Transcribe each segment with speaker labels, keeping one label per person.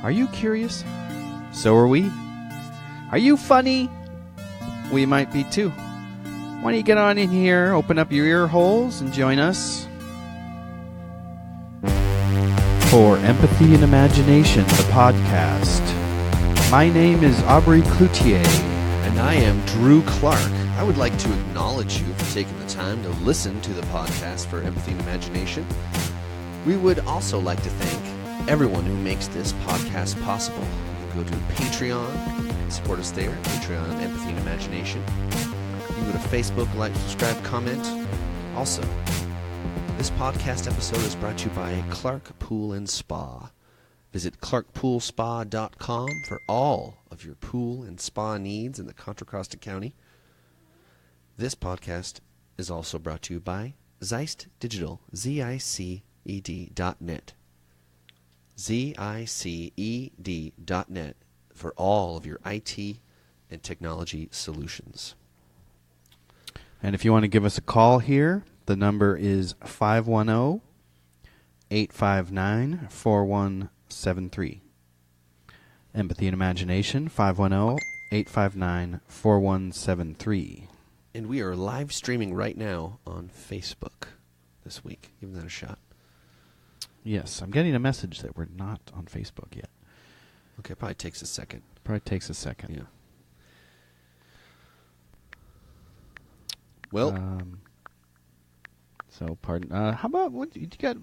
Speaker 1: Are you curious? So are we. Are you funny? We might be too. Why don't you get on in here, open up your ear holes, and join us for Empathy and Imagination, the podcast. My name is Aubrey Cloutier.
Speaker 2: And I am Drew Clark. I would like to acknowledge you for taking the time to listen to the podcast for Empathy and Imagination. We would also like to thank everyone who makes this podcast possible. You can go to Patreon, support us there, Patreon, Empathy and Imagination. You can go to Facebook, like, subscribe, comment. Also, this podcast episode is brought to you by Clark Pool and Spa. Visit clarkpoolspa.com for all of your pool and spa needs in the Contra Costa County. This podcast is also brought to you by Zeist Digital, ZICED.net. ZICED.net for all of your IT and technology solutions.
Speaker 1: And if you want to give us a call here, the number is 510-859-4173. Empathy and Imagination, 510-859-4173.
Speaker 2: And we are live streaming right now on Facebook this week. Give that a shot.
Speaker 1: Yes, I'm getting a message that we're not on Facebook yet.
Speaker 2: Okay, probably takes a second.
Speaker 1: Probably takes a second.
Speaker 2: Yeah. Well,
Speaker 1: so pardon. How about what you got?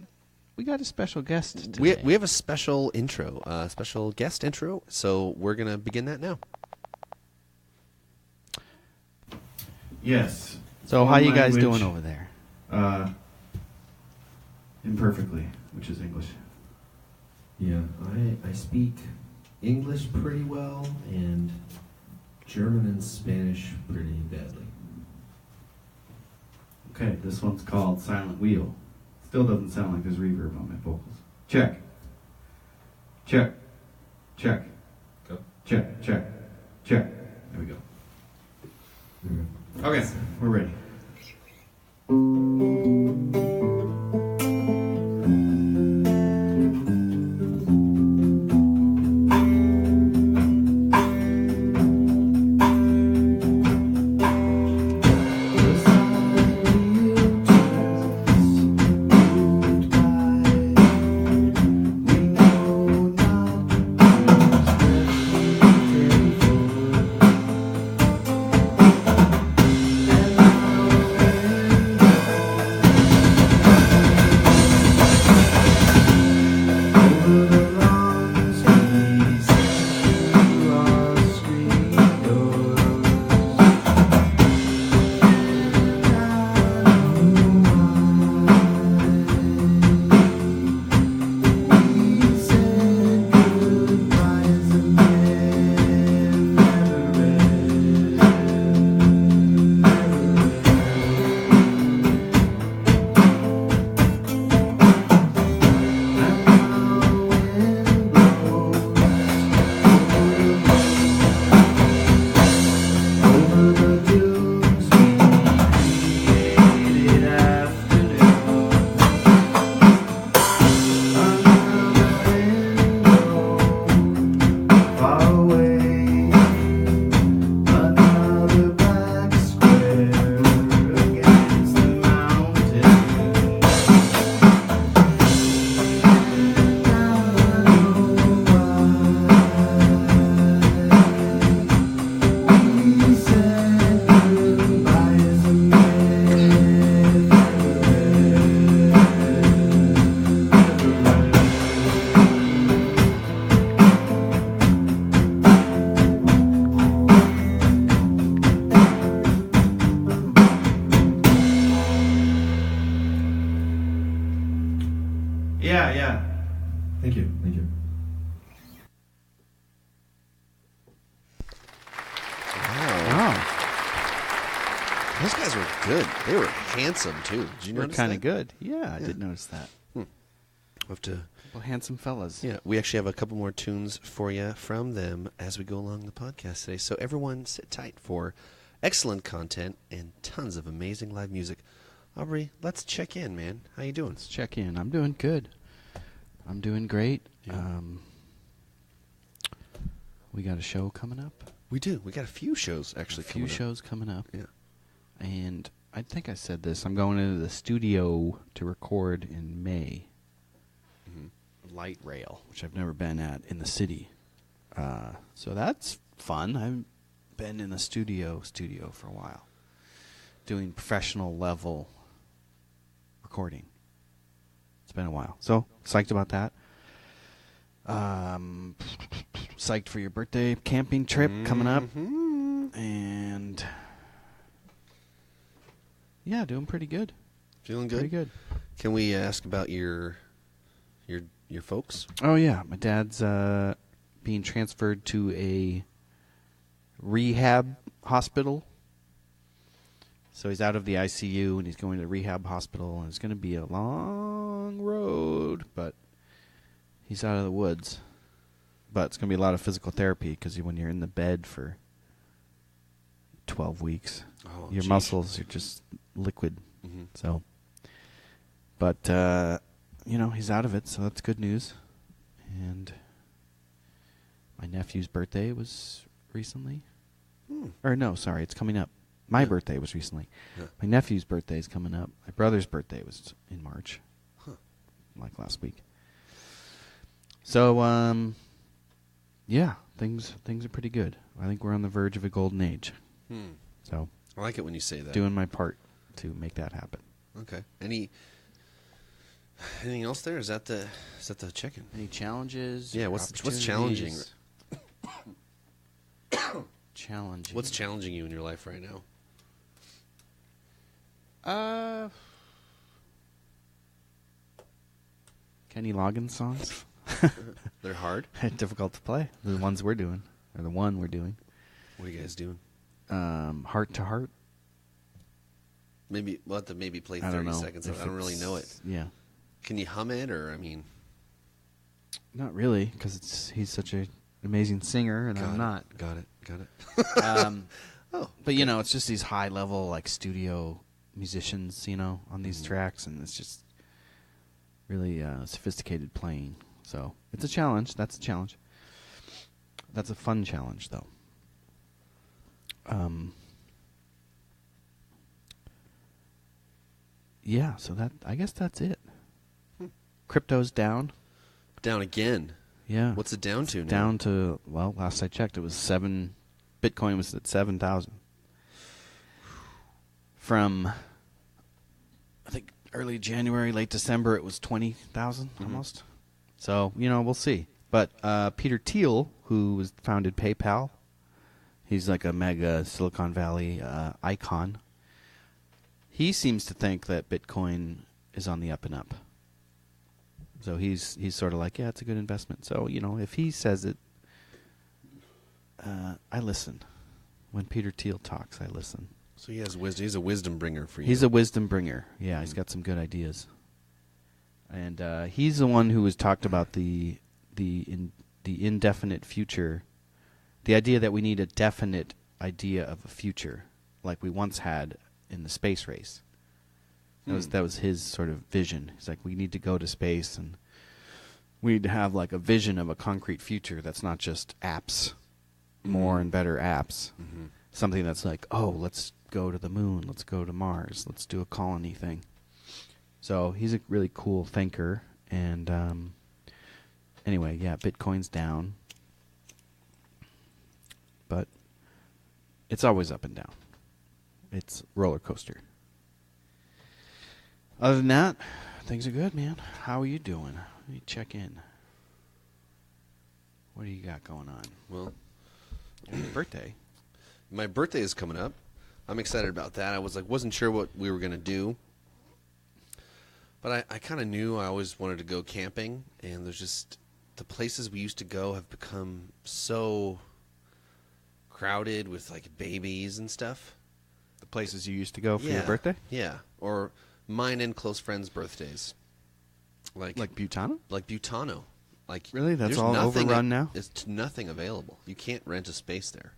Speaker 1: We got a special guest today.
Speaker 2: we have a special intro, special guest intro. So we're gonna begin that now.
Speaker 3: Yes.
Speaker 1: So how you guys doing over there?
Speaker 3: Imperfectly, which is English.
Speaker 4: Yeah, I speak English pretty well and German and Spanish pretty badly.
Speaker 3: Okay, this one's called Silent Wheel. Still doesn't sound like there's reverb on my vocals. Check. Check. Check.
Speaker 4: Go.
Speaker 3: Check. Check. Check. There we go. Okay, we're ready. Yeah.
Speaker 4: Thank you.
Speaker 2: Wow. Those guys were good. They were handsome too. Did you
Speaker 1: We're
Speaker 2: notice
Speaker 1: kind
Speaker 2: that?
Speaker 1: of good. Yeah, I did notice that.
Speaker 2: We'll have to.
Speaker 1: Well, handsome fellas.
Speaker 2: Yeah, we actually have a couple more tunes for you from them as we go along the podcast today. So everyone, sit tight for excellent content and tons of amazing live music. Aubrey, let's check in, man. How you doing?
Speaker 1: Let's check in. I'm doing good. I'm doing great.
Speaker 2: Yeah.
Speaker 1: We got a show coming up.
Speaker 2: We do. We got a few shows actually.
Speaker 1: A few shows coming up.
Speaker 2: Yeah.
Speaker 1: And I think I said this. I'm going into the studio to record in May. Light Rail, which I've never been at in the city. So that's fun. I've been in the studio for a while, doing professional level recording. It's been a while. So psyched about that. Psyched for your birthday camping trip coming up. And yeah, doing pretty good.
Speaker 2: Feeling good?
Speaker 1: Pretty good.
Speaker 2: Can we ask about your folks?
Speaker 1: Oh yeah, my dad's being transferred to a rehab hospital. So he's out of the ICU and he's going to the rehab hospital, and it's going to be a long road, but he's out of the woods. But it's going to be a lot of physical therapy because when you're in the bed for 12 weeks, your muscles are just liquid.
Speaker 2: Mm-hmm.
Speaker 1: So, but he's out of it, so that's good news. And my nephew's birthday was recently. Or no, sorry, it's coming up. My birthday was recently.
Speaker 2: Yeah.
Speaker 1: My nephew's birthday is coming up. My brother's birthday was in March. Like last week. So, yeah, things are pretty good. I think we're on the verge of a golden age. So
Speaker 2: I like it when you say that.
Speaker 1: Doing my part to make that happen.
Speaker 2: Okay. Anything else there? Is that the check-in?
Speaker 1: Any challenges?
Speaker 2: Yeah. What's challenging?
Speaker 1: Challenging.
Speaker 2: What's challenging you in your life right now?
Speaker 1: Kenny Loggins songs.
Speaker 2: They're hard.
Speaker 1: Difficult to play. The ones we're doing, or the one we're doing.
Speaker 2: What are you guys doing?
Speaker 1: Heart to Heart.
Speaker 2: Maybe we'll have to play
Speaker 1: I don't
Speaker 2: 30
Speaker 1: know
Speaker 2: seconds of it. I don't really know it.
Speaker 1: Yeah.
Speaker 2: Can you hum it, or I mean?
Speaker 1: Not really, because he's such an amazing singer, and I'm not.
Speaker 2: Got it.
Speaker 1: But it's just these high level like studio musicians, on these tracks, and it's just really sophisticated playing. So it's a challenge. That's a challenge. That's a fun challenge, though. Yeah. So I guess that's it. Crypto's down.
Speaker 2: Down again.
Speaker 1: Yeah.
Speaker 2: What's it down to now?
Speaker 1: Down to, last I checked, it was 7. Bitcoin was at 7,000. From, I think, early January, late December, it was 20,000 almost. So, we'll see. But Peter Thiel, who founded PayPal, he's like a mega Silicon Valley icon. He seems to think that Bitcoin is on the up and up. So he's sort of like, yeah, it's a good investment. So, if he says it, I listen. When Peter Thiel talks, I listen.
Speaker 2: So he has wisdom. He's a wisdom bringer for you.
Speaker 1: He's a wisdom bringer. Yeah, he's got some good ideas. And he's the one who has talked about the indefinite future, the idea that we need a definite idea of a future, like we once had in the space race. That was his sort of vision. He's like, we need to go to space, and we need to have like a vision of a concrete future that's not just apps, more and better apps. Something that's like, let's go to the moon, let's go to Mars, let's do a colony thing. So he's a really cool thinker, and anyway, yeah, Bitcoin's down, but it's always up and down. It's roller coaster. Other than that, things are good, man. How are you doing? Let me check in. What do you got going on?
Speaker 2: Well,
Speaker 1: Your birthday.
Speaker 2: My birthday is coming up. I'm excited about that. I wasn't sure what we were going to do. But I kind of knew I always wanted to go camping, and there's just the places we used to go have become so crowded with like babies and stuff.
Speaker 1: The places you used to go for your birthday?
Speaker 2: Yeah, or mine and close friends' birthdays. Like
Speaker 1: Butano?
Speaker 2: Like Butano. Like
Speaker 1: Really? That's
Speaker 2: there's
Speaker 1: all
Speaker 2: nothing
Speaker 1: overrun now?
Speaker 2: It's nothing available. You can't rent a space there.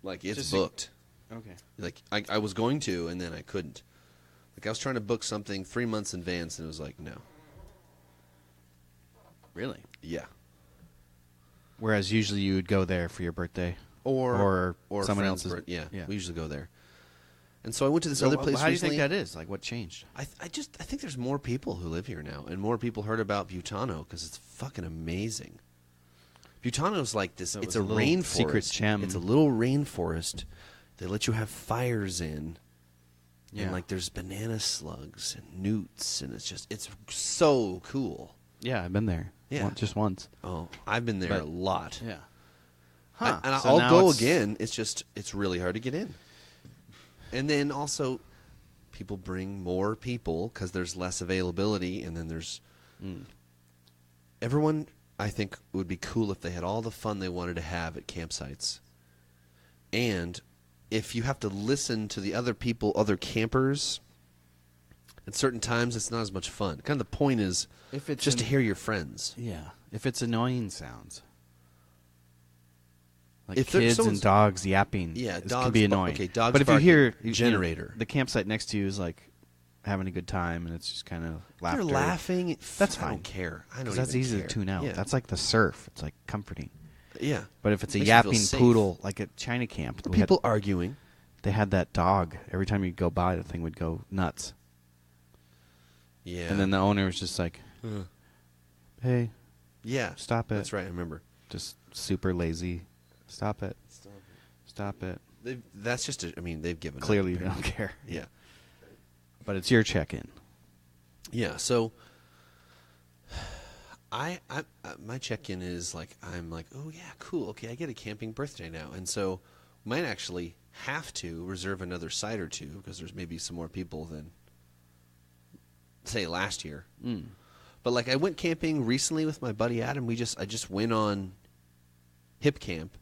Speaker 2: Like it's
Speaker 1: Just
Speaker 2: booked.
Speaker 1: Okay.
Speaker 2: Like I was going to, and then I couldn't. Like I was trying to book something 3 months in advance, and it was like, no.
Speaker 1: Really?
Speaker 2: Yeah.
Speaker 1: Whereas usually you would go there for your birthday.
Speaker 2: or
Speaker 1: someone
Speaker 2: friend's
Speaker 1: else's.
Speaker 2: birth- Yeah,
Speaker 1: yeah.
Speaker 2: we usually go there. And so I went to this
Speaker 1: So
Speaker 2: other place
Speaker 1: how do you
Speaker 2: recently.
Speaker 1: think that is? Like, what changed?
Speaker 2: I think there's more people who live here now, and more people heard about Butano because it's fucking amazing. Butano's like this.
Speaker 1: So
Speaker 2: it's
Speaker 1: it
Speaker 2: a
Speaker 1: was a little
Speaker 2: rainforest.
Speaker 1: secret gem.
Speaker 2: It's a little rainforest. They let you have fires in.
Speaker 1: Yeah.
Speaker 2: And like there's banana slugs and newts, and it's so cool.
Speaker 1: Yeah, I've been there.
Speaker 2: Yeah.
Speaker 1: Just once.
Speaker 2: Oh, I've been there
Speaker 1: But-
Speaker 2: a lot.
Speaker 1: Yeah.
Speaker 2: And
Speaker 1: So
Speaker 2: I'll
Speaker 1: now
Speaker 2: go
Speaker 1: it's-
Speaker 2: again. It's really hard to get in. And then also, people bring more people because there's less availability, and then there's everyone. I think it would be cool if they had all the fun they wanted to have at campsites. And if you have to listen to the other people, other campers, at certain times, it's not as much fun. Kind of the point is
Speaker 1: If it's
Speaker 2: just to
Speaker 1: an-
Speaker 2: hear your friends.
Speaker 1: Yeah. If it's annoying sounds. Like
Speaker 2: If there-
Speaker 1: kids and
Speaker 2: someone's-
Speaker 1: dogs yapping.
Speaker 2: Yeah,
Speaker 1: can
Speaker 2: dogs
Speaker 1: be
Speaker 2: bar-
Speaker 1: annoying.
Speaker 2: okay, dogs
Speaker 1: but if you
Speaker 2: barking,
Speaker 1: hear
Speaker 2: generator.
Speaker 1: the campsite next to you is like having a good time, and it's just kind of laughter.
Speaker 2: They're laughing.
Speaker 1: That's
Speaker 2: I
Speaker 1: fine.
Speaker 2: don't care. I don't.
Speaker 1: 'Cause that's
Speaker 2: even
Speaker 1: easy
Speaker 2: care.
Speaker 1: to tune out.
Speaker 2: Yeah.
Speaker 1: That's like the surf. It's like comforting.
Speaker 2: Yeah.
Speaker 1: But if it's a
Speaker 2: Makes you feel
Speaker 1: yapping
Speaker 2: safe.
Speaker 1: poodle, like at China camp, we had-
Speaker 2: People arguing.
Speaker 1: they had that dog. Every time you go by, the thing would go nuts.
Speaker 2: Yeah.
Speaker 1: And then the owner was just like, "Hey,
Speaker 2: yeah.
Speaker 1: stop it."
Speaker 2: That's right. I remember.
Speaker 1: Just super lazy. Stop it. Stop it.
Speaker 2: That's just. They've given. up,
Speaker 1: Clearly, they
Speaker 2: apparently.
Speaker 1: don't care.
Speaker 2: Yeah.
Speaker 1: But it's your check-in.
Speaker 2: Yeah. So. I my check-in is like I'm like, oh yeah, cool. Okay, I get a camping birthday now, and so might actually have to reserve another site or two because there's maybe some more people than say last year. But like I went camping recently with my buddy Adam. I just went on Hip Camp,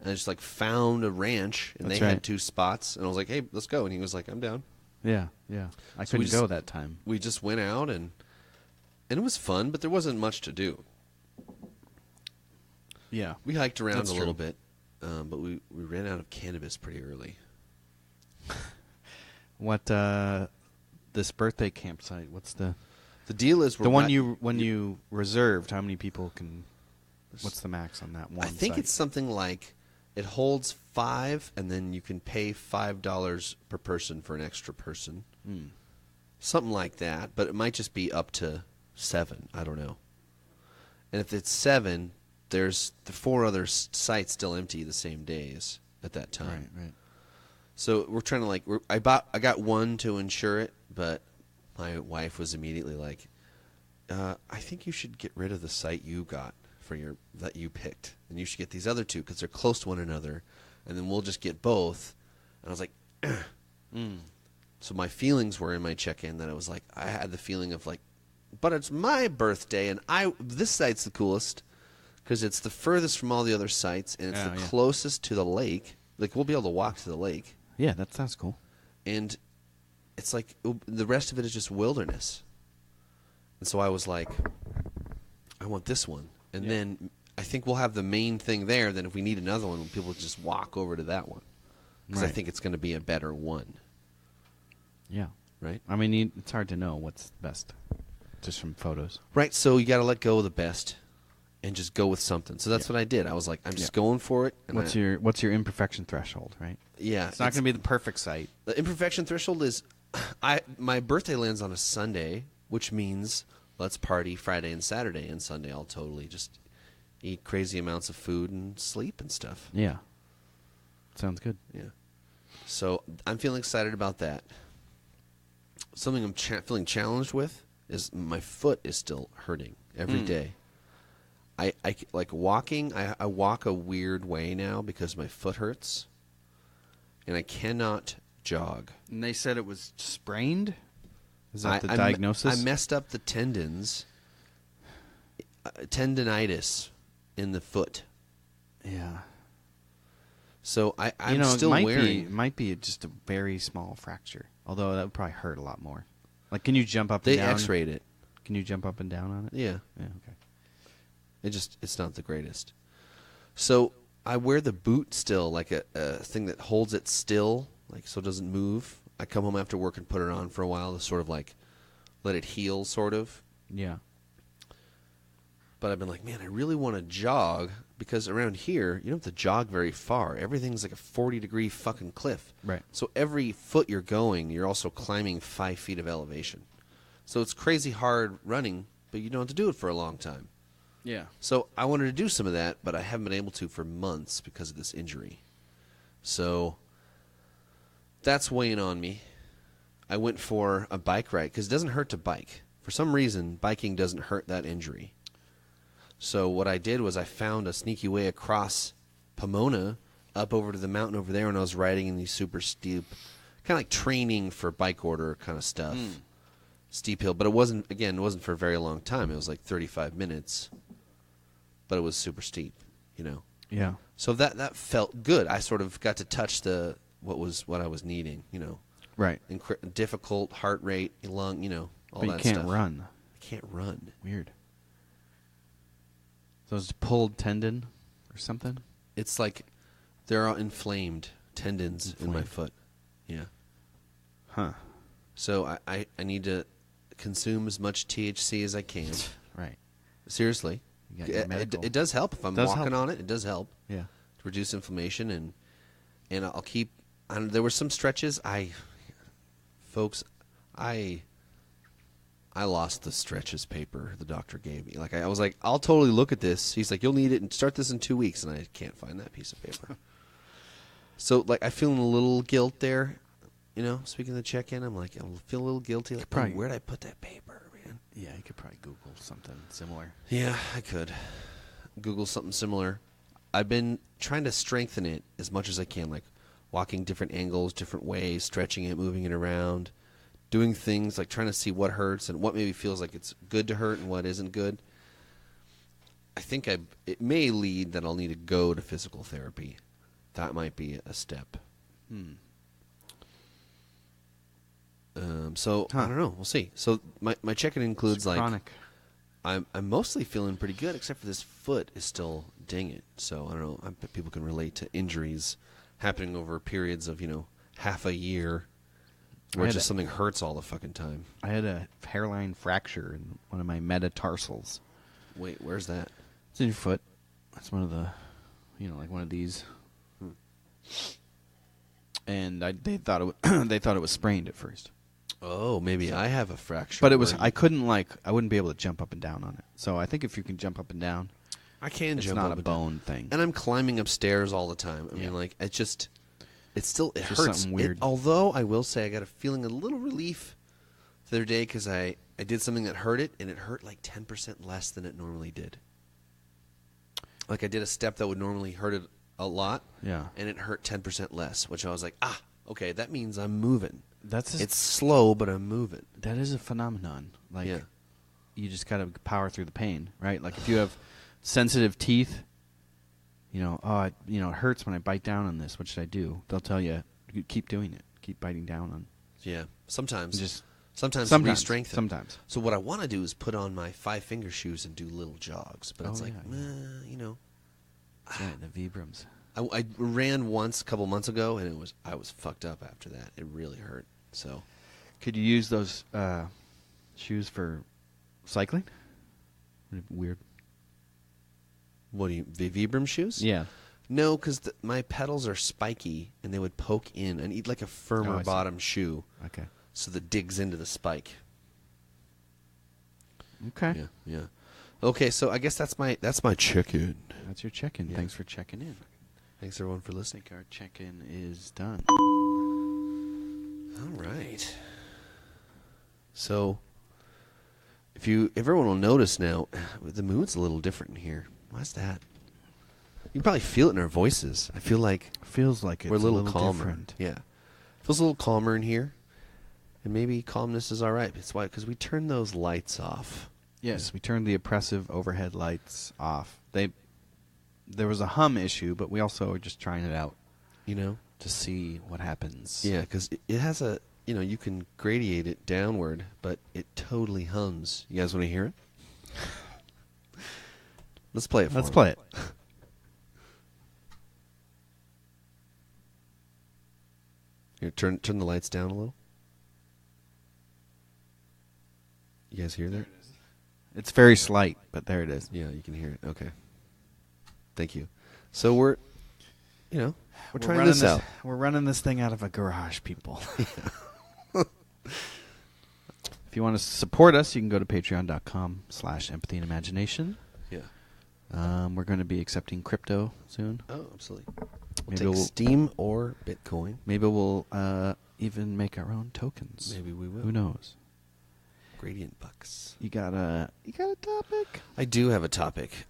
Speaker 2: and I just like found a ranch, and
Speaker 1: That's
Speaker 2: they
Speaker 1: right.
Speaker 2: had 2 spots, and I was like, hey, let's go, and he was like, I'm down.
Speaker 1: Yeah, yeah. I
Speaker 2: So we
Speaker 1: couldn't
Speaker 2: just-
Speaker 1: go that time.
Speaker 2: We just went out and it was fun, but there wasn't much to do.
Speaker 1: Yeah.
Speaker 2: We hiked around
Speaker 1: That's
Speaker 2: a
Speaker 1: true.
Speaker 2: little bit, but we ran out of cannabis pretty early.
Speaker 1: What this birthday campsite? What's the
Speaker 2: deal is
Speaker 1: the one you reserved? How many people can? What's the max on that one?
Speaker 2: I think
Speaker 1: site?
Speaker 2: it's something like it holds 5, and then you can pay $5 per person for an extra person, something like that. But it might just be up to 7. I don't know. And if it's 7, there's the 4 other sites still empty the same days at that time.
Speaker 1: right.
Speaker 2: So we're trying to I got one to insure it, but my wife was immediately like, I think you should get rid of the site you got that you picked, and you should get these other 2 because they're close to one another, and then we'll just get both. And I was like, So my feelings were in my check-in that I was like, I had the feeling of like, but it's my birthday, and this site's the coolest because it's the furthest from all the other sites, and it's the closest to the lake. Like we'll be able to walk to the lake.
Speaker 1: Yeah, that sounds cool.
Speaker 2: And it's like the rest of it is just wilderness. And so I was like, I want this one. And then I think we'll have the main thing there. Then if we need another one, people just walk over to that one. Because I
Speaker 1: Right.
Speaker 2: think it's going to be a better one.
Speaker 1: Yeah.
Speaker 2: Right?
Speaker 1: I mean, it's hard to know what's best just from photos.
Speaker 2: Right. So you got to let go of the best and just go with something. So that's what I did. I was like, I'm just going for it. And
Speaker 1: What's your imperfection threshold, right?
Speaker 2: Yeah.
Speaker 1: It's not going to be the perfect site.
Speaker 2: The imperfection threshold is my birthday lands on a Sunday, which means let's party Friday and Saturday, and Sunday I'll totally just eat crazy amounts of food and sleep and stuff.
Speaker 1: Yeah. Sounds good.
Speaker 2: Yeah. So I'm feeling excited about that. Something I'm feeling challenged with is my foot is still hurting every day. I like walking. I walk a weird way now because my foot hurts, and I cannot jog.
Speaker 1: And they said it was sprained? Is that the
Speaker 2: I
Speaker 1: diagnosis?
Speaker 2: I messed up the tendons, tendinitis in the foot.
Speaker 1: Yeah.
Speaker 2: So I'm
Speaker 1: it
Speaker 2: still wearing.
Speaker 1: It might be just a very small fracture. Although that would probably hurt a lot more. Like, can you jump up
Speaker 2: They
Speaker 1: and down?
Speaker 2: X-rayed it.
Speaker 1: Can you jump up and down on it?
Speaker 2: Yeah,
Speaker 1: Yeah, okay.
Speaker 2: it's not the greatest. So I wear the boot still, like a thing that holds it still, like so it doesn't move. I come home after work and put it on for a while to sort of like let it heal, sort of.
Speaker 1: Yeah.
Speaker 2: But I've been like, man, I really want to jog because around here, you don't have to jog very far. Everything's like a 40-degree fucking cliff.
Speaker 1: Right.
Speaker 2: So every foot you're going, you're also climbing 5 feet of elevation. So it's crazy hard running, but you don't have to do it for a long time.
Speaker 1: Yeah.
Speaker 2: So I wanted to do some of that, but I haven't been able to for months because of this injury. So that's weighing on me. I went for a bike ride because it doesn't hurt to bike. For some reason, biking doesn't hurt that injury. So what I did was I found a sneaky way across Pomona up over to the mountain over there, and I was riding in these super steep, kind of like training for bike order kind of stuff. Steep hill, but it wasn't for a very long time. It was like 35 minutes, but it was super steep, you know.
Speaker 1: Yeah.
Speaker 2: So that felt good. I sort of got to touch what I was needing, you know.
Speaker 1: Right.
Speaker 2: Difficult heart rate, lung, you know, all
Speaker 1: But
Speaker 2: that
Speaker 1: you
Speaker 2: stuff.
Speaker 1: can't run.
Speaker 2: I can't run.
Speaker 1: Weird. So it's a pulled tendon or something?
Speaker 2: It's like there are inflamed tendons in my foot. Yeah.
Speaker 1: Huh.
Speaker 2: So I need to consume as much THC as I can.
Speaker 1: Right.
Speaker 2: Seriously.
Speaker 1: You got your medical.
Speaker 2: It does help if I'm
Speaker 1: Does
Speaker 2: walking
Speaker 1: help.
Speaker 2: on it. It does help
Speaker 1: Yeah.
Speaker 2: to reduce inflammation, and I'll keep. There were some stretches. Folks, I lost the stretches paper the doctor gave me. Like I was like, I'll totally look at this. He's like, you'll need it and start this in 2 weeks, and I can't find that piece of paper. So like I feel a little guilt there, you know. Speaking of the check-in, I'm like, I feel a little guilty. Like,
Speaker 1: probably-
Speaker 2: where'd I put that paper, man?
Speaker 1: Yeah, you could probably Google something similar.
Speaker 2: Yeah, I could Google something similar. I've been trying to strengthen it as much as I can, like walking different angles, different ways, stretching it, moving it around, doing things like trying to see what hurts and what maybe feels like it's good to hurt and what isn't good. I think it may lead that I'll need to go to physical therapy. That might be a step. So I don't know. We'll see. So my check-in includes
Speaker 1: It's
Speaker 2: like
Speaker 1: chronic.
Speaker 2: I'm mostly feeling pretty good, except for this foot is still dinging. So I don't know. I bet people can relate to injuries happening over periods of half a year, where
Speaker 1: I had
Speaker 2: just something hurts all the fucking time.
Speaker 1: I had a hairline fracture in one of my metatarsals.
Speaker 2: Wait, where's that?
Speaker 1: It's in your foot. It's one of the, like one of these. And they thought it was sprained at first.
Speaker 2: Oh, maybe I have a fracture.
Speaker 1: But it was
Speaker 2: where
Speaker 1: I wouldn't be able to jump up and down on it. So I think if you can jump up and down,
Speaker 2: I can
Speaker 1: it's
Speaker 2: jump
Speaker 1: not
Speaker 2: up
Speaker 1: a
Speaker 2: and down.
Speaker 1: bone thing.
Speaker 2: And I'm climbing upstairs all the time. I
Speaker 1: Yeah.
Speaker 2: mean, like it
Speaker 1: Just
Speaker 2: hurts.
Speaker 1: something weird.
Speaker 2: Although I will say I got a feeling a little relief the other day because I did something that hurt it, and it hurt like 10% less than it normally did. Like I did a step that would normally hurt it a lot,
Speaker 1: Yeah.
Speaker 2: and it hurt 10% less, which I was like, okay, that means I'm moving.
Speaker 1: That's
Speaker 2: It's slow, but I'm moving.
Speaker 1: that is a phenomenon. Like
Speaker 2: Yeah.
Speaker 1: you just got to power through the pain, right? Like if you have sensitive teeth, it hurts when I bite down on this. What should I do? They'll tell you keep doing it. Keep biting down on.
Speaker 2: Yeah, sometimes.
Speaker 1: Just
Speaker 2: Sometimes re-strengthen.
Speaker 1: Sometimes.
Speaker 2: So what I want to do is put on my 5-finger shoes and do little jogs. But it's
Speaker 1: Oh,
Speaker 2: like,
Speaker 1: yeah. That's right, the Vibrams.
Speaker 2: I ran once a couple months ago, and I was fucked up after that. It really hurt. So
Speaker 1: Could you use those shoes for cycling? Weird.
Speaker 2: what do you Vibram shoes?
Speaker 1: Yeah.
Speaker 2: No, because my pedals are spiky, and they would poke in. I need like a firmer
Speaker 1: Oh, I see.
Speaker 2: bottom shoe
Speaker 1: Okay.
Speaker 2: so that digs into the spike.
Speaker 1: Okay.
Speaker 2: Yeah, yeah. Okay, so I guess that's my check-in.
Speaker 1: That's your check-in.
Speaker 2: Yeah.
Speaker 1: Thanks for checking in.
Speaker 2: Thanks everyone for
Speaker 1: I
Speaker 2: listening.
Speaker 1: think our check-in is done.
Speaker 2: All right. So, everyone will notice now, the mood's a little different in here. Why's that? You can probably feel it in our voices. I feel like
Speaker 1: Feels like it's
Speaker 2: we're a little calmer.
Speaker 1: different.
Speaker 2: Yeah, feels a little calmer in here, and maybe calmness is all right. It's why because we turned those lights off.
Speaker 1: Yes, we turned the oppressive overhead lights off. There was a hum issue, but we also are just trying it out to see what happens.
Speaker 2: Yeah, because it has a you can gradiate it downward, but it totally hums. You guys want to hear it? Let's play it.
Speaker 1: Let's play it.
Speaker 2: Here, turn the lights down a little. You guys hear that?
Speaker 1: It's very slight, but there it is.
Speaker 2: Yeah, you can hear it. Okay. Thank you. So we're trying this out.
Speaker 1: We're running this thing out of a garage, people. If you want to support us, you can go to patreon.com/empathy and imagination.
Speaker 2: Yeah.
Speaker 1: We're going to be accepting crypto soon.
Speaker 2: Oh, absolutely.
Speaker 1: Maybe
Speaker 2: Take
Speaker 1: we'll
Speaker 2: Steam or Bitcoin.
Speaker 1: Maybe we'll even make our own tokens.
Speaker 2: Maybe we will.
Speaker 1: Who knows?
Speaker 2: Gradient bucks.
Speaker 1: You got a topic?
Speaker 2: I do have a topic.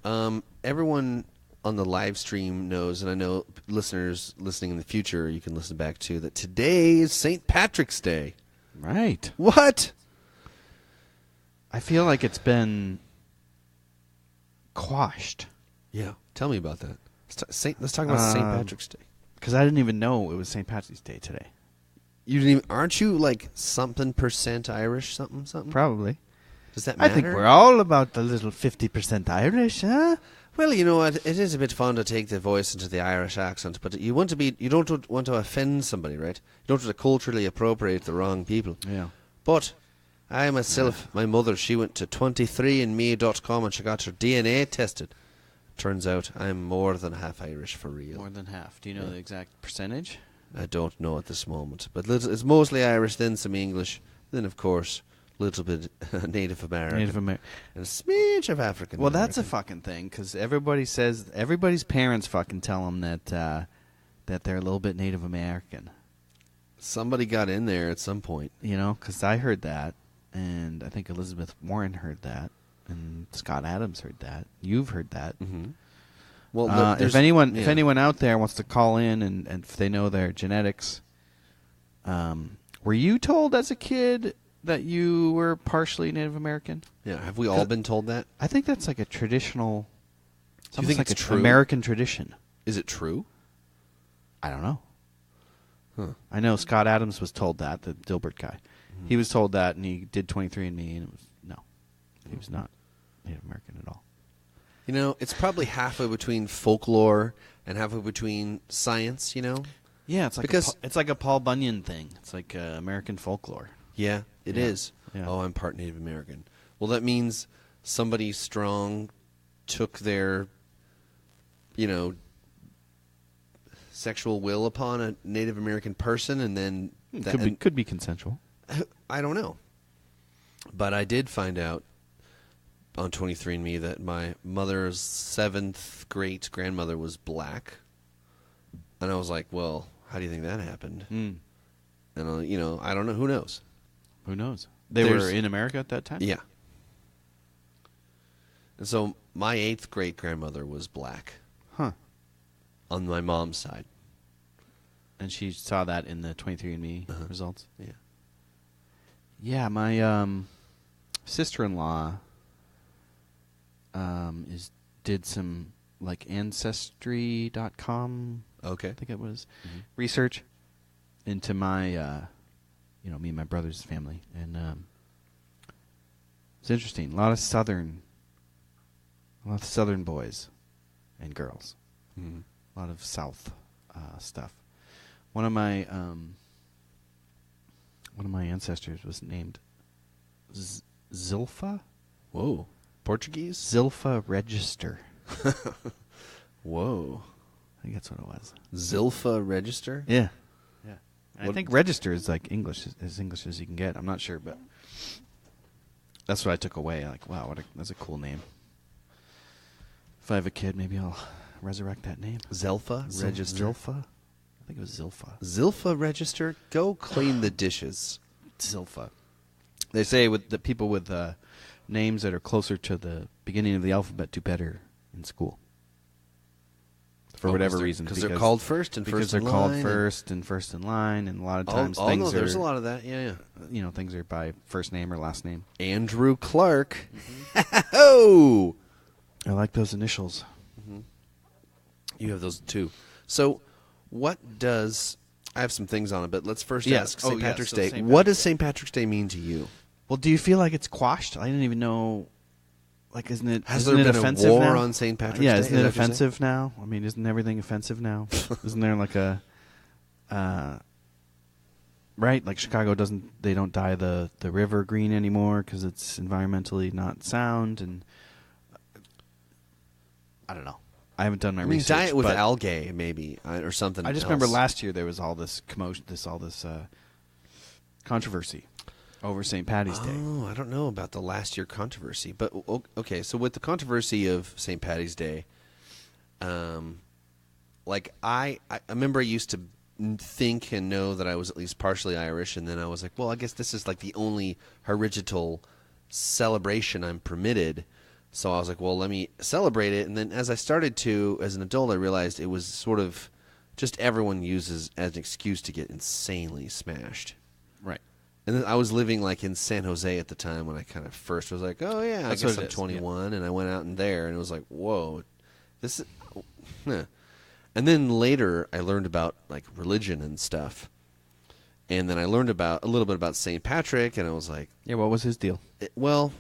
Speaker 2: Everyone on the live stream knows, and I know listeners listening in the future, you can listen back to, that today is St. Patrick's Day.
Speaker 1: Right.
Speaker 2: What?
Speaker 1: I feel like it's been quashed.
Speaker 2: Yeah. Tell me about that. Let's talk about St. Patrick's Day.
Speaker 1: Because I didn't even know it was St. Patrick's Day today.
Speaker 2: You didn't even, aren't you like something % Irish, something?
Speaker 1: Probably.
Speaker 2: Does that matter?
Speaker 1: I think we're all about the little 50% Irish, huh?
Speaker 2: Well, you know what? It is a bit fun to take the voice into the Irish accent, but you don't want to offend somebody, right? You don't want to culturally appropriate the wrong people.
Speaker 1: Yeah.
Speaker 2: But I myself, my mother, she went to 23andme.com and she got her DNA tested. Turns out I'm more than half Irish for real.
Speaker 1: More than half. Do you know the exact percentage?
Speaker 2: I don't know at this moment, but it's mostly Irish, then some English, then of course a little bit Native American, and a smidge of African.
Speaker 1: Well, that's a
Speaker 2: American.
Speaker 1: fucking thing, because everybody's parents fucking tell them that they're a little bit Native American.
Speaker 2: Somebody got in there at some point.
Speaker 1: You know, because I heard that, and I think Elizabeth Warren heard that, and Scott Adams heard that. You've heard that.
Speaker 2: Mm-hmm. Well,
Speaker 1: if anyone out there wants to call in and if they know their genetics, were you told as a kid that you were partially Native American?
Speaker 2: Yeah, have we all been told that?
Speaker 1: I think that's like a traditional.
Speaker 2: Do you think
Speaker 1: like
Speaker 2: it's
Speaker 1: a
Speaker 2: true?
Speaker 1: American tradition.
Speaker 2: Is it true?
Speaker 1: I don't know.
Speaker 2: Huh.
Speaker 1: I know Scott Adams was told that, the Dilbert guy.
Speaker 2: Mm-hmm.
Speaker 1: He was told that, and he did 23andMe, and it was no, he was not Native American at all.
Speaker 2: You know, it's probably halfway between folklore and halfway between science. You know?
Speaker 1: Yeah, it's like it's like a Paul Bunyan thing. It's like American folklore.
Speaker 2: Yeah, it is.
Speaker 1: Yeah.
Speaker 2: Oh, I'm part Native American. Well, that means somebody strong took their, sexual will upon a Native American person, and then
Speaker 1: Could be consensual.
Speaker 2: I don't know. But I did find out on 23andMe that my mother's 7th great grandmother was black, and I was like, well, how do you think that happened?
Speaker 1: Mm.
Speaker 2: And I don't know. Who knows?
Speaker 1: Who knows? They were in America at that time?
Speaker 2: Yeah. And so my 8th great grandmother was black.
Speaker 1: Huh.
Speaker 2: On my mom's side.
Speaker 1: And she saw that in the 23andMe results?
Speaker 2: Yeah.
Speaker 1: Yeah, my sister-in-law did some like Ancestry.com,
Speaker 2: Okay.
Speaker 1: I think it was, research into my, me and my brother's family. And it's interesting. A lot of southern boys and girls.
Speaker 2: Mm-hmm.
Speaker 1: A lot of South stuff. One of my ancestors was named Zilpha.
Speaker 2: Whoa. Portuguese?
Speaker 1: Zilpha Register.
Speaker 2: Whoa.
Speaker 1: I think that's what it was.
Speaker 2: Zilpha Register?
Speaker 1: Yeah. Yeah. And I
Speaker 2: What-
Speaker 1: think register is like English as you can get. I'm not sure, but that's what I took away. Like, wow, that's a cool name. If I have a kid, maybe I'll resurrect that name.
Speaker 2: Zilpha Register?
Speaker 1: Zilpha? I think it was Zilpha.
Speaker 2: Zilpha Register? Go clean the dishes.
Speaker 1: Zilpha. They say with the people with names that are closer to the beginning of the alphabet do better in school. For whatever reason.
Speaker 2: Because they're called first and first in line.
Speaker 1: Because they're called first in line, and a lot of times things
Speaker 2: no,
Speaker 1: are...
Speaker 2: there's a lot of that. Yeah.
Speaker 1: things are by first name or last name.
Speaker 2: Andrew Clark. Oh!
Speaker 1: I like those initials.
Speaker 2: You have those too. So, what does... I have some things on it, but let's first
Speaker 1: Yeah.
Speaker 2: ask
Speaker 1: Oh,
Speaker 2: St.
Speaker 1: yeah,
Speaker 2: Patrick's
Speaker 1: so
Speaker 2: Day.
Speaker 1: St.
Speaker 2: What does St. Patrick's Day mean to you?
Speaker 1: Well, do you feel like it's quashed? I didn't even know... Like, isn't it
Speaker 2: Has
Speaker 1: isn't
Speaker 2: there
Speaker 1: it
Speaker 2: been a
Speaker 1: offensive
Speaker 2: war
Speaker 1: now?
Speaker 2: on St. Patrick's
Speaker 1: Yeah,
Speaker 2: Day?
Speaker 1: isn't
Speaker 2: Is
Speaker 1: it
Speaker 2: that what you're saying?
Speaker 1: offensive now? I mean, isn't everything offensive now? Isn't there like a... Right, like Chicago they don't dye the river green anymore because it's environmentally not sound, and I don't know. I haven't done my research.
Speaker 2: Dye it with
Speaker 1: but
Speaker 2: algae, maybe, or something.
Speaker 1: I just
Speaker 2: else.
Speaker 1: remember last year there was all this commotion, all this controversy over St. Patty's Day.
Speaker 2: Oh, I don't know about the last year controversy, but okay. So with the controversy of St. Patty's Day, like I remember I used to think and know that I was at least partially Irish, and then I was like, well, I guess this is like the only original celebration I'm permitted. So I was like, well, let me celebrate it. And then as I started to, as an adult, I realized it was sort of just everyone uses as an excuse to get insanely smashed.
Speaker 1: Right.
Speaker 2: And then I was living like in San Jose at the time when I kind of first was like, oh yeah,
Speaker 1: That's
Speaker 2: I guess
Speaker 1: what it
Speaker 2: I'm
Speaker 1: is,
Speaker 2: 21, and I went out in there and it was like, whoa, this is. And then later I learned about like religion and stuff, and then I learned about a little bit about St. Patrick, and I was like,
Speaker 1: Yeah, what was his deal?
Speaker 2: well,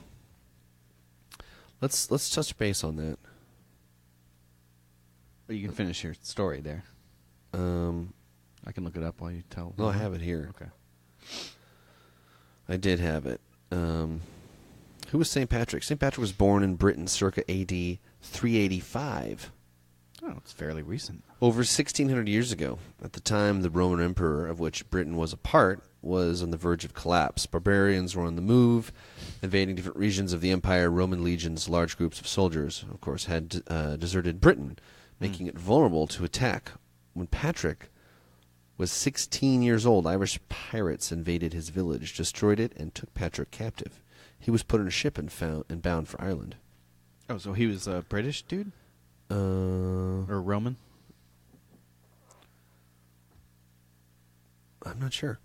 Speaker 2: let's touch base on that.
Speaker 1: Well, you can finish your story there. I can look it up while you tell.
Speaker 2: No, I have it here.
Speaker 1: Okay.
Speaker 2: I did have it. Who was St. Patrick? St. Patrick was born in Britain circa AD 385.
Speaker 1: Oh, it's fairly recent.
Speaker 2: Over 1,600 years ago. At the time, the Roman Emperor, of which Britain was a part, was on the verge of collapse. Barbarians were on the move, invading different regions of the empire. Roman legions, large groups of soldiers, of course, had deserted Britain, making it vulnerable to attack. When Patrick was 16 years old, Irish pirates invaded his village, destroyed it, and took Patrick captive. He was put on a ship and bound for Ireland.
Speaker 1: Oh, so he was a British dude? Or Roman?
Speaker 2: I'm not sure.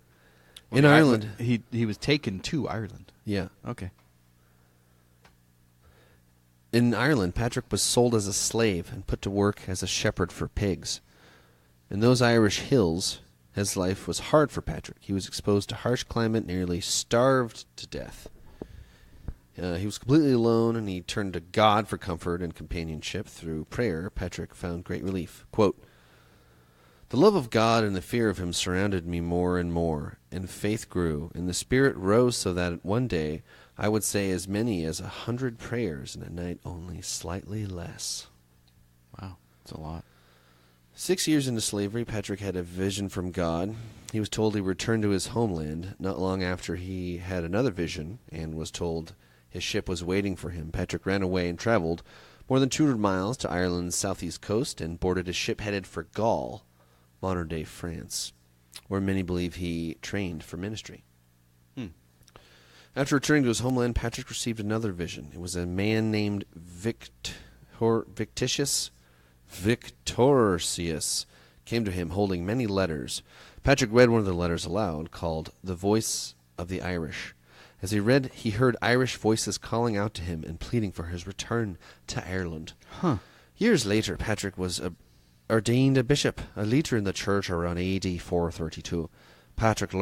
Speaker 1: Well,
Speaker 2: in Ireland.
Speaker 1: He was taken to Ireland.
Speaker 2: Yeah.
Speaker 1: Okay.
Speaker 2: In Ireland, Patrick was sold as a slave and put to work as a shepherd for pigs. In those Irish hills, his life was hard for Patrick. He was exposed to harsh climate, nearly starved to death. He was completely alone, and he turned to God for comfort and companionship. Through prayer, Patrick found great relief. Quote, "The love of God and the fear of him surrounded me more and more, and faith grew, and the spirit rose so that one day I would say as many as 100 prayers, and at night only slightly less."
Speaker 1: Wow, that's a lot.
Speaker 2: 6 years into slavery, Patrick had a vision from God. He was told he returned to his homeland. Not long after, he had another vision and was told his ship was waiting for him. Patrick ran away and traveled more than 200 miles to Ireland's southeast coast and boarded a ship headed for Gaul, modern-day France, where many believe he trained for ministry. After returning to his homeland, Patrick received another vision. It was a man named Victorsius came to him holding many letters. Patrick read one of the letters aloud, called "The Voice of the Irish." As he read, he heard Irish voices calling out to him and pleading for his return to Ireland. Years later, Patrick was ordained a bishop, a leader in the church around AD 432. Patrick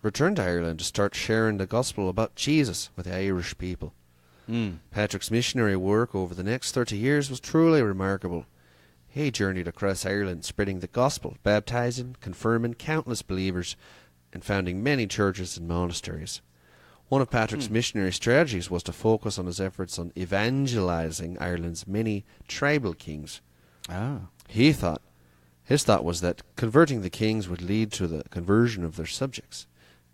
Speaker 2: returned to Ireland to start sharing the gospel about Jesus with the Irish people. Patrick's missionary work over the next 30 years was truly remarkable. He journeyed across Ireland spreading the gospel, baptizing, confirming countless believers, and founding many churches and monasteries. One of Patrick's missionary strategies was to focus on his efforts on evangelizing Ireland's many tribal kings. His thought was that converting the kings would lead to the conversion of their subjects.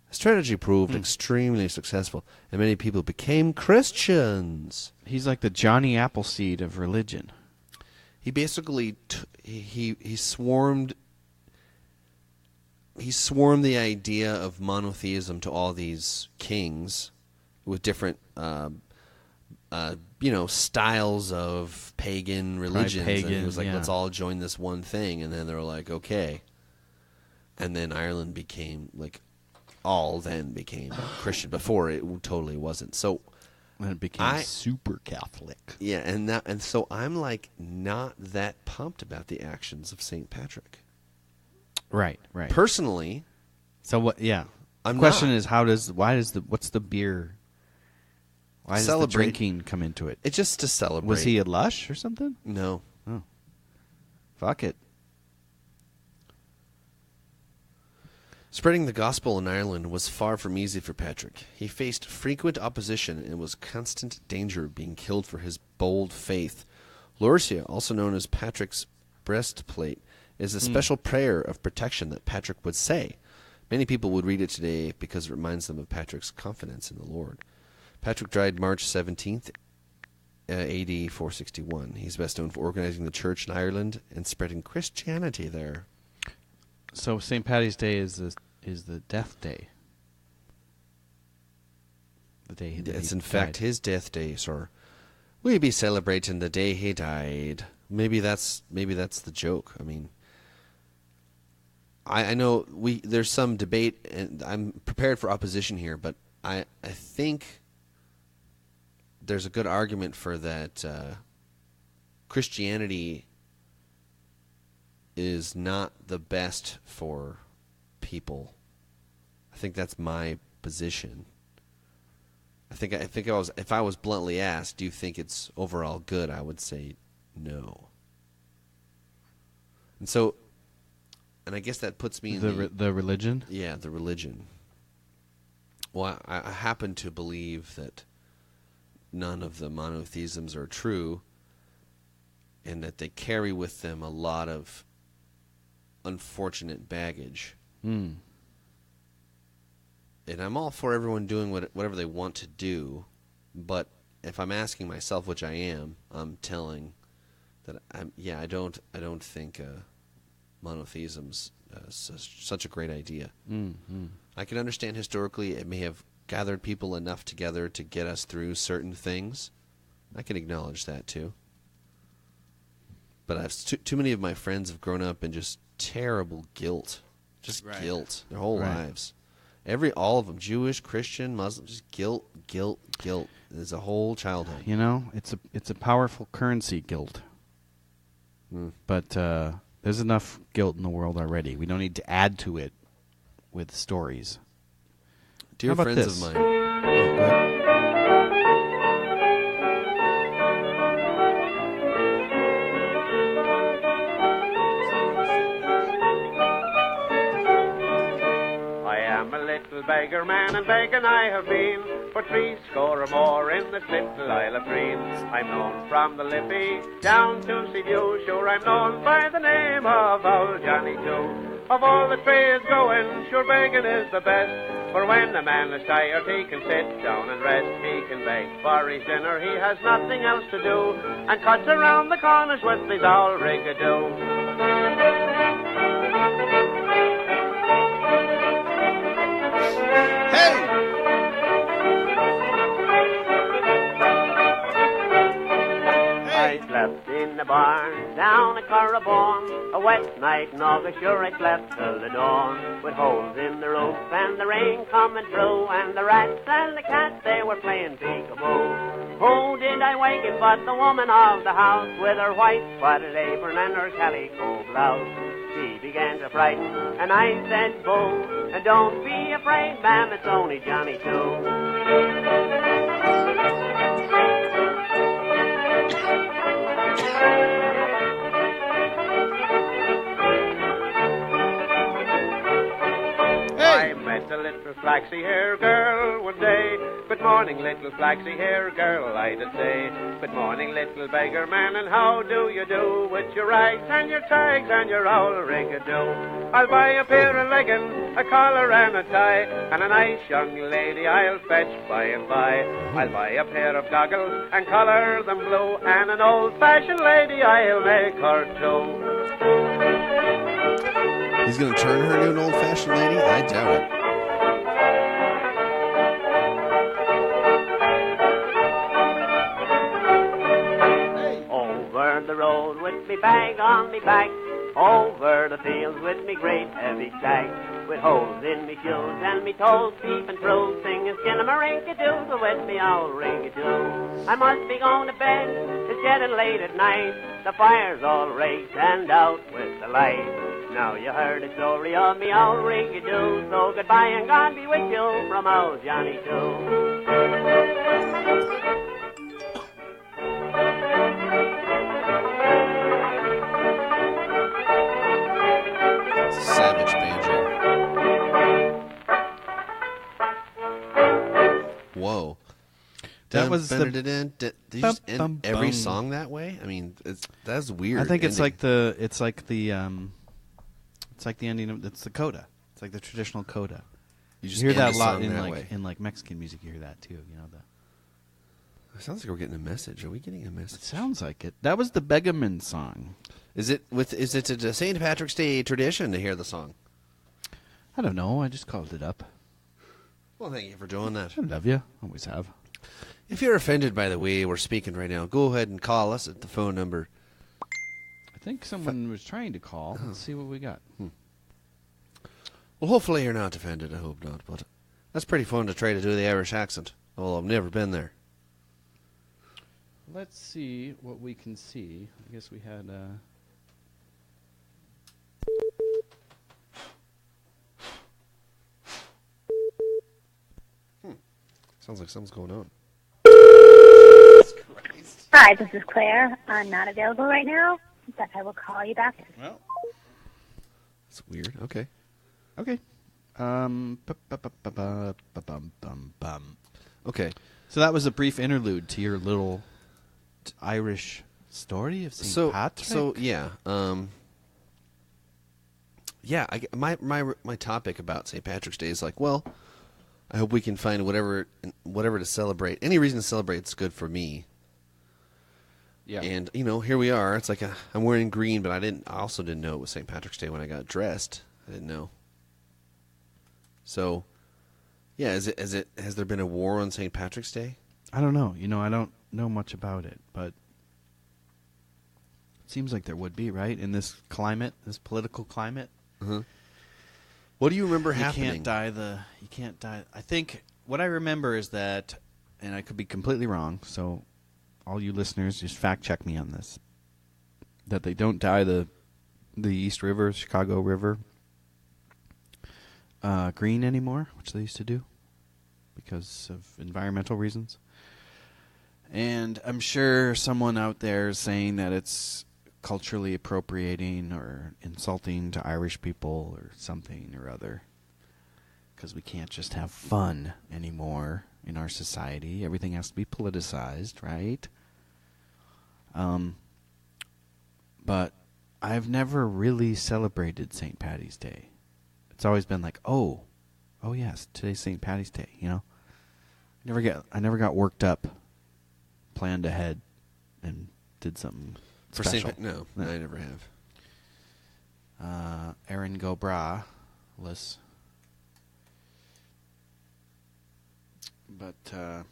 Speaker 2: The strategy proved extremely successful, and many people became Christians.
Speaker 1: He's like the Johnny Appleseed of religion.
Speaker 2: He basically he swarmed the idea of monotheism to all these kings with different styles of pagan religions.
Speaker 1: Pagan,
Speaker 2: and he was like,
Speaker 1: yeah.
Speaker 2: let's all join this one thing. And then they were like, okay. And then Ireland became Christian. Before it totally wasn't. So
Speaker 1: And it became super Catholic.
Speaker 2: yeah, and so I'm like not that pumped about the actions of St. Patrick.
Speaker 1: Right.
Speaker 2: Personally,
Speaker 1: So what? Yeah.
Speaker 2: I'm
Speaker 1: the question
Speaker 2: not.
Speaker 1: is what's the beer? Why does the
Speaker 2: Celebrate.
Speaker 1: drinking come into it?
Speaker 2: It's just to celebrate.
Speaker 1: Was he a lush or something?
Speaker 2: No.
Speaker 1: Fuck it.
Speaker 2: Spreading the gospel in Ireland was far from easy for Patrick. He faced frequent opposition and was constant danger of being killed for his bold faith. Lorcia, also known as Patrick's breastplate, is a special prayer of protection that Patrick would say. Many people would read it today because it reminds them of Patrick's confidence in the Lord. Patrick died March 17th, AD 461. He's best known for organizing the church in Ireland and spreading Christianity there.
Speaker 1: So St. Paddy's Day is the death day. The day
Speaker 2: It's in fact his death day, sir. We be celebrating the day he died. Maybe that's the joke. I mean, I know there's some debate, and I'm prepared for opposition here, but I think there's a good argument for that. Christianity is not the best for people. I think that's my position. If I was bluntly asked, do you think it's overall good? I would say no. And so, and I guess that puts me in
Speaker 1: the religion.
Speaker 2: Yeah, the religion. Well, I happen to believe that none of the monotheisms are true, and that they carry with them a lot of unfortunate baggage. And I'm all for everyone doing whatever they want to do, but if I'm asking myself, which I am, I'm telling that I don't think monotheism's such a great idea. I can understand historically it may have gathered people enough together to get us through certain things. I can acknowledge that too. But too many of my friends have grown up in just terrible guilt, guilt their whole lives. All of them, Jewish, Christian, Muslim, just guilt. It's a whole childhood.
Speaker 1: You know, it's a powerful currency, guilt. But there's enough guilt in the world already. We don't need to add to it with stories.
Speaker 2: Dear friends
Speaker 1: this?
Speaker 2: of mine. Oh, go ahead.
Speaker 5: Beggar man and begging I have been for 60 or more in this little Isle of Green. I'm known from the Liffey down to Seaview, sure I'm known by the name of Old Johnny Two. Of all the trades going, sure begging is the best, for when a man is tired he can sit down and rest. He can beg for his dinner, he has nothing else to do, and cuts around the corners with his old rigadoo. I slept in the barn down at Corriborn, a wet night in August, sure I slept till the dawn, with holes in the roof and the rain coming through, and the rats and the cats, they were playing peekaboo. Who did I waken but the woman of the house, with her white spotted apron and her calico blouse? She began to frighten, and I said, boo, and don't be afraid, ma'am, it's only Johnny Two. I met a little flaxy-haired girl one day. Good morning, little flaxy-haired girl, I did say. Good morning, little beggar man, and how do you do? With your rags and your tags and your old rigadoo. I'll buy a pair of leggings, a collar and a tie, and a nice young lady I'll fetch by and by. I'll buy a pair of goggles and color them blue, and an old-fashioned lady I'll make her too.
Speaker 2: He's going to turn her into an old-fashioned lady? I doubt it.
Speaker 5: Over the road with me bag on me back, over the fields with me great heavy sack, with holes in me shoes and me toes peeping through, singing skinnamarink-a-doodle with me old ring-a-doo. I must be going to bed, it's getting late at night, the fire's all raked and out with the light. Now you heard the story of me old ring-a-doo, so goodbye and God be with you from old Johnny Two.
Speaker 2: It's a savage banjo.
Speaker 1: that was the.
Speaker 2: Did you just end every song that way? I mean, that's weird.
Speaker 1: I think it's
Speaker 2: ending.
Speaker 1: it's like the ending of it's the coda. It's like the traditional coda.
Speaker 2: You
Speaker 1: hear
Speaker 2: end
Speaker 1: that
Speaker 2: a
Speaker 1: a lot
Speaker 2: song
Speaker 1: in
Speaker 2: that
Speaker 1: like
Speaker 2: way.
Speaker 1: in like Mexican music. You hear that too. You know
Speaker 2: It sounds like we're getting a message. Are we getting a
Speaker 1: It
Speaker 2: message?
Speaker 1: sounds like it. That was the Begaman song.
Speaker 2: Is it a St. Patrick's Day tradition to hear the song?
Speaker 1: I don't know. I just called it up.
Speaker 2: Well, thank you for doing that.
Speaker 1: I love you. Always have.
Speaker 2: If you're offended by the way we're speaking right now, go ahead and call us at the phone number.
Speaker 1: I think someone was trying to call. Let's see what we got.
Speaker 2: Well, hopefully you're not offended. I hope not. But that's pretty fun to try to do the Irish accent. Although I've never been there.
Speaker 1: Let's see what we can see. I guess we had.
Speaker 2: Sounds like something's going on.
Speaker 6: Hi, this is Claire. I'm not available right now, but I will call you back.
Speaker 1: Well,
Speaker 2: That's weird. Okay.
Speaker 1: okay. Bum.
Speaker 2: Okay.
Speaker 1: So that was a brief interlude to your little Irish story of St. Patrick.
Speaker 2: So yeah. Yeah. My topic about St. Patrick's Day is like, well, I hope we can find whatever to celebrate. Any reason to celebrate is good for me.
Speaker 1: yeah.
Speaker 2: And here we are. It's like I'm wearing green, but I also didn't know it was St. Patrick's Day when I got dressed. I didn't know. So, yeah, has there been a war on St. Patrick's Day?
Speaker 1: I don't know. I don't know much about it, but it seems like there would be, right? In this climate, this political climate.
Speaker 2: Uh-huh. What do you remember happening?
Speaker 1: You can't die. I think what I remember is that, and I could be completely wrong, so all you listeners just fact check me on this, that they don't dye the East River, Chicago River, green anymore, which they used to do because of environmental reasons. And I'm sure someone out there is saying that it's culturally appropriating or insulting to Irish people or something or other, because we can't just have fun anymore in our society. Everything has to be politicized, right? But I've never really celebrated St. Paddy's Day. It's always been like, oh yes, today's St. Paddy's Day. I never got worked up, planned ahead, and did something
Speaker 2: For
Speaker 1: special.
Speaker 2: No, I never have.
Speaker 1: Aaron Gobra, list. But I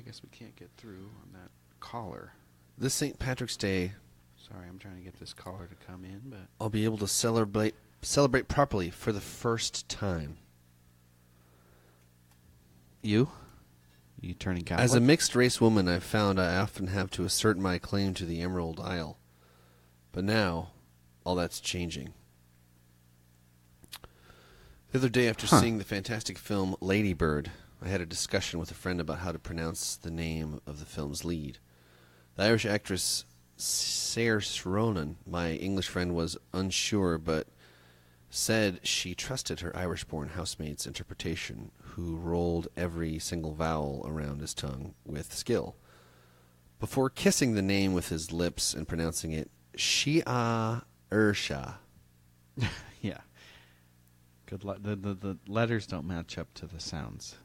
Speaker 1: guess we can't get through on that caller.
Speaker 2: This St. Patrick's Day,
Speaker 1: Sorry, I'm trying to get this caller to come in, but
Speaker 2: I'll be able to celebrate properly for the first time.
Speaker 1: you turning Catholic?
Speaker 2: As a mixed race woman, I've found I often have to assert my claim to the Emerald Isle. But now, all that's changing. The other day, after seeing the fantastic film Lady Bird, I had a discussion with a friend about how to pronounce the name of the film's lead. The Irish actress Saoirse Ronan, my English friend, was unsure, but said she trusted her Irish-born housemate's interpretation, who rolled every single vowel around his tongue with skill. Before kissing the name with his lips and pronouncing it Shia Ursha.
Speaker 1: Yeah. Good luck. The letters don't match up to the sounds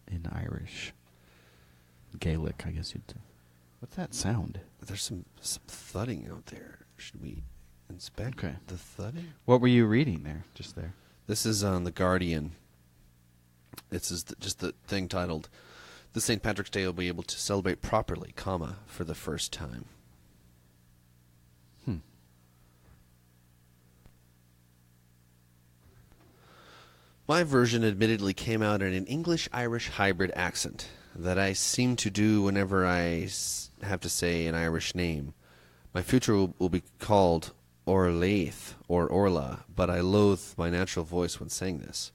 Speaker 1: in Irish. Gaelic, I guess you'd say. What's that sound?
Speaker 2: There's some thudding out there. Should we inspect the thudding?
Speaker 1: What were you reading there? Just there.
Speaker 2: This is on The Guardian. This is just the thing titled, "The St. Patrick's Day will be able to celebrate properly, comma, for the first time." My version admittedly came out in an English-Irish hybrid accent that I seem to do whenever I have to say an Irish name. My future will be called Orlaith or Orla, but I loathe my natural voice when saying this.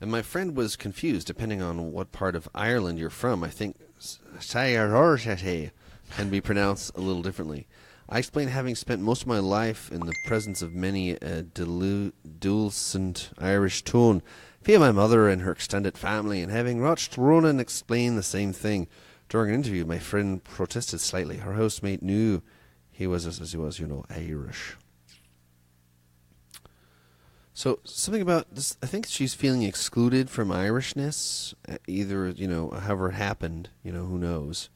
Speaker 2: And my friend was confused depending on what part of Ireland you're from. I think Saoirse can be pronounced a little differently. I explained having spent most of my life in the presence of many a dulcet Irish tone via my mother and her extended family, and having watched Ronan explain the same thing During an interview, my friend protested slightly. Her housemate knew he was, as he was, Irish. So something about this, I think she's feeling excluded from Irishness, either, however it happened, who knows.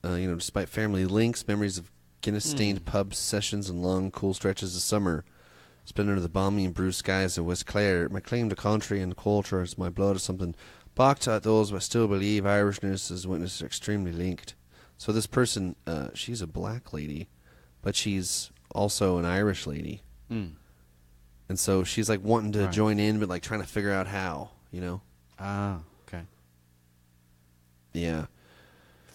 Speaker 2: Despite family links, memories of Guinness-stained pub sessions and long, cool stretches of summer spent under the balmy and blue skies of West Clare, my claim to country and culture is my blood or something. Balked at those, but I still believe Irishness as witness are extremely linked. So this person, she's a black lady, but she's also an Irish lady.
Speaker 1: Mm.
Speaker 2: And so she's like wanting to join in, but like trying to figure out how,
Speaker 1: Ah, okay.
Speaker 2: Yeah.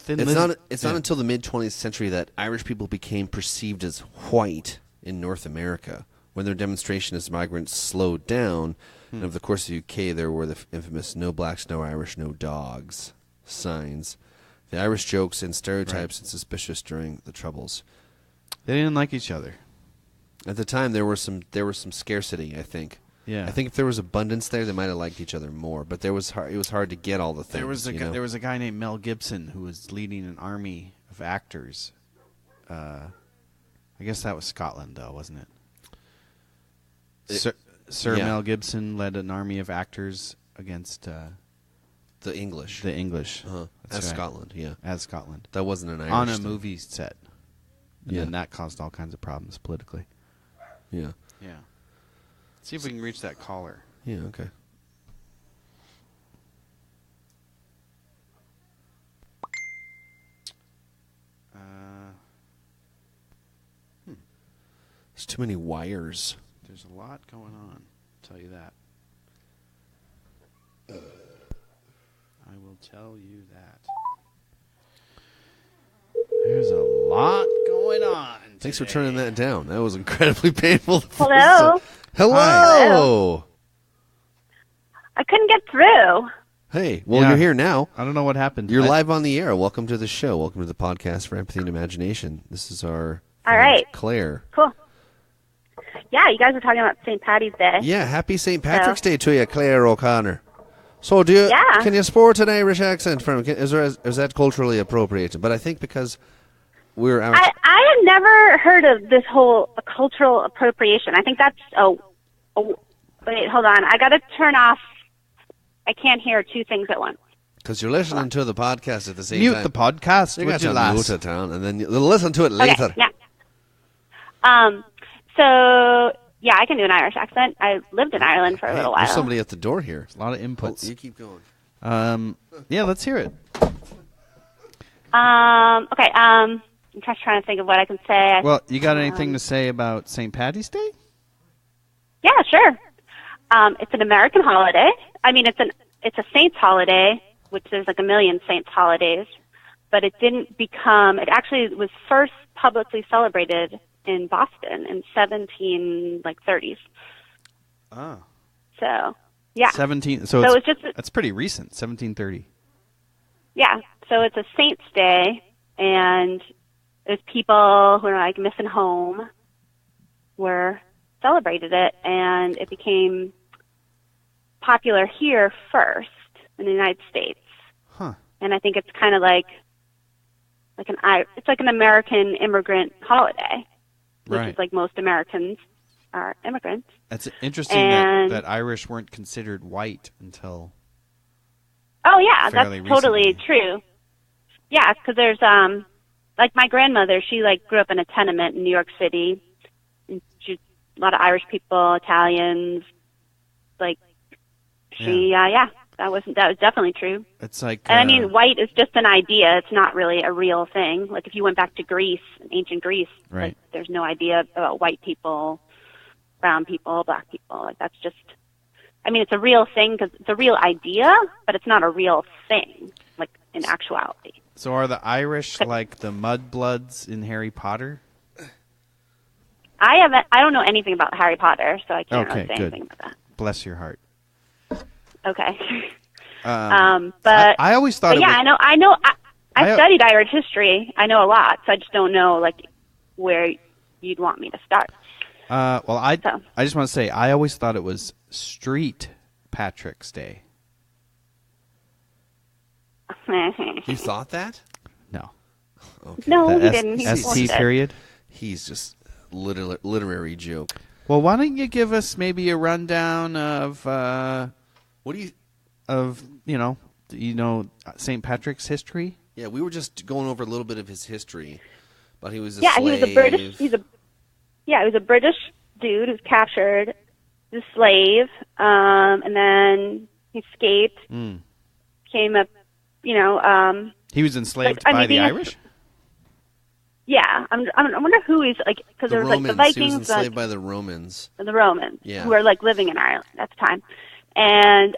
Speaker 2: It's not until the mid-20th century that Irish people became perceived as white in North America, when their demonstration as migrants slowed down. And over the course of the UK, there were the infamous "No blacks, no Irish, no dogs" signs. The Irish jokes and stereotypes and suspicious during the Troubles.
Speaker 1: They didn't like each other.
Speaker 2: At the time, there was some scarcity, I think.
Speaker 1: Yeah.
Speaker 2: I think if there was abundance there, they might have liked each other more. But it was hard to get all the things.
Speaker 1: There was a guy named Mel Gibson who was leading an army of actors. I guess that was Scotland, though, wasn't it? Sir Mel Gibson led an army of actors against
Speaker 2: the English.
Speaker 1: The English.
Speaker 2: As Scotland, yeah.
Speaker 1: As Scotland.
Speaker 2: That wasn't an Irish
Speaker 1: on a
Speaker 2: thing.
Speaker 1: movie set. And then that caused all kinds of problems politically.
Speaker 2: Yeah.
Speaker 1: Yeah. See if we can reach that caller.
Speaker 2: Yeah, okay. There's too many wires.
Speaker 1: There's a lot going on. I'll tell you that. I will tell you that. There's a lot going on.
Speaker 2: Thanks for turning that down. That was incredibly painful.
Speaker 6: Hello?
Speaker 2: Hello.
Speaker 6: Hello. I couldn't get through.
Speaker 2: Hey, well, you're here now.
Speaker 1: I don't know what happened.
Speaker 2: You're live on the air. Welcome to the show. Welcome to the podcast for Empathy and Imagination. This is our
Speaker 6: All right.
Speaker 2: Claire.
Speaker 6: Cool. Yeah, you guys are talking about St. Paddy's Day.
Speaker 2: Yeah, happy St. Patrick's Day to you, Claire O'Connor. So, can you sport an Irish accent from? Is that culturally appropriate? But I think because we're out.
Speaker 6: I had never heard of this whole cultural appropriation. I think that's wait, hold on. I got to turn off. I can't hear two things at once.
Speaker 2: Because you're listening to the podcast at the same
Speaker 1: Mute
Speaker 2: time.
Speaker 1: the podcast.
Speaker 2: You got to mute it down, and then you'll listen to it later.
Speaker 6: Okay, yeah. So, yeah, I can do an Irish accent. I lived in Ireland for a little while.
Speaker 2: There's somebody at the door here.
Speaker 1: There's a lot of inputs.
Speaker 2: Oh, you keep going.
Speaker 1: Yeah, let's hear it.
Speaker 6: Okay, I'm just trying to think of what I can say.
Speaker 1: Well, you got anything to say about St. Paddy's Day?
Speaker 6: Yeah, sure. It's an American holiday. I mean, it's a saint's holiday, which there's like a million saints holidays, but it didn't become. It actually was first publicly celebrated in Boston in 1730s.
Speaker 1: Ah.
Speaker 6: So, yeah.
Speaker 1: 17. So
Speaker 6: it's just
Speaker 1: that's pretty recent. 1730.
Speaker 6: Yeah. So it's a saint's day, and there's people who are like missing home were celebrated it, and it became popular here first in the United States.
Speaker 1: Huh.
Speaker 6: And I think it's kind of like an American immigrant holiday, which is like most Americans are immigrants.
Speaker 1: That's interesting that Irish weren't considered white until.
Speaker 6: Oh yeah, that's
Speaker 1: recently.
Speaker 6: totally true. Yeah, because there's like my grandmother, she like grew up in a tenement in New York City. And she, a lot of Irish people, Italians, like she, that was definitely true.
Speaker 1: It's like,
Speaker 6: and I mean, white is just an idea. It's not really a real thing. Like if you went back to Greece, ancient Greece, like, there's no idea about white people, brown people, black people. Like that's just, I mean, it's a real thing because it's a real idea, but it's not a real thing, like in actuality.
Speaker 1: So are the Irish like the mudbloods in Harry Potter?
Speaker 6: I don't know anything about Harry Potter, so I can't really say anything about that.
Speaker 1: Bless your heart.
Speaker 6: Okay.
Speaker 1: But I always thought.
Speaker 6: I know. I studied Irish history. I know a lot, so I just don't know like where you'd want me to start.
Speaker 1: Well, I just want to say I always thought it was Street Patrick's Day.
Speaker 2: You thought that?
Speaker 1: No.
Speaker 2: Okay.
Speaker 6: No,
Speaker 1: The
Speaker 6: he didn't. He
Speaker 1: ST
Speaker 6: forced it.
Speaker 1: period?
Speaker 2: He's just literary joke.
Speaker 1: Well, why don't you give us maybe a rundown of
Speaker 2: What do you?
Speaker 1: St. Patrick's history?
Speaker 2: Yeah, we were just going over a little bit of his history, but he was a
Speaker 6: Yeah,
Speaker 2: slave.
Speaker 6: he was a British. He was a British dude who was captured, he was a slave, and then he escaped. Came up,
Speaker 1: He was enslaved
Speaker 6: Like, I
Speaker 1: by
Speaker 6: mean,
Speaker 1: the
Speaker 6: being a-
Speaker 1: Irish?
Speaker 6: Yeah, I wonder who he's like, because
Speaker 2: The
Speaker 6: there was
Speaker 2: Romans.
Speaker 6: like the Vikings,
Speaker 2: He was enslaved by the Romans.
Speaker 6: the Romans,
Speaker 2: Yeah.
Speaker 6: who were like living in Ireland at the time, and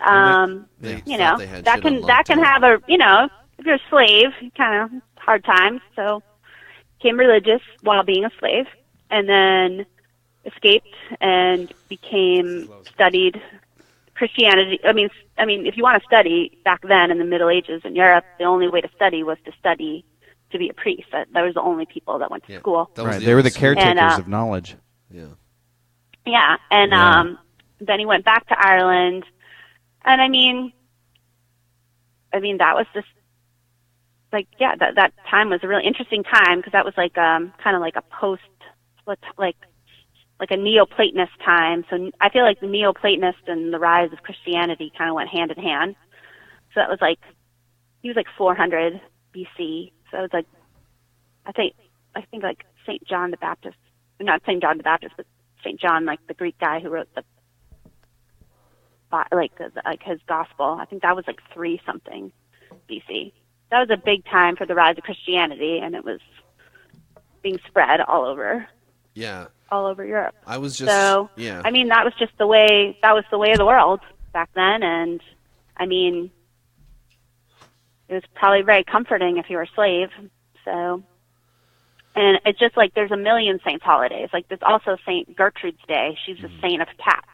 Speaker 2: They
Speaker 6: you
Speaker 2: thought
Speaker 6: know
Speaker 2: they had
Speaker 6: that
Speaker 2: shit
Speaker 6: can
Speaker 2: on
Speaker 6: that can
Speaker 2: lockdown.
Speaker 6: have if you're a slave, kind of hard times. So became religious while being a slave, and then escaped and studied Christianity. I mean, if you want to study back then in the Middle Ages in Europe, the only way to study was to study to be a priest. That was the only people that went to school.
Speaker 2: That was
Speaker 1: Right, they were the
Speaker 2: school.
Speaker 1: caretakers
Speaker 6: And,
Speaker 1: of knowledge.
Speaker 2: Yeah.
Speaker 6: Yeah, and then he went back to Ireland, and I mean that was just that time was a really interesting time because that was like kind of like a post like a Neoplatonist time. So I feel like the Neoplatonist and the rise of Christianity kind of went hand in hand. So that was like he was like 400 BC. So it was like I think like St. John the Baptist, not St. John the Baptist, but St. John, like the Greek guy who wrote his gospel. I think that was like 3 something BC. That was a big time for the rise of Christianity, and it was being spread all over Europe.
Speaker 2: I was just
Speaker 6: I mean, that was the way of the world back then, and I mean, it was probably very comforting if you were a slave. So, and it's just like there's a million saints holidays. Like there's also Saint Gertrude's Day. She's a saint of cats.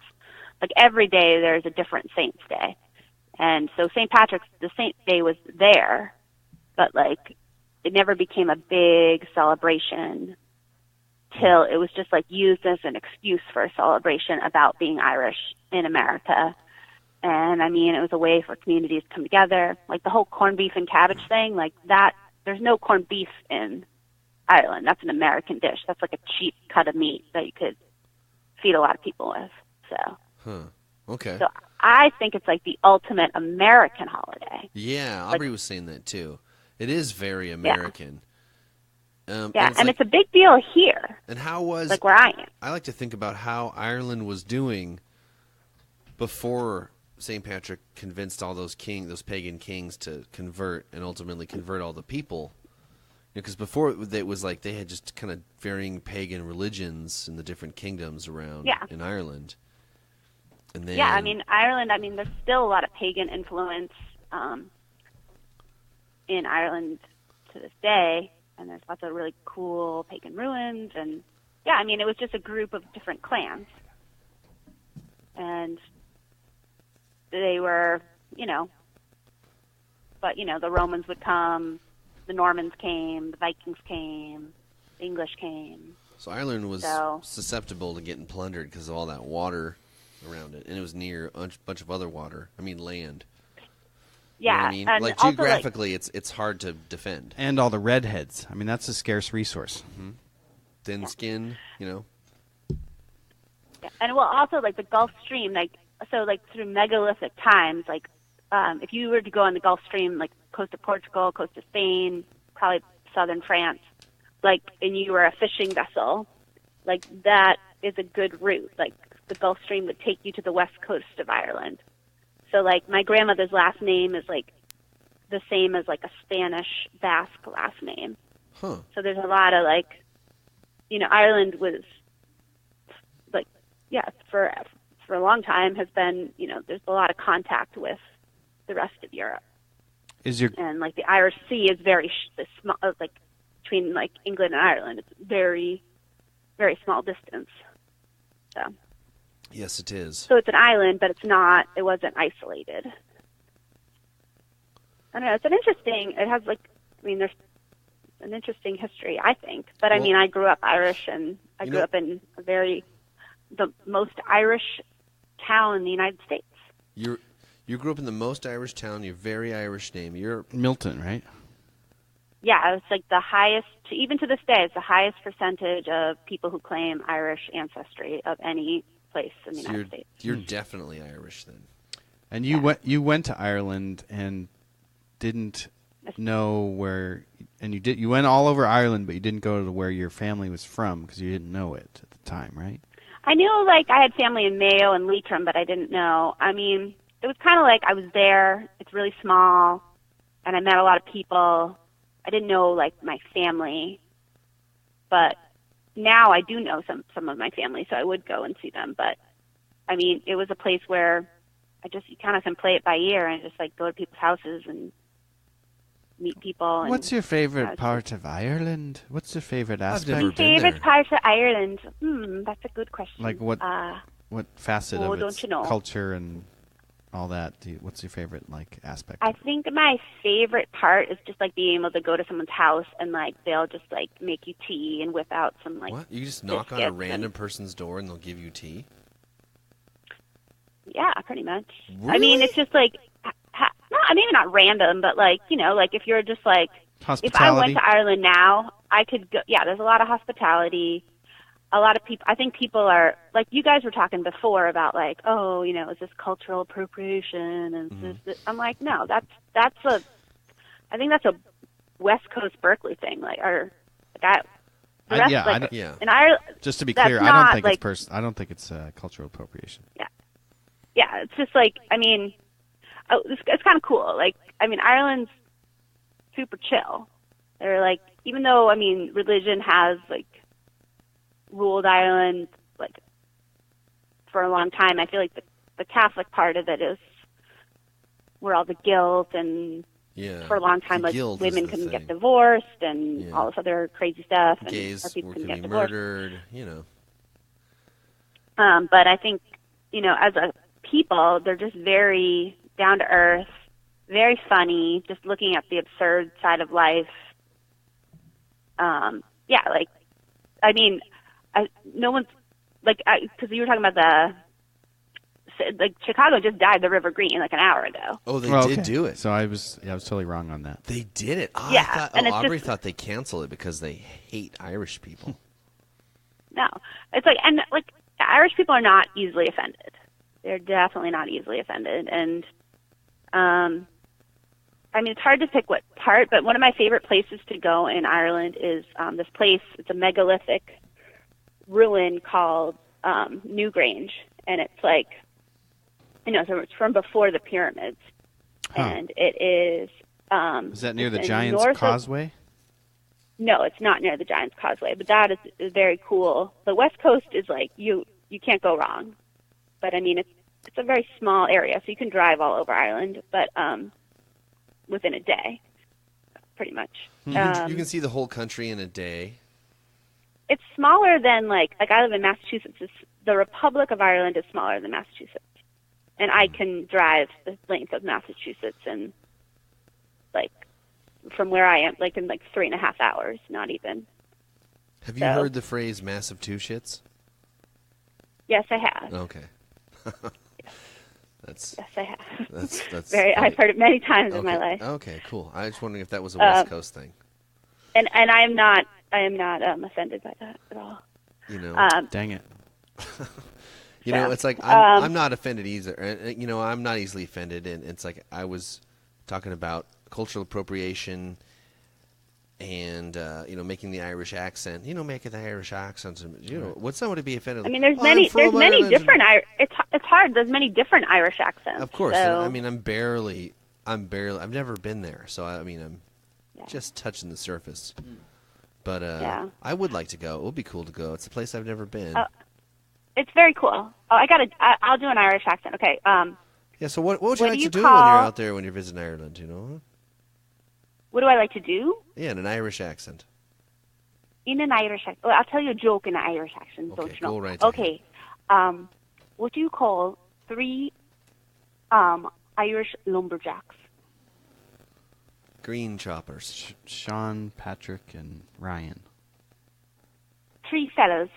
Speaker 6: Like every day there's a different saint's day. And so St. Patrick's, the saint day was there, but like it never became a big celebration till it was just like used as an excuse for a celebration about being Irish in America. And I mean, it was a way for communities to come together. Like the whole corned beef and cabbage thing, like that, there's no corned beef in Ireland. That's an American dish. That's like a cheap cut of meat that you could feed a lot of people with.
Speaker 2: Okay.
Speaker 6: So I think it's like the ultimate American holiday.
Speaker 2: Yeah, Aubrey was saying that too. It is very American.
Speaker 6: And it's a big deal here.
Speaker 2: And how was
Speaker 6: like where I am?
Speaker 2: I like to think about how Ireland was doing before St. Patrick convinced all those pagan kings to convert and ultimately convert all the people. Because before it was like they had just kind of varying pagan religions in the different kingdoms around in Ireland. And then,
Speaker 6: I mean, Ireland, there's still a lot of pagan influence in Ireland to this day, and there's lots of really cool pagan ruins, and it was just a group of different clans. And they were, but, the Romans would come, the Normans came, the Vikings came, the English came.
Speaker 2: So Ireland was susceptible to getting plundered because of all that water around it, and it was near a bunch of other water. I mean, land.
Speaker 6: Yeah,
Speaker 2: you know what I mean?
Speaker 6: and
Speaker 2: like
Speaker 6: also,
Speaker 2: geographically, it's hard to defend.
Speaker 1: And all the redheads. I mean, that's a scarce resource.
Speaker 2: Mm-hmm. Thin skin,
Speaker 6: Yeah, and well, also like the Gulf Stream, through megalithic times, if you were to go on the Gulf Stream, like coast of Portugal, coast of Spain, probably southern France, and you were a fishing vessel, that is a good route. The Gulf Stream would take you to the west coast of Ireland. So, my grandmother's last name is, the same as, a Spanish Basque last name.
Speaker 2: Huh.
Speaker 6: So there's a lot of, Ireland was, for a long time has been, there's a lot of contact with the rest of Europe. And, the Irish Sea is very small, between, England and Ireland. It's very, very small distance. So.
Speaker 2: Yes, it is.
Speaker 6: So it's an island, but it wasn't isolated. I don't know, there's an interesting history, I think. But I grew up Irish, and I grew up in the most Irish town in the United States.
Speaker 2: You're You grew up in the most Irish town. You're very Irish name. You're
Speaker 1: Milton, right?
Speaker 6: Yeah, it's like the highest, even to this day, it's the highest percentage of people who claim Irish ancestry of any place in the United States.
Speaker 2: You're definitely Irish then.
Speaker 1: And you went to Ireland and didn't know where, and you went all over Ireland, but you didn't go to where your family was from because you didn't know it at the time, right?
Speaker 6: I knew, like, I had family in Mayo and Leitrim, but I didn't know. I mean, it was kind of like I was there. It's really small, and I met a lot of people. I didn't know, like, my family, but now I do know some of my family, so I would go and see them. But, I mean, it was a place where you kind of can play it by ear and just, like, go to people's houses and meet people.
Speaker 1: What's your favorite part of Ireland? What's your favorite aspect?
Speaker 2: I've never been
Speaker 6: favorite
Speaker 2: there.
Speaker 6: part of Ireland? That's a good question.
Speaker 1: Like what facet of its
Speaker 6: don't you know?
Speaker 1: culture and all that? What's your favorite aspect?
Speaker 6: I think my favorite part is just like being able to go to someone's house and like they'll just like make you tea and whip out some like.
Speaker 2: What? You just knock on a random person's door and they'll give you tea?
Speaker 6: Yeah, pretty much.
Speaker 2: Really?
Speaker 6: I mean, it's just like maybe not random, but like like if you're just like if I went to Ireland now, I could go. Yeah, there's a lot of hospitality. A lot of people, I think people are, like you guys were talking before about like, oh, is this cultural appropriation? And this, I'm like, no, I think that's a West Coast Berkeley thing. Like, in Ireland,
Speaker 1: just to be clear, I don't think it's cultural appropriation.
Speaker 6: Yeah. Yeah, it's just like, I mean, it's kind of cool. Like, I mean, Ireland's super chill. They're like, even though, I mean, religion has like, ruled Ireland like for a long time. I feel like the Catholic part of it is where all the guilt and for a long time like women couldn't get divorced and all this other crazy stuff.
Speaker 2: Gays
Speaker 6: and people
Speaker 2: could
Speaker 6: couldn't
Speaker 2: be
Speaker 6: get divorced.
Speaker 2: murdered,
Speaker 6: But I think, as a people, they're just very down to earth, very funny, just looking at the absurd side of life. No one's like, because you were talking about Chicago just dyed the River green like an hour ago.
Speaker 2: Oh, they did do it.
Speaker 1: So I was totally wrong on that.
Speaker 2: They did it. Oh,
Speaker 6: yeah,
Speaker 2: Aubrey thought they canceled it because they hate Irish people.
Speaker 6: No, it's like, and like Irish people are not easily offended. They're definitely not easily offended, and I mean, it's hard to pick what part, but one of my favorite places to go in Ireland is this place. It's a megalithic ruin called Newgrange, and it's like, so it's from before the pyramids, and it is.
Speaker 1: Is that near the Giant's Causeway?
Speaker 6: No, it's not near the Giant's Causeway, but that is very cool. The West Coast is like you can't go wrong, but I mean it's a very small area, so you can drive all over Ireland, but within a day, pretty much.
Speaker 2: You can see the whole country in a day.
Speaker 6: It's smaller than like I live in Massachusetts. The Republic of Ireland is smaller than Massachusetts, and I can drive the length of Massachusetts and like from where I am, like in like 3.5 hours, not even.
Speaker 2: Have you heard the phrase "massive two shits"?
Speaker 6: Yes, I have.
Speaker 2: Okay.
Speaker 6: Yes, I have.
Speaker 2: That's
Speaker 6: very.
Speaker 2: funny.
Speaker 6: I've heard it many times in my life.
Speaker 2: Okay, cool. I was wondering if that was a West Coast thing.
Speaker 6: And I am not offended by that at all.
Speaker 1: Dang it.
Speaker 2: It's like I'm not offended either. And I'm not easily offended. And it's like I was talking about cultural appropriation and making the Irish accent. Making the Irish accents. What's someone to be offended?
Speaker 6: I mean, there's many different. It's hard. There's many different Irish accents.
Speaker 2: Of course.
Speaker 6: So.
Speaker 2: I mean, I've never been there, so I'm just touching the surface. But I would like to go. It would be cool to go. It's a place I've never been.
Speaker 6: It's very cool. Oh, I'll do an Irish accent. Okay.
Speaker 2: Yeah. So what would you like to do when you're out there when you're visiting Ireland?
Speaker 6: What do I like to do?
Speaker 2: Yeah, in an Irish accent.
Speaker 6: In an Irish accent. Well, I'll tell you a joke in an Irish accent.
Speaker 2: Okay,
Speaker 6: don't you know?
Speaker 2: go right
Speaker 6: okay. What do you call 3 Irish lumberjacks?
Speaker 2: Green choppers.
Speaker 1: Sean, Patrick, and Ryan.
Speaker 6: 3 fellas.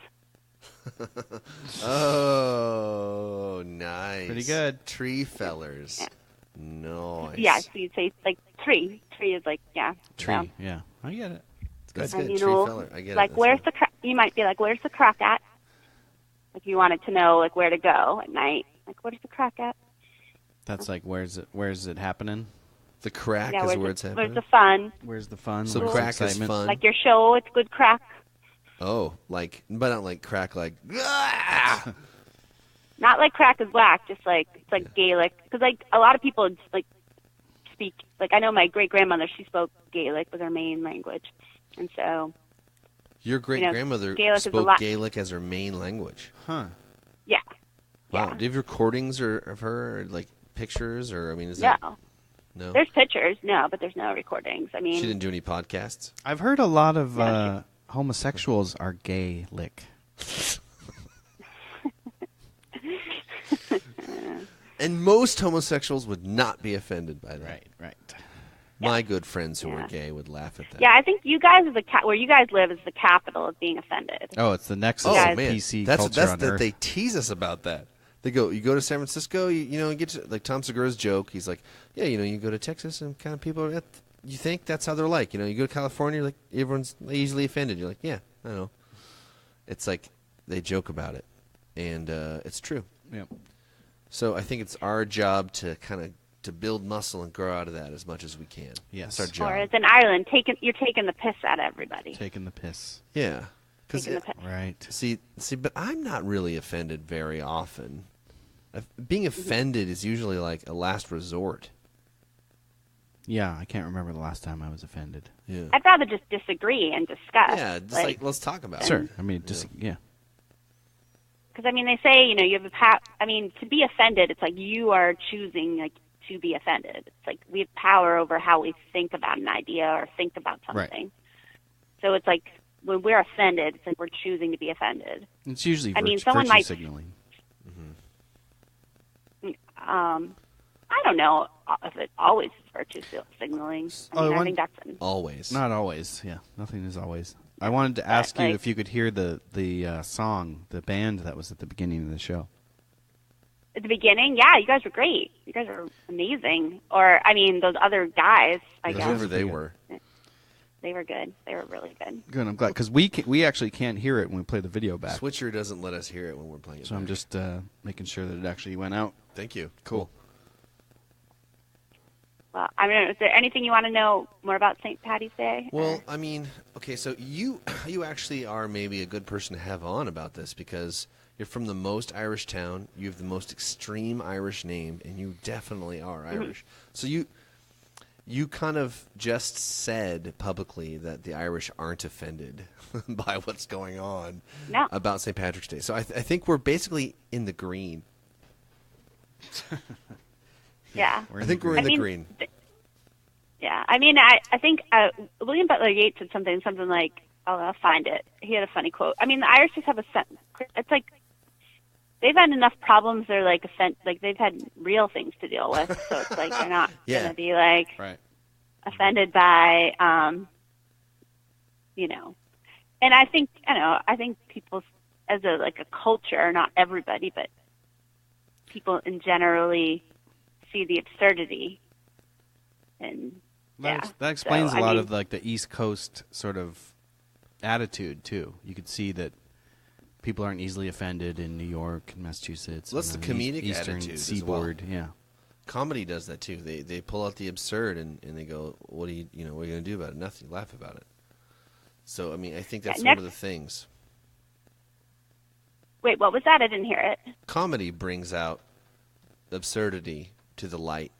Speaker 2: Oh, nice.
Speaker 1: Pretty good.
Speaker 2: Tree fellers.
Speaker 6: Yeah.
Speaker 2: Nice.
Speaker 6: Yeah, so you'd say like tree. Tree is like, yeah.
Speaker 1: Tree,
Speaker 6: so.
Speaker 1: yeah. I get it.
Speaker 2: That's
Speaker 6: And,
Speaker 2: good.
Speaker 6: you
Speaker 2: Tree
Speaker 6: know,
Speaker 2: feller. I get it.
Speaker 6: like,
Speaker 2: That's
Speaker 6: where's
Speaker 2: good.
Speaker 6: you might be like, where's the crack at? Like, you wanted to know, like, where to go at night. Like, where's the crack at?
Speaker 1: That's like, where's it happening?
Speaker 2: The crack
Speaker 6: Yeah,
Speaker 2: is where it's happening?
Speaker 6: where's the fun?
Speaker 1: Where's the fun?
Speaker 2: So
Speaker 1: Where's the
Speaker 2: crack is
Speaker 1: excitement?
Speaker 2: fun.
Speaker 6: Like your show, it's good crack.
Speaker 2: Oh, like, but not like crack, like, ah!
Speaker 6: Not like crack is black, just like, it's like Gaelic. Because, like, a lot of people, like, speak, like, I know my great-grandmother, she spoke Gaelic, was her main language. And so,
Speaker 2: Your great-grandmother
Speaker 6: Gaelic is a
Speaker 2: spoke
Speaker 6: lot-
Speaker 2: Gaelic as her main language.
Speaker 1: Huh.
Speaker 6: yeah.
Speaker 2: Wow.
Speaker 6: Yeah.
Speaker 2: Do you have recordings of her, or, like, pictures, or, I mean, is that...
Speaker 6: No.
Speaker 2: No?
Speaker 6: There's pictures, no, but there's no recordings. I mean,
Speaker 2: She didn't do any podcasts?
Speaker 1: I've heard a lot of homosexuals are gay-lick.
Speaker 2: And most homosexuals would not be offended by that.
Speaker 1: Right.
Speaker 2: My good friends who
Speaker 6: Yeah.
Speaker 2: are gay would laugh at that.
Speaker 6: yeah, I think you guys are where you guys live is the capital of being offended.
Speaker 1: Oh, it's the nexus
Speaker 2: Oh,
Speaker 1: of
Speaker 2: man.
Speaker 1: PC
Speaker 2: That's
Speaker 1: culture on
Speaker 2: that
Speaker 1: Earth.
Speaker 2: they tease us about that. They go, you go to San Francisco, you get to, like Tom Segura's joke. He's like, yeah, you go to Texas and kind of people are you think that's how they're like. You go to California, like everyone's easily offended. You're like, yeah, I know. It's like they joke about it, and it's true.
Speaker 1: Yep.
Speaker 2: So I think it's our job to kind of to build muscle and grow out of that as much as we can.
Speaker 1: Yes.
Speaker 2: That's our job.
Speaker 6: Or as in Ireland, you're taking the piss out of everybody.
Speaker 1: Taking the piss.
Speaker 2: Yeah. 'Cause
Speaker 6: Taking the piss.
Speaker 1: Right.
Speaker 2: See, but I'm not really offended very often. Being offended is usually like a last resort.
Speaker 1: Yeah, I can't remember the last time I was offended.
Speaker 2: Yeah.
Speaker 6: I'd rather just disagree and discuss.
Speaker 2: Yeah, just like let's talk about
Speaker 1: Sure.
Speaker 2: it.
Speaker 1: I mean, yeah.
Speaker 6: Because, I mean, they say, you have I mean, to be offended, it's like you are choosing, like, to be offended. It's like we have power over how we think about an idea or think about something.
Speaker 1: Right.
Speaker 6: So it's like when we're offended, it's like we're choosing to be offended.
Speaker 1: It's usually
Speaker 6: I mean,
Speaker 1: virtue
Speaker 6: someone might-
Speaker 1: signaling.
Speaker 6: I don't know if it always is virtue signaling. I mean, I think that's
Speaker 2: Always.
Speaker 1: Not always. Yeah, nothing is always. I wanted to ask you
Speaker 6: like-
Speaker 1: if you could hear the song, the band that was at the beginning of the show.
Speaker 6: at the beginning. Yeah, you guys were great. You guys are amazing. Or, I mean, those other guys, I guess.
Speaker 2: Whoever they were.
Speaker 6: They were good. They were really good.
Speaker 1: Good. I'm glad because we actually can't hear it when we play the video back.
Speaker 2: Switcher doesn't let us hear it when we're playing it.
Speaker 1: So I'm
Speaker 2: back.
Speaker 1: just making sure that it actually went out.
Speaker 2: Thank you.
Speaker 1: Cool.
Speaker 6: Well, I mean, is there anything you want to know more about St. Patty's Day?
Speaker 2: Well, I mean, okay, so you actually are maybe a good person to have on about this because you're from the most Irish town. You have the most extreme Irish name, and you definitely are Irish. So you kind of just said publicly that the Irish aren't offended by what's going on about St. Patrick's Day. So I think we're basically in the green.
Speaker 6: Yeah.
Speaker 2: I think we're in the green.
Speaker 6: Yeah. I mean, I think William Butler Yeats said something like, I'll find it. He had a funny quote. I mean, the Irish just have a sense. It's like they've had enough problems. They're like they've had real things to deal with. So it's like they're not going to be like offended by, And I think people as a culture, not everybody, but people in generally see the absurdity. And
Speaker 1: that explains a lot of the East Coast sort of attitude too. You could see that people aren't easily offended in New York and Massachusetts.
Speaker 2: Well, that's the comedic
Speaker 1: Eastern
Speaker 2: attitude
Speaker 1: Seaboard.
Speaker 2: as well.
Speaker 1: Yeah,
Speaker 2: comedy does that too. They pull out the absurd and they go, what are you going to do about it? Nothing. Laugh about it. So I mean, I think that's one of the things.
Speaker 6: Wait, what was that? I didn't hear it.
Speaker 2: Comedy brings out absurdity to the light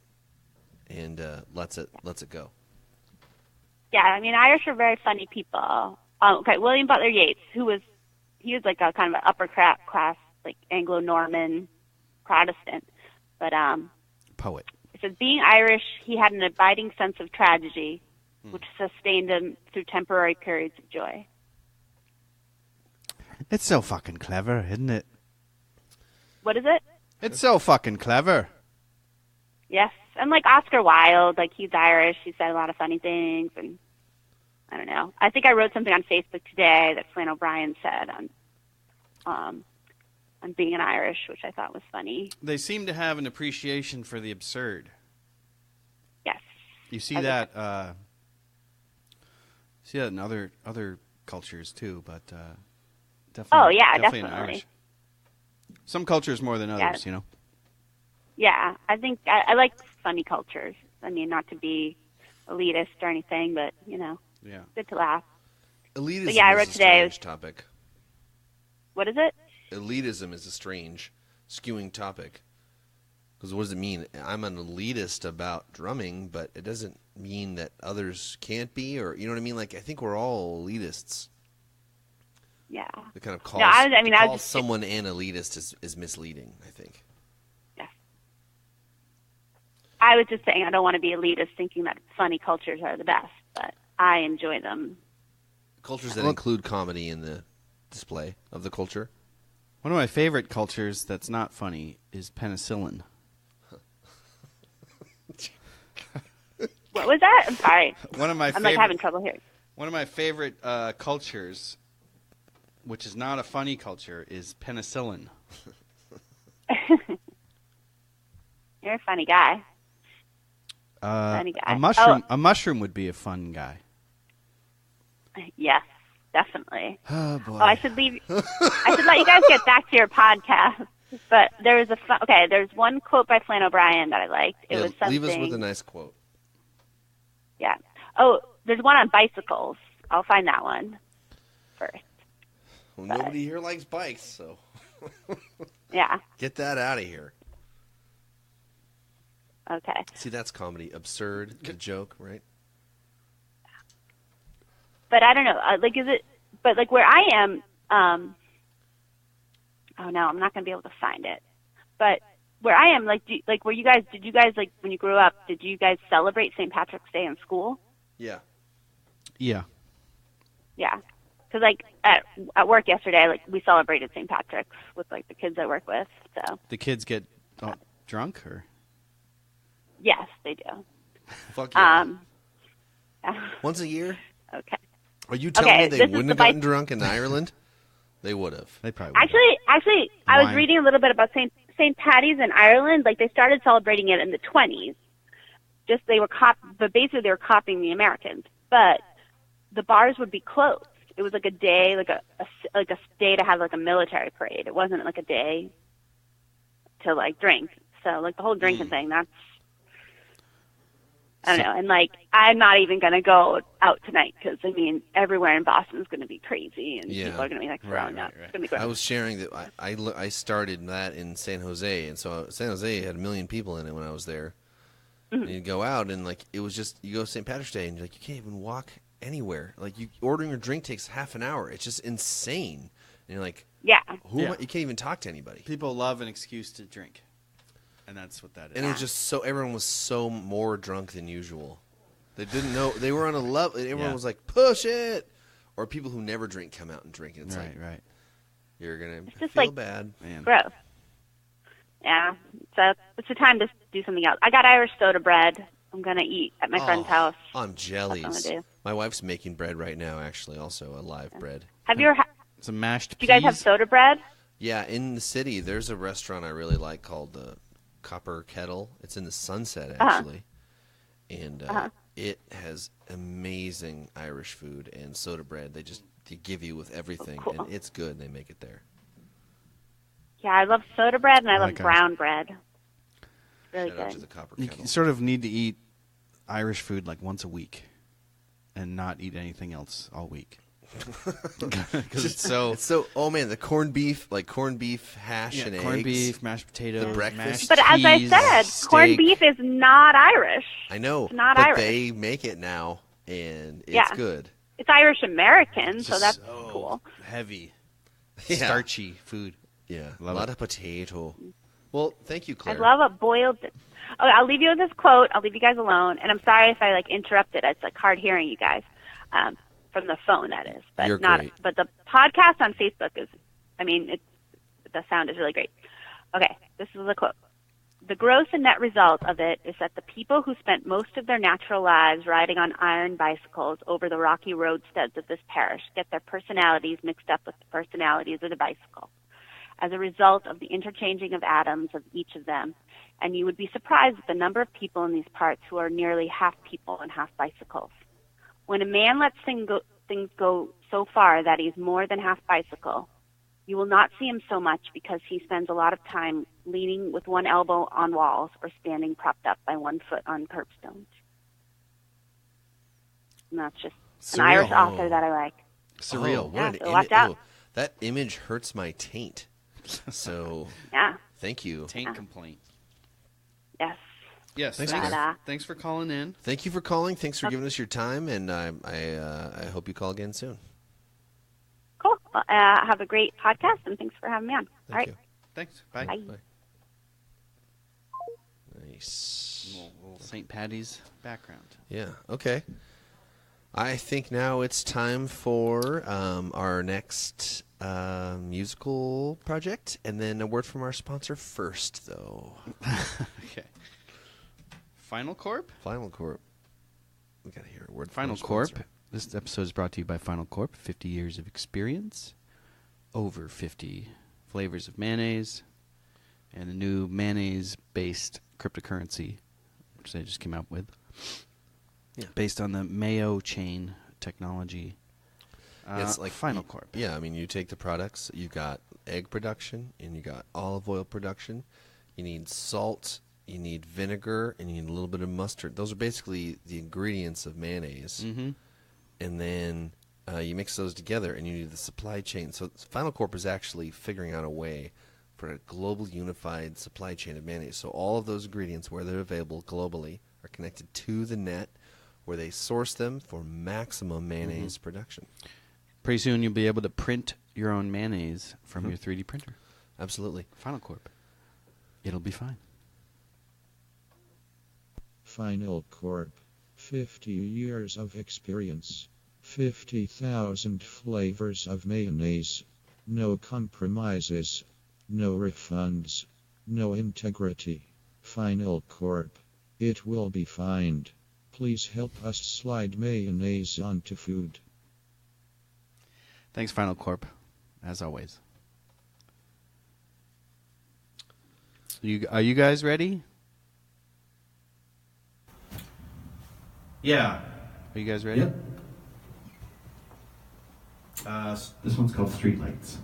Speaker 2: and lets it go.
Speaker 6: Yeah, I mean, Irish are very funny people. Okay, William Butler Yeats, he was like a kind of an upper class, like Anglo-Norman Protestant, but
Speaker 1: poet.
Speaker 6: It says being Irish, he had an abiding sense of tragedy, which sustained him through temporary periods of joy.
Speaker 1: It's so fucking clever, isn't it?
Speaker 6: What is it?
Speaker 1: It's so fucking clever.
Speaker 6: Yes, and like Oscar Wilde, like he's Irish. He said a lot of funny things, and I don't know. I think I wrote something on Facebook today that Flann O'Brien said on being an Irish, which I thought was funny.
Speaker 1: They seem to have an appreciation for the absurd. You see that in other cultures too, but definitely.
Speaker 6: Oh yeah,
Speaker 1: definitely. In
Speaker 6: definitely.
Speaker 1: Irish. Some cultures more than others, you know.
Speaker 6: Yeah, I think I like funny cultures. I mean, not to be elitist or anything, but
Speaker 1: Yeah.
Speaker 6: good to laugh.
Speaker 2: Elitism
Speaker 6: But yeah, I
Speaker 2: is
Speaker 6: wrote
Speaker 2: a
Speaker 6: today.
Speaker 2: strange topic.
Speaker 6: What is it?
Speaker 2: Elitism is a strange, skewing topic. Because what does it mean? I'm an elitist about drumming, but it doesn't mean that others can't be, or you know what I mean? Like, I think we're all elitists.
Speaker 6: Yeah.
Speaker 2: The kind of call,
Speaker 6: No, I was
Speaker 2: call
Speaker 6: just
Speaker 2: someone an elitist is misleading, I think.
Speaker 6: Yeah. I was just saying I don't want to be elitist thinking that funny cultures are the best, but I enjoy them.
Speaker 2: Cultures that include comedy in the display of the culture.
Speaker 1: One of my favorite cultures that's not funny is penicillin.
Speaker 6: What was that? I'm sorry.
Speaker 1: I'm
Speaker 6: like having trouble hearing.
Speaker 1: One of my favorite cultures, which is not a funny culture, is penicillin.
Speaker 6: You're a funny guy. Funny guy.
Speaker 1: A mushroom would be a fun guy.
Speaker 6: Yes, definitely.
Speaker 1: Oh boy.
Speaker 6: I should let you guys get back to your podcast. But there's there's one quote by Flann O'Brien that I liked. It was something.
Speaker 2: Leave us with a nice quote.
Speaker 6: Yeah. Oh, there's one on bicycles. I'll find that one first.
Speaker 2: Well, nobody here likes bikes, so
Speaker 6: yeah.
Speaker 2: Get that out of here.
Speaker 6: Okay.
Speaker 2: See, that's comedy. Absurd, a joke, right?
Speaker 6: But I don't know. Is it? But where I am, oh no, I'm not gonna be able to find it. But where I am, did you guys when you grew up, did you guys celebrate St. Patrick's Day in school?
Speaker 2: Yeah.
Speaker 1: Yeah.
Speaker 6: Yeah. Because at work yesterday, we celebrated St. Patrick's with the kids I work with. So
Speaker 1: the kids get drunk, or?
Speaker 6: Yes, they do.
Speaker 2: Fuck yeah. Once a year?
Speaker 6: Okay.
Speaker 2: Are you telling me they wouldn't have gotten drunk in Ireland? They would have.
Speaker 1: They probably would.
Speaker 6: Actually, I was reading a little bit about St. Patty's in Ireland. They started celebrating it in the 20s. But basically they were copying the Americans. But the bars would be closed. It was a day, a day to have a military parade. It wasn't a day to drink. So the whole drinking thing, that's. I don't know, and I'm not even going to go out tonight because everywhere in Boston is going to be crazy and people are going to be throwing up. It's going to be great.
Speaker 2: I was sharing that I started that in San Jose, and so San Jose had 1 million people in it when I was there. Mm-hmm. And you'd go out and it was just you go St. Patrick's Day and you can't even walk anywhere. You ordering your drink takes half an hour. It's just insane. And you're like,
Speaker 6: yeah,
Speaker 2: you can't even talk to anybody.
Speaker 1: People love an excuse to drink. And that's what that is.
Speaker 2: And it was just everyone was so more drunk than usual. They didn't know. They were on a level. Everyone was like, push it. Or people who never drink come out and drink. And it's
Speaker 1: right.
Speaker 2: You're going to feel bad. Man.
Speaker 6: Gross. Yeah. So it's the time to do something else. I got Irish soda bread. I'm going to eat at my friend's house.
Speaker 2: I'm jellies. My wife's making bread right now, actually, also a live bread.
Speaker 6: Have you ever
Speaker 1: It's a mashed peas.
Speaker 6: Do you guys have soda bread?
Speaker 2: Yeah, in the city, there's a restaurant I really like called the Copper Kettle. It's in the Sunset, actually. And it has amazing Irish food and soda bread. They give you with everything, and it's good. They make it there.
Speaker 6: Yeah, I love soda bread, and I love brown bread. Really
Speaker 2: Shout
Speaker 6: good.
Speaker 2: out to the Copper Kettle.
Speaker 1: You sort of need to eat Irish food once a week and not eat anything else all week. Because it's so.
Speaker 2: Oh man, the corned beef hash and
Speaker 1: corned
Speaker 2: eggs.
Speaker 1: beef, mashed potato,
Speaker 2: the breakfast.
Speaker 6: But as I said, corned beef is not Irish.
Speaker 2: I know,
Speaker 6: it's not
Speaker 2: but
Speaker 6: Irish.
Speaker 2: They make it now, and it's good.
Speaker 6: It's Irish American, so that's cool.
Speaker 1: Heavy, starchy food.
Speaker 2: Yeah, a lot of potato. Well, thank you, Claire.
Speaker 6: I love a boiled. Okay, I'll leave you with this quote. I'll leave you guys alone, and I'm sorry if I interrupted. It's hard hearing you guys. From the phone, that is, but
Speaker 2: You're
Speaker 6: not.
Speaker 2: great.
Speaker 6: But the podcast on Facebook is, the sound is really great. Okay, this is the quote. The gross and net result of it is that the people who spent most of their natural lives riding on iron bicycles over the rocky roadsteads of this parish get their personalities mixed up with the personalities of the bicycle. as a result of the interchanging of atoms of each of them, and you would be surprised at the number of people in these parts who are nearly half people and half bicycles. When a man lets things go so far that he's more than half bicycle, you will not see him so much because he spends a lot of time leaning with one elbow on walls or standing propped up by one foot on curbstones. And that's just an Irish author that I like.
Speaker 2: Surreal.
Speaker 6: Watch out.
Speaker 2: That image hurts my taint. So,
Speaker 6: yeah.
Speaker 2: Thank you.
Speaker 1: Taint complaint.
Speaker 6: Yes.
Speaker 1: Yes. Thanks for calling in.
Speaker 2: Thank you for calling. Thanks for giving us your time, and I hope you call again soon.
Speaker 6: Cool. Well, have a great podcast, and thanks for having me on. All right.
Speaker 2: You.
Speaker 1: Thanks. Bye.
Speaker 6: Bye.
Speaker 2: Nice.
Speaker 1: Little St. Patty's background.
Speaker 2: Yeah. Okay. I think now it's time for our next musical project, and then a word from our sponsor first, though.
Speaker 1: Okay. Final Corp?
Speaker 2: Final Corp. We got to hear a word from
Speaker 1: Final
Speaker 2: our
Speaker 1: Corp.
Speaker 2: sponsor.
Speaker 1: This episode is brought to you by Final Corp. 50 years of experience, over 50 flavors of mayonnaise, and a new mayonnaise-based cryptocurrency, which they just came out with.
Speaker 2: Yeah.
Speaker 1: Based on the Mayo chain technology.
Speaker 2: It's like
Speaker 1: Final Corp.
Speaker 2: Yeah, I mean, you take the products. You got egg production, and you got olive oil production. You need salt, you need vinegar, and you need a little bit of mustard. Those are basically the ingredients of mayonnaise.
Speaker 1: Mm-hmm.
Speaker 2: And then you mix those together, and you need the supply chain. So Final Corp is actually figuring out a way for a global unified supply chain of mayonnaise. So all of those ingredients, where they're available globally, are connected to the net, where they source them for maximum mayonnaise production.
Speaker 1: Pretty soon you'll be able to print your own mayonnaise from your 3D printer.
Speaker 2: Absolutely.
Speaker 1: Final Corp. It'll be fine.
Speaker 7: Final Corp. 50 years of experience. 50,000 flavors of mayonnaise. No compromises. No refunds. No integrity. Final Corp. It will be fine. Please help us slide mayonnaise onto food.
Speaker 1: Thanks, Final Corp, as always. Are you guys ready?
Speaker 3: Yeah.
Speaker 1: Are you guys ready?
Speaker 3: Yep. This one's called Streetlights.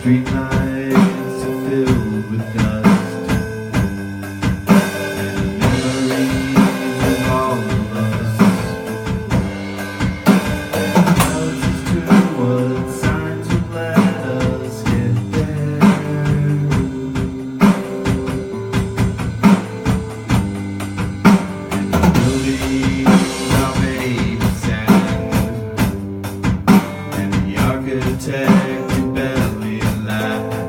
Speaker 3: Streetlights are filled with dust and memories of all of us. Houses to what signs would let us get there. And the buildings are made of sand, and the architect barely alive.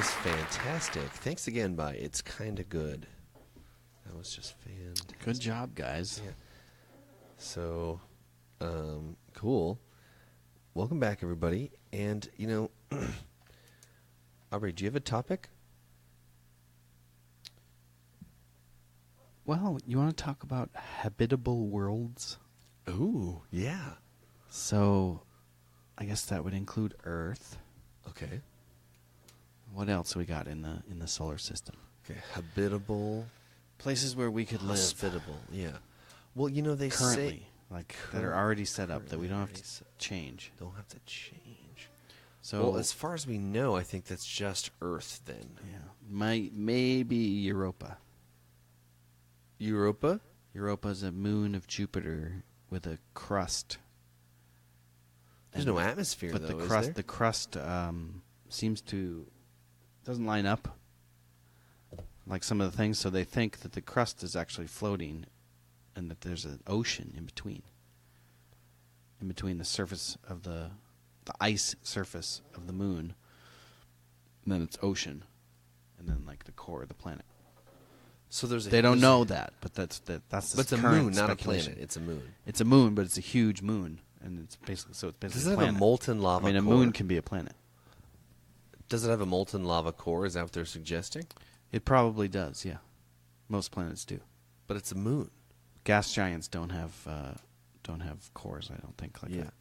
Speaker 2: was fantastic. Thanks again, by It's Kinda Good. That was just fantastic.
Speaker 1: Good job, guys.
Speaker 2: Yeah. So, cool. Welcome back, everybody. And, Aubrey, do you have a topic?
Speaker 1: Well, you want to talk about habitable worlds?
Speaker 2: Ooh, yeah.
Speaker 1: So, I guess that would include Earth.
Speaker 2: Okay.
Speaker 1: What else we got in the solar system?
Speaker 2: Okay, habitable.
Speaker 1: Places where we could live.
Speaker 2: Hospitable, yeah. Well, they
Speaker 1: Currently,
Speaker 2: say...
Speaker 1: that are already set up that we don't have to change.
Speaker 2: Don't have to change.
Speaker 1: So,
Speaker 2: well, as far as we know, I think that's just Earth then.
Speaker 1: Yeah. Maybe Europa.
Speaker 2: Europa?
Speaker 1: Europa is a moon of Jupiter with a crust.
Speaker 2: There's no atmosphere,
Speaker 1: but
Speaker 2: though,
Speaker 1: the crust seems to doesn't line up like some of the things. So they think that the crust is actually floating, and that there's an ocean in between the surface of the ice surface of the moon. And then it's ocean, and then like the core of the planet.
Speaker 2: So
Speaker 1: they don't know that, but that's the
Speaker 2: but it's a moon, not a planet. It's a moon.
Speaker 1: It's a moon, but it's a huge moon, and it's basically
Speaker 2: Does it have a molten lava core?
Speaker 1: I mean, a moon can be a planet.
Speaker 2: Does it have a molten lava core? Is that what they're suggesting?
Speaker 1: It probably does. Yeah, most planets do.
Speaker 2: But it's a moon.
Speaker 1: Gas giants don't have cores. I don't think like that.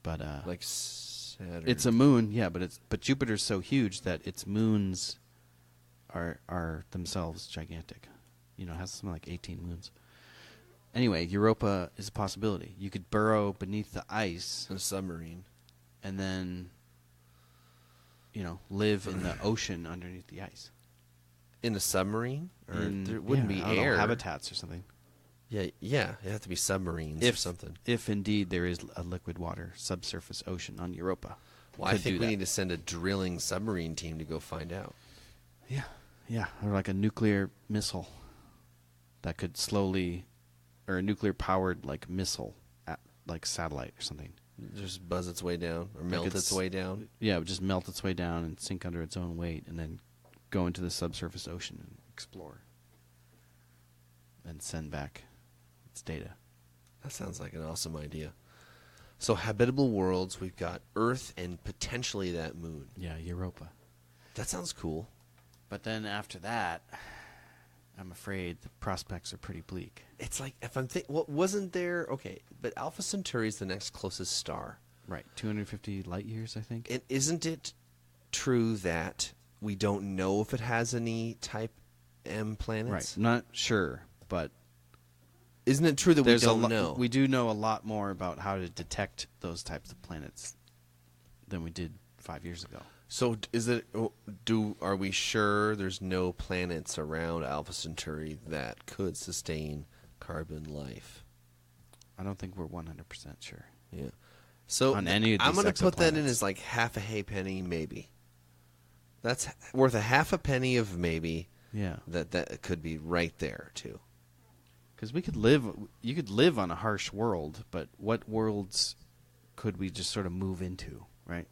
Speaker 1: But
Speaker 2: like Saturn.
Speaker 1: It's a moon. Yeah, but Jupiter's so huge that its moons are themselves gigantic. It has something like 18 moons. Anyway, Europa is a possibility. You could burrow beneath the ice
Speaker 2: in a submarine,
Speaker 1: and then live in the ocean underneath the ice.
Speaker 2: In a submarine, or there wouldn't be air
Speaker 1: habitats or something.
Speaker 2: Yeah. It'd have to be submarines or something.
Speaker 1: If indeed there is a liquid water subsurface ocean on Europa.
Speaker 2: Well, I think we need to send a drilling submarine team to go find out.
Speaker 1: Yeah, or like a nuclear missile that could slowly, or a nuclear-powered like missile, like satellite or something.
Speaker 2: Just buzz its way down, or melt its way down?
Speaker 1: Yeah, it would just melt its way down and sink under its own weight, and then go into the subsurface ocean and explore. And send back its data.
Speaker 2: That sounds like an awesome idea. So, habitable worlds, we've got Earth and potentially that moon.
Speaker 1: Yeah, Europa.
Speaker 2: That sounds cool.
Speaker 1: But then after that, I'm afraid the prospects are pretty bleak.
Speaker 2: It's like, if I'm thinking, wasn't there, okay, but Alpha Centauri is the next closest star.
Speaker 1: Right, 250 light years, I think.
Speaker 2: And isn't it true that we don't know if it has any Type M planets?
Speaker 1: Right, not sure, but...
Speaker 2: Isn't it true that we don't know?
Speaker 1: We do know a lot more about how to detect those types of planets than we did 5 years ago.
Speaker 2: So are we sure there's no planets around Alpha Centauri that could sustain carbon life?
Speaker 1: I don't think we're 100% sure.
Speaker 2: Yeah. So
Speaker 1: on any of these
Speaker 2: I'm going to put that in
Speaker 1: exoplanets.
Speaker 2: as like half a halfpenny maybe. That's worth a half a penny of maybe.
Speaker 1: Yeah.
Speaker 2: That could be right there too.
Speaker 1: Because you could live on a harsh world, but what worlds could we just sort of move into, right?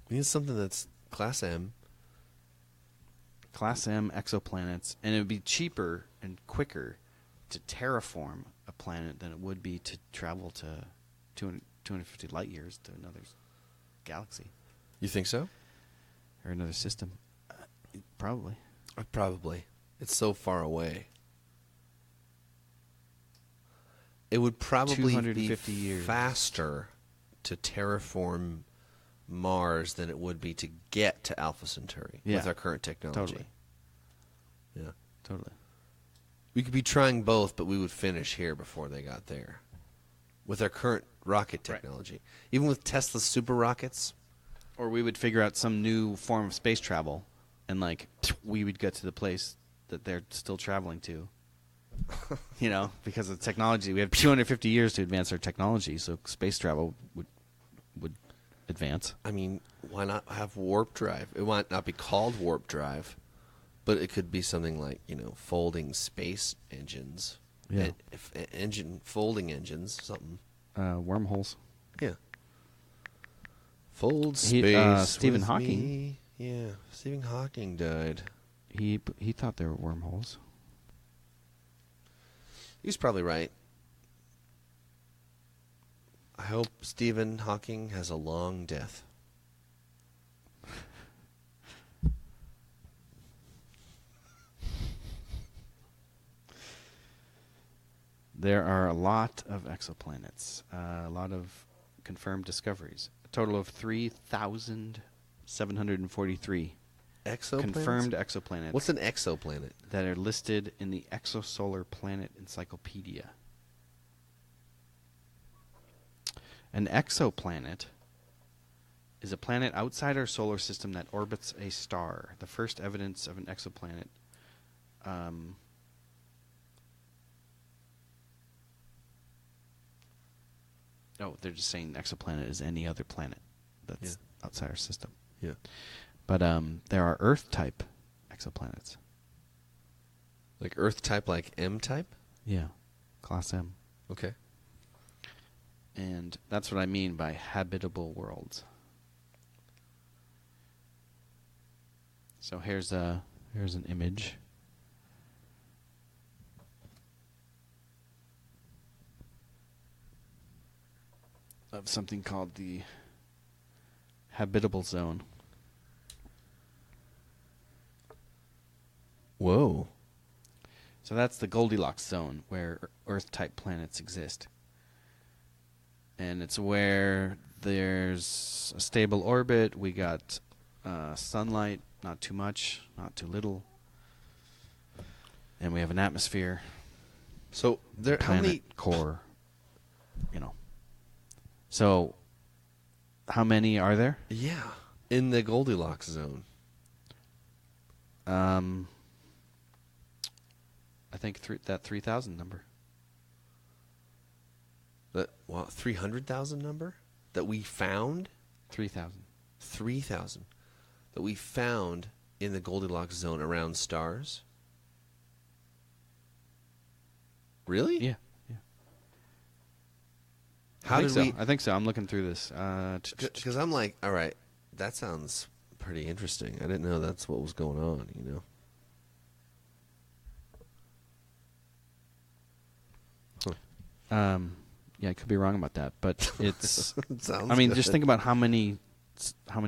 Speaker 2: We need something that's Class M.
Speaker 1: Class M exoplanets, and it would be cheaper and quicker to terraform a planet than it would be to travel to 250 light years to another galaxy.
Speaker 2: You think so?
Speaker 1: Or another system. Probably.
Speaker 2: Probably. It's so far away. It would probably be faster to terraform Mars than it would be to get to Alpha Centauri with our current technology.
Speaker 1: Totally.
Speaker 2: Yeah.
Speaker 1: Totally.
Speaker 2: We could be trying both, but we would finish here before they got there. With our current rocket technology. Right. Even with Tesla's super rockets.
Speaker 1: Or we would figure out some new form of space travel, and we would get to the place that they're still traveling to. Because of technology. We have 250 years to advance our technology, so space travel would advance.
Speaker 2: I mean, why not have warp drive? It might not be called warp drive, but it could be something like, folding space engines.
Speaker 1: Yeah.
Speaker 2: Folding engines, something.
Speaker 1: Wormholes.
Speaker 2: Yeah. Fold space.
Speaker 1: Stephen
Speaker 2: with
Speaker 1: Hawking.
Speaker 2: me. Yeah, Stephen Hawking died.
Speaker 1: He thought there were wormholes.
Speaker 2: He's probably right. I hope Stephen Hawking has a long death.
Speaker 1: There are a lot of exoplanets, a lot of confirmed discoveries. A total of 3,743
Speaker 2: Exoplanets?
Speaker 1: confirmed exoplanets.
Speaker 2: What's an exoplanet?
Speaker 1: That are listed in the Exosolar Planet Encyclopedia. An exoplanet is a planet outside our solar system that orbits a star. The first evidence of an exoplanet they're just saying exoplanet is any other planet that's outside our system.
Speaker 2: Yeah.
Speaker 1: But there are Earth-type exoplanets.
Speaker 2: Like Earth type, like M type?
Speaker 1: Yeah, Class M.
Speaker 2: Okay.
Speaker 1: And that's what I mean by habitable worlds. So here's an image. Of something called the habitable zone.
Speaker 2: Whoa.
Speaker 1: So that's the Goldilocks zone where Earth-type planets exist. And it's where there's a stable orbit. We got sunlight, not too much, not too little. And we have an atmosphere.
Speaker 2: So there, how many
Speaker 1: core, So, how many are there?
Speaker 2: Yeah, in the Goldilocks zone.
Speaker 1: I think that 3,000 number.
Speaker 2: That 300,000 number that we found.
Speaker 1: 3,000.
Speaker 2: 3,000 that we found in the Goldilocks zone around stars. Really?
Speaker 1: Yeah.
Speaker 2: How did we?
Speaker 1: I think so. I'm looking through this.
Speaker 2: Because I'm like, all right, that sounds pretty interesting. I didn't know that's what was going on.
Speaker 1: Yeah, I could be wrong about that, but it's.
Speaker 2: Sounds
Speaker 1: I mean,
Speaker 2: good.
Speaker 1: just think about how many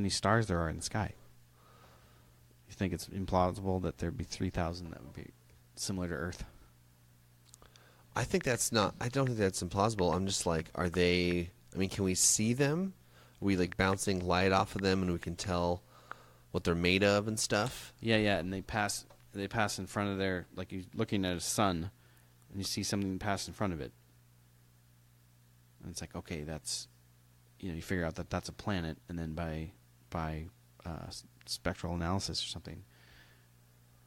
Speaker 1: stars there are in the sky. You think it's implausible that there'd be 3,000 that would be similar to Earth?
Speaker 2: I think that's not. I don't think that's implausible. I'm just like, are they? I mean, can we see them? Are we like bouncing light off of them, and we can tell what they're made of and stuff?
Speaker 1: Yeah, and they pass in front of their, like you're looking at a sun, and you see something pass in front of it, and it's like, okay, that's, you figure out that that's a planet, and then by spectral analysis or something,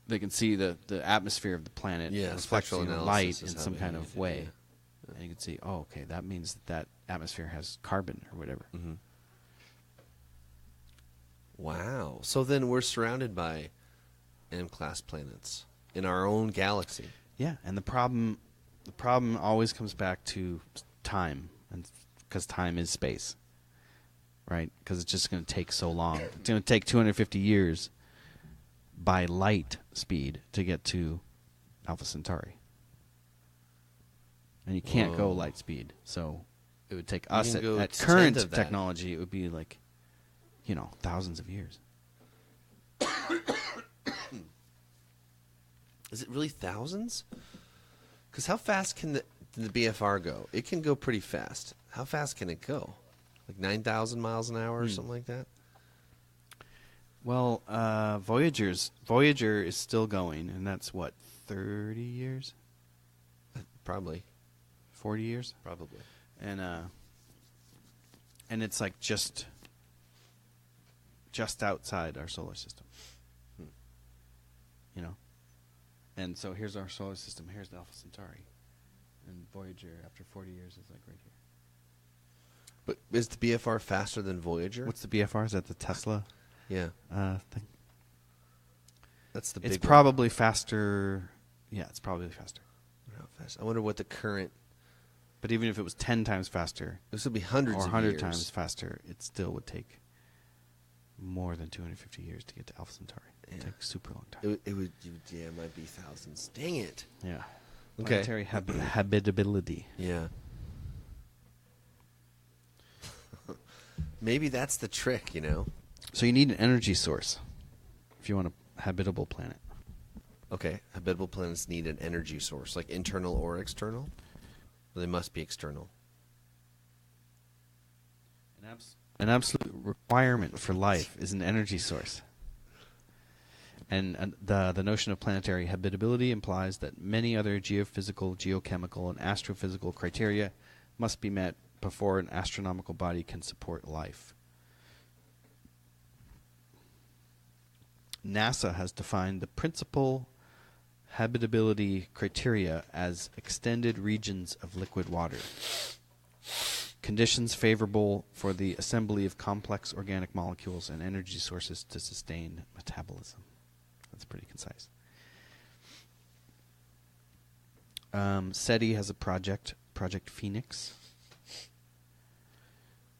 Speaker 1: they can see the atmosphere of the planet
Speaker 2: spectral
Speaker 1: reflecting
Speaker 2: analysis
Speaker 1: light in
Speaker 2: is how
Speaker 1: some
Speaker 2: they
Speaker 1: kind
Speaker 2: do
Speaker 1: of
Speaker 2: it,
Speaker 1: way.
Speaker 2: yeah.
Speaker 1: And you can see, oh, okay, that means that atmosphere has carbon or whatever.
Speaker 2: Mm-hmm. Wow. So then we're surrounded by M-class planets in our own galaxy.
Speaker 1: Yeah, and the problem always comes back to time, and because time is space, right? Because it's just going to take so long. It's going to take 250 years by light speed to get to Alpha Centauri. And you can't go light speed, so it would take us
Speaker 2: can go
Speaker 1: at
Speaker 2: to
Speaker 1: current
Speaker 2: 10th of that.
Speaker 1: technology, it would be like, thousands of years.
Speaker 2: Is it really thousands? Because how fast can the BFR go? It can go pretty fast. How fast can it go? Like 9,000 miles an hour or something like that?
Speaker 1: Well, Voyager is still going, and that's what, 30 years?
Speaker 2: Probably.
Speaker 1: 40 years?
Speaker 2: Probably.
Speaker 1: And it's like just outside our solar system. And so here's our solar system. Here's Alpha Centauri. And Voyager, after 40 years, is like right here.
Speaker 2: But is the BFR faster than Voyager?
Speaker 1: What's the BFR? Is that the Tesla
Speaker 2: Yeah.
Speaker 1: thing?
Speaker 2: That's the big
Speaker 1: It's
Speaker 2: one.
Speaker 1: probably faster. Yeah, it's probably faster.
Speaker 2: How fast? I wonder what the current...
Speaker 1: But even if it was 10 times faster,
Speaker 2: This would be hundreds
Speaker 1: or
Speaker 2: of
Speaker 1: 100
Speaker 2: years.
Speaker 1: times faster, it still would take more than 250 years to get to Alpha Centauri.
Speaker 2: Yeah.
Speaker 1: It takes a super long time.
Speaker 2: It might be thousands. Dang it.
Speaker 1: Yeah.
Speaker 2: Okay.
Speaker 1: Planetary habitability.
Speaker 2: Yeah. Maybe that's the trick, you know?
Speaker 1: So you need an energy source if you want a habitable planet.
Speaker 2: Okay. Habitable planets need an energy source, like internal or external? They must be external.
Speaker 1: An absolute requirement for life is an energy source. And the notion of planetary habitability implies that many other geophysical, geochemical, and astrophysical criteria must be met before an astronomical body can support life. NASA has defined the principal habitability criteria as extended regions of liquid water. Conditions favorable for the assembly of complex organic molecules and energy sources to sustain metabolism. That's pretty concise. SETI has a project, Project Phoenix,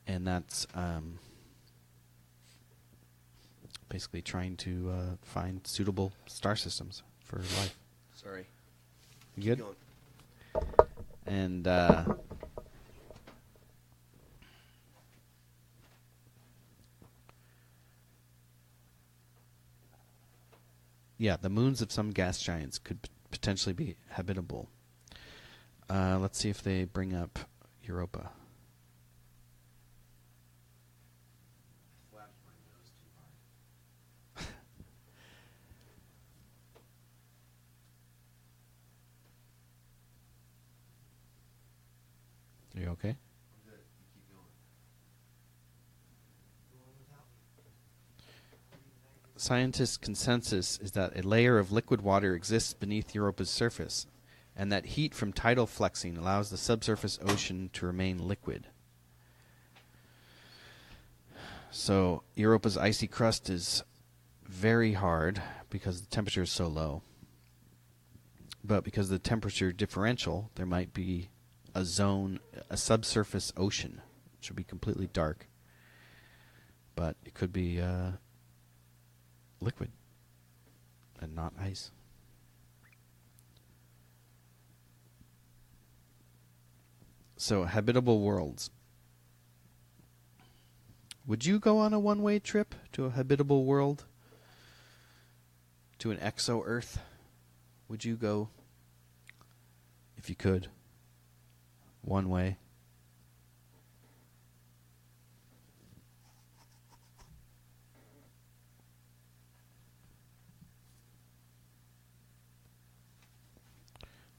Speaker 1: and that's basically trying to find suitable star systems for life.
Speaker 2: Sorry.
Speaker 1: You good?
Speaker 2: Keep going.
Speaker 1: And yeah, the moons of some gas giants could potentially be habitable. Let's see if they bring up Europa. Are you okay? Scientists' consensus is that a layer of liquid water exists beneath Europa's surface, and that heat from tidal flexing allows the subsurface ocean to remain liquid. So Europa's icy crust is very hard because the temperature is so low. But because of the temperature differential, there might be a zone, a subsurface ocean, which would be completely dark. But it could be liquid and not ice. So, habitable worlds. Would you go on a one-way trip to a habitable world? To an exo-Earth? Would you go if you could? One way.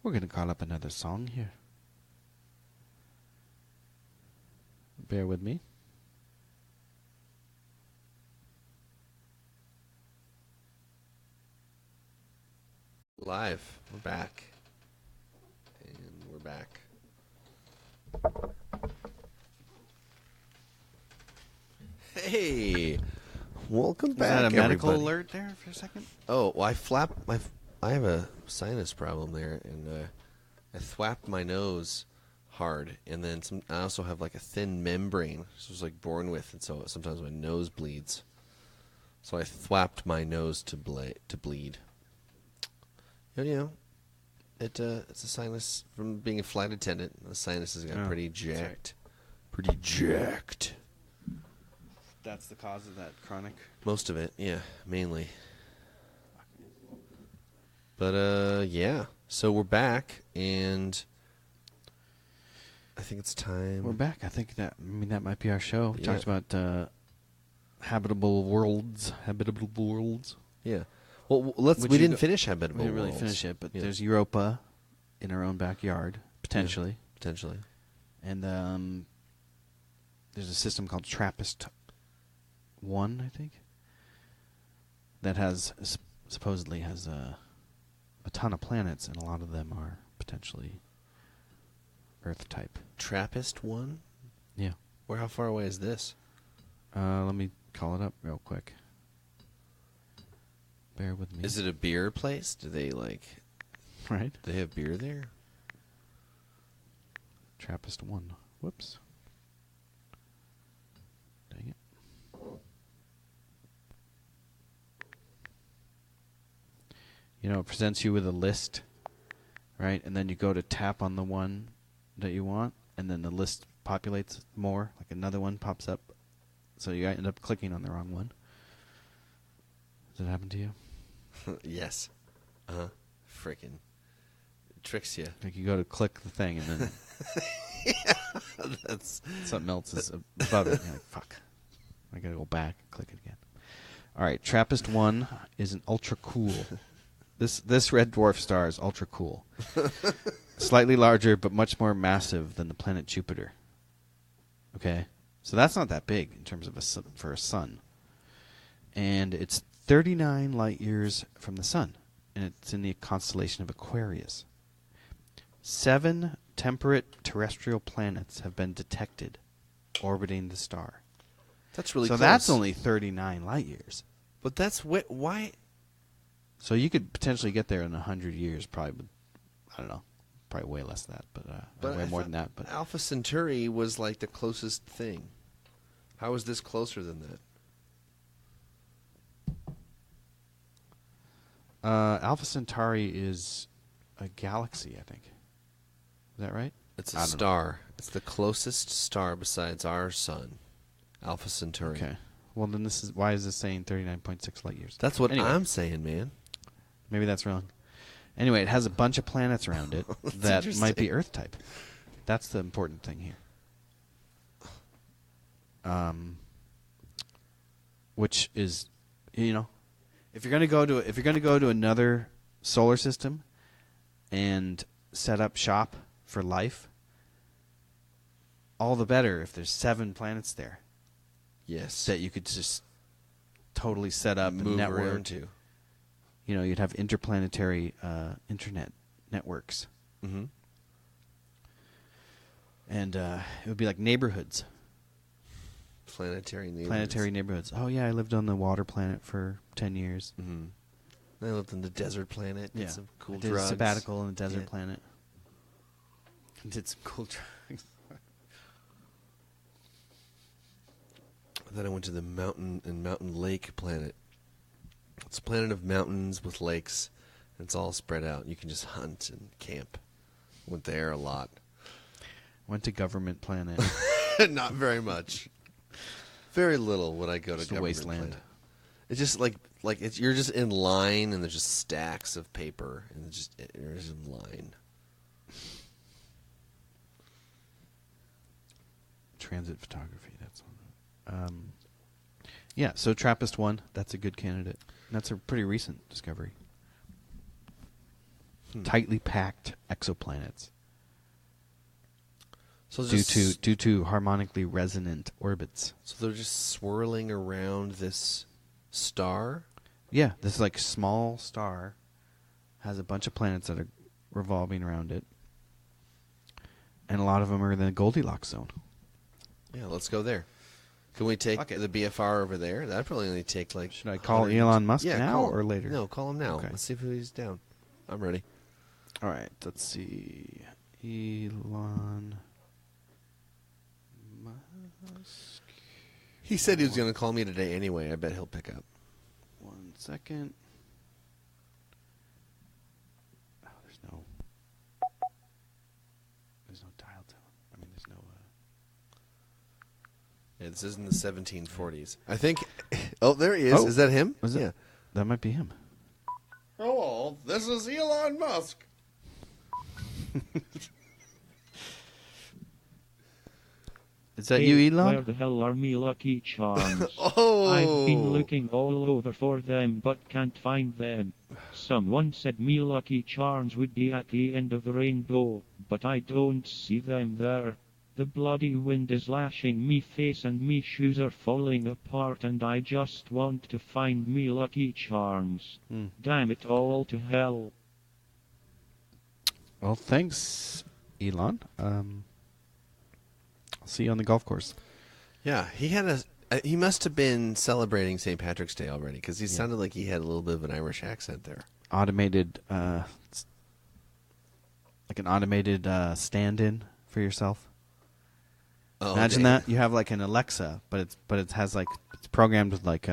Speaker 1: We're going to call up another song here. Bear with me.
Speaker 2: Live. We're back. And we're back. Hey, welcome back.
Speaker 1: Is that a medical
Speaker 2: everybody.
Speaker 1: alert there for a second?
Speaker 2: Oh, well, I have a sinus problem there, and I thwapped my nose hard, and then I also have like a thin membrane. This was like born with, and so sometimes my nose bleeds. So I thwapped my nose to bleed. And, you know, it's a sinus from being a flight attendant. The sinuses got pretty jacked. Right. Pretty jacked.
Speaker 1: That's the cause of that chronic.
Speaker 2: Most of it, yeah, mainly. But yeah. So we're back, and I think it's time.
Speaker 1: We're back. I think that that might be our show. We
Speaker 2: Yeah.
Speaker 1: talked about habitable worlds. Habitable worlds.
Speaker 2: Yeah. Well, we didn't finish Habitable
Speaker 1: We didn't really
Speaker 2: Worlds.
Speaker 1: finish it, but
Speaker 2: Yeah.
Speaker 1: there's Europa in our own backyard, potentially.
Speaker 2: Yeah, potentially.
Speaker 1: And there's a system called TRAPPIST-1, I think, that has supposedly has a ton of planets, and a lot of them are potentially Earth type.
Speaker 2: TRAPPIST-1?
Speaker 1: Yeah.
Speaker 2: How far away is this?
Speaker 1: Let me call it up real quick. Bear with me.
Speaker 2: Is it a beer place? Do they
Speaker 1: right?
Speaker 2: Do they have beer there?
Speaker 1: TRAPPIST-1. Whoops. Dang it. it presents you with a list, right? And then you go to tap on the one that you want, and then the list populates more, like another one pops up. So you end up clicking on the wrong one. Does that happen to you?
Speaker 2: Yes. Freaking tricks you.
Speaker 1: Like you go to click the thing, and then
Speaker 2: That's
Speaker 1: something else is above it. You're like, fuck. I gotta go back and click it again. All right, Trappist 1 is an ultra cool. This red dwarf star is ultra cool. Slightly larger, but much more massive than the planet Jupiter. Okay, so that's not that big in terms of for a sun. And it's 39 light years from the sun, and it's in the constellation of Aquarius. 7 temperate terrestrial planets have been detected orbiting the star.
Speaker 2: That's really
Speaker 1: so
Speaker 2: close.
Speaker 1: that's only 39 light years.
Speaker 2: But that's why?
Speaker 1: So you could potentially get there in 100 years, probably. But I don't know, probably way less than that, but way more than that. But
Speaker 2: Alpha Centauri was like the closest thing. How is this closer than that?
Speaker 1: Alpha Centauri is a galaxy, I think. Is that right?
Speaker 2: It's a star. It's the closest star besides our sun, Alpha Centauri.
Speaker 1: Okay. Well, then why is this saying 39.6 light years?
Speaker 2: That's what
Speaker 1: Anyway.
Speaker 2: I'm saying, man.
Speaker 1: Maybe that's wrong. Anyway, it has a bunch of planets around it that might be Earth type. That's the important thing here. Which is, if you're going to go to another solar system and set up shop for life, all the better if there's 7 planets there.
Speaker 2: Yes.
Speaker 1: That you could just totally set up
Speaker 2: Move
Speaker 1: and network
Speaker 2: around to.
Speaker 1: You'd have interplanetary internet networks.
Speaker 2: Mm-hmm.
Speaker 1: And it would be like neighborhoods.
Speaker 2: Planetary
Speaker 1: neighborhoods. Oh, yeah, I lived on the water planet for 10 years.
Speaker 2: Mm-hmm. I lived on the desert planet. Did some cool
Speaker 1: did
Speaker 2: drugs.
Speaker 1: a sabbatical on the desert planet. Did some cool drugs.
Speaker 2: Then I went to the mountain lake planet. It's a planet of mountains with lakes. And it's all spread out. You can just hunt and camp. Went there a lot.
Speaker 1: Went to government planet.
Speaker 2: Not very much. Very little would I go
Speaker 1: Just
Speaker 2: to
Speaker 1: a
Speaker 2: government
Speaker 1: wasteland.
Speaker 2: planet. It's just you're just in line and there's just stacks of paper and you're just in line.
Speaker 1: Transit photography. That's on. Yeah. So Trappist 1. That's a good candidate. And that's a pretty recent discovery. Tightly packed exoplanets.
Speaker 2: So
Speaker 1: due to harmonically resonant orbits.
Speaker 2: So they're just swirling around this star?
Speaker 1: Yeah, this like small star has a bunch of planets that are revolving around it. And a lot of them are in the Goldilocks zone.
Speaker 2: Yeah, let's go there. Can we take the BFR over there? That'd probably only take like...
Speaker 1: Should I call Elon Musk now or later?
Speaker 2: No, call him now.
Speaker 1: Okay.
Speaker 2: Let's see if he's down. I'm ready.
Speaker 1: All right, let's see. Elon Musk.
Speaker 2: He said he was going to call me today anyway. I bet he'll pick up.
Speaker 1: 1 second. Oh, there's no dial tone. I mean, there's no...
Speaker 2: Yeah, this is in the 1740s. I think... Oh, there he is.
Speaker 1: Oh.
Speaker 2: Is that him?
Speaker 1: Was it? That might be him.
Speaker 2: Hello, this is Elon Musk.
Speaker 1: Is that you, Elon?
Speaker 8: Where the hell are me Lucky Charms?
Speaker 2: Oh!
Speaker 8: I've been looking all over for them but can't find them. Someone said me Lucky Charms would be at the end of the rainbow, but I don't see them there. The bloody wind is lashing me face and me shoes are falling apart and I just want to find me Lucky Charms. Damn it all to hell.
Speaker 1: Well, thanks, Elon. I'll see you on the golf course.
Speaker 2: Yeah, he must have been celebrating St. Patrick's Day already because he sounded like he had a little bit of an Irish accent there.
Speaker 1: Automated, like an automated stand-in for yourself.
Speaker 2: Oh,
Speaker 1: Imagine that you have like an Alexa, but it has like it's programmed with like